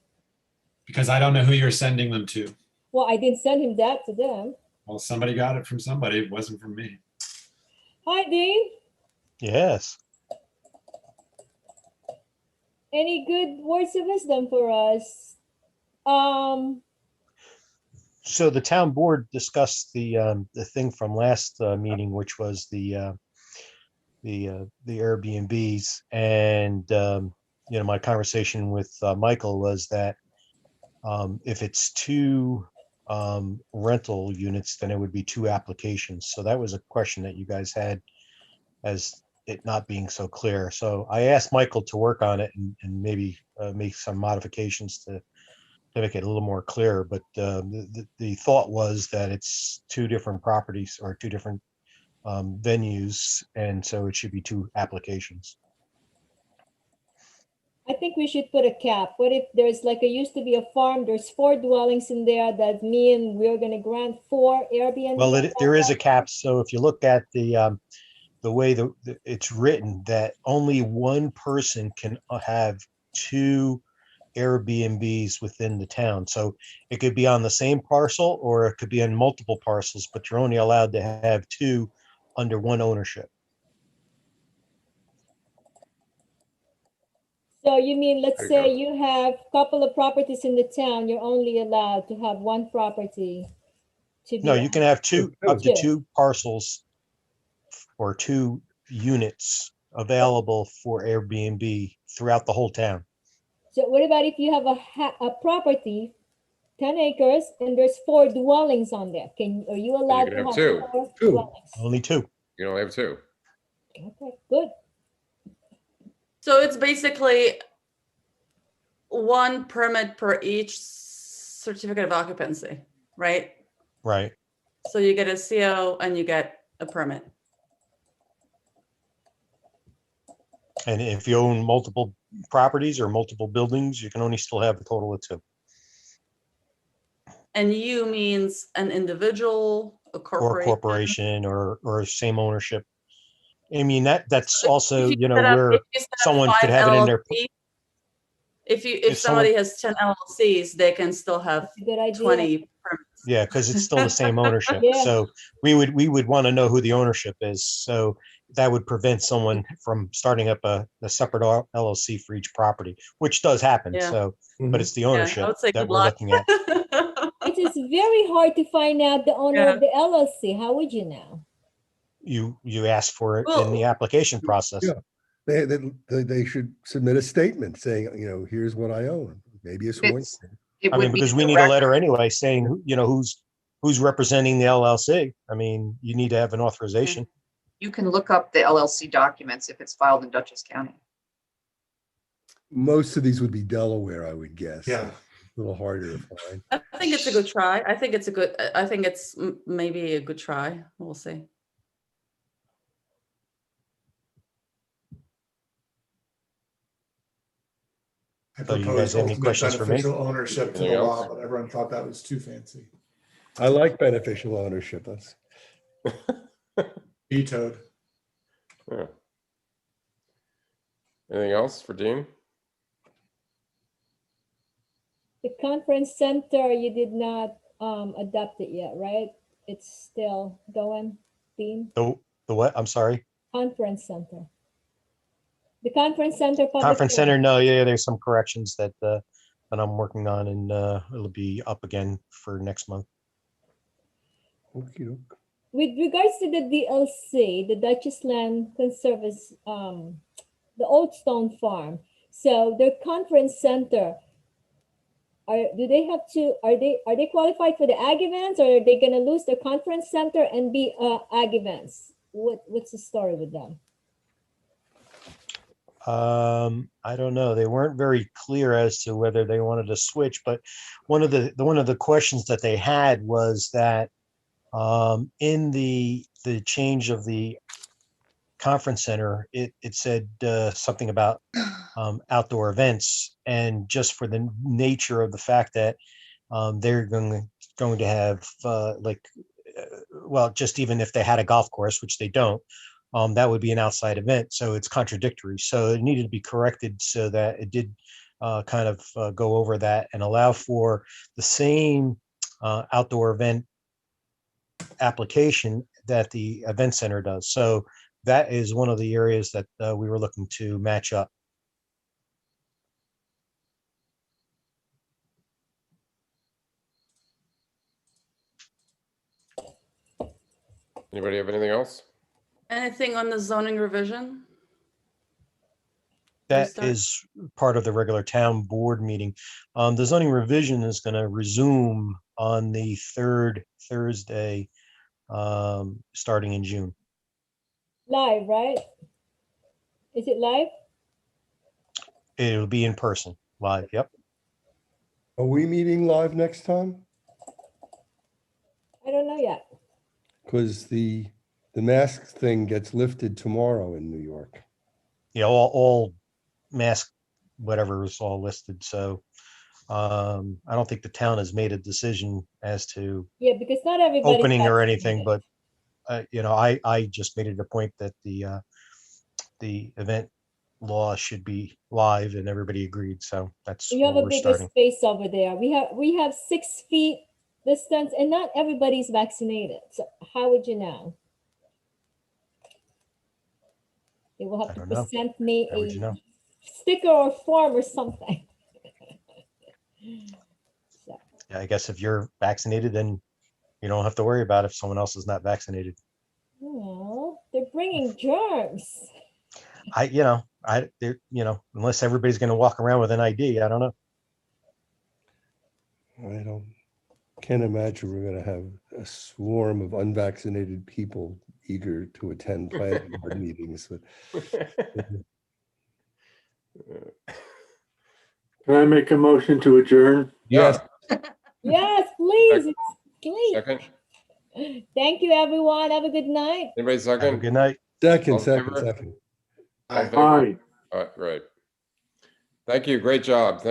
Because I don't know who you're sending them to. Well, I didn't send him that to them. Well, somebody got it from somebody. It wasn't from me. Hi, Dean. Yes. Any good words of wisdom for us? So the town board discussed the thing from last meeting, which was the Airbnbs, and my conversation with Michael was that if it's two rental units, then it would be two applications. So that was a question that you guys had as it not being so clear. So I asked Michael to work on it and maybe make some modifications to make it a little more clear. But the thought was that it's two different properties or two different venues, and so it should be two applications. I think we should put a cap. What if there's like, it used to be a farm, there's 4 dwellings in there, that mean we're gonna grant 4 Airbnb? Well, there is a cap. So if you look at the way it's written, that only one person can have 2 Airbnbs within the town. So it could be on the same parcel or it could be on multiple parcels, but you're only allowed to have 2 under one ownership. So you mean, let's There you say go. you have a couple of properties in the town, you're only allowed to have 1 property to be. No, you can have up to Two. 2 parcels or 2 units available for Airbnb throughout the whole town. So what about if you have a property, 10 acres, and there's 4 dwellings on there? Are you allowed can to have have 2. 4 2. dwellings? Only 2. You only have 2. Okay, good. So it's basically 1 permit per each certificate of occupancy, right? Right. So you get a CO and you get a permit. And if you own multiple properties or multiple buildings, you can only still have a total of 2. And you means an individual, a Or corporation. corporation or same ownership. I mean, that's also, If you set up- where if you set up someone 5 could have it in their. LLCs, if if somebody has 10 LLCs, they can still have Good idea. 20 permits. Yeah, because it's still the same ownership. Yeah. So we would want to know who the ownership is. So that would prevent someone from starting up a separate LLC for each property, which does happen. Yeah. So, but it's the Yeah, I ownership would say that good we're luck. looking at. It is very hard to find out the owner Yeah. of the LLC. How would you know? You ask for it in Well, the application process. Yeah. They should submit a statement saying, here's what I own. Maybe a sworn. It's, it I would mean, be because we the need a record. letter anyway saying, who's representing the LLC. I mean, you need to have an authorization. You can look up the LLC documents if it's filed in Dutchess County. Most of these would be Delaware, I would guess. Yeah. A little harder to find. I think it's a good try. I think it's maybe a good try. We'll see. I So you proposed guys have any ultimate questions for me? beneficial ownership to the Anything law, else? but everyone thought that was too fancy. I like beneficial ownership. That's Vetoed. Yeah. Anything else for Dean? The conference center, you did not adopt it yet, right? It's still going, Dean? The what? I'm sorry. Conference center. The conference center. public Conference center. hearing. No, yeah, there's some corrections that I'm working on, and it'll be up again for next month. okey-doke. With regards to the DLC, the Duchess Land Conservancy, the Old Stone Farm. So their conference center, are they qualified for the ag events, or are they gonna lose their conference center and be ag events? What's the story with them? I don't know. They weren't very clear as to whether they wanted to switch, but one of the questions that they had was that in the change of the conference center, it said something about outdoor events, and just for the nature of the fact that they're going to have well, just even if they had a golf course, which they don't, that would be an outside event. So it's contradictory. So it needed to be corrected so that it did kind of go over that and allow for the same outdoor event application that the event center does. So that is one of the areas that we were looking to match up. Anybody have anything else? Anything on the zoning revision? That start? is part of the regular town board meeting. The zoning revision is going to resume on the third Thursday, starting in June. Live, right? Is it live? It'll be in person, live, yep. Are we meeting live next time? I don't know yet. Because the mask thing gets lifted tomorrow in New York. Yeah, all mask, whatever is all listed, so I don't think the town has made a decision as to Yeah, because not everybody. opening or anything, but I just made it a point that the event law should be live and everybody agreed, so that's We where have a we're bigger starting. space over there. We have 6 feet distance and not everybody's vaccinated. So how would you know? They will I have to don't know. present me How would you a know? sticker or form or something. So, Yeah, I guess if you're vaccinated, then you don't have to worry about if someone else is not vaccinated. oh, they're bringing germs. Unless everybody's going to walk around with an ID, I don't know. Can't imagine we're gonna have a swarm of unvaccinated people eager to attend planning board meetings. But Can I make a motion to adjourn? yes, Yes, please. Please. Second? Thank you, everyone. Have a good night. Anybody Have a second? good night. second, All in second, favor? second. All in favor? Aye. All right, great. Thank you. Great job. Thank you.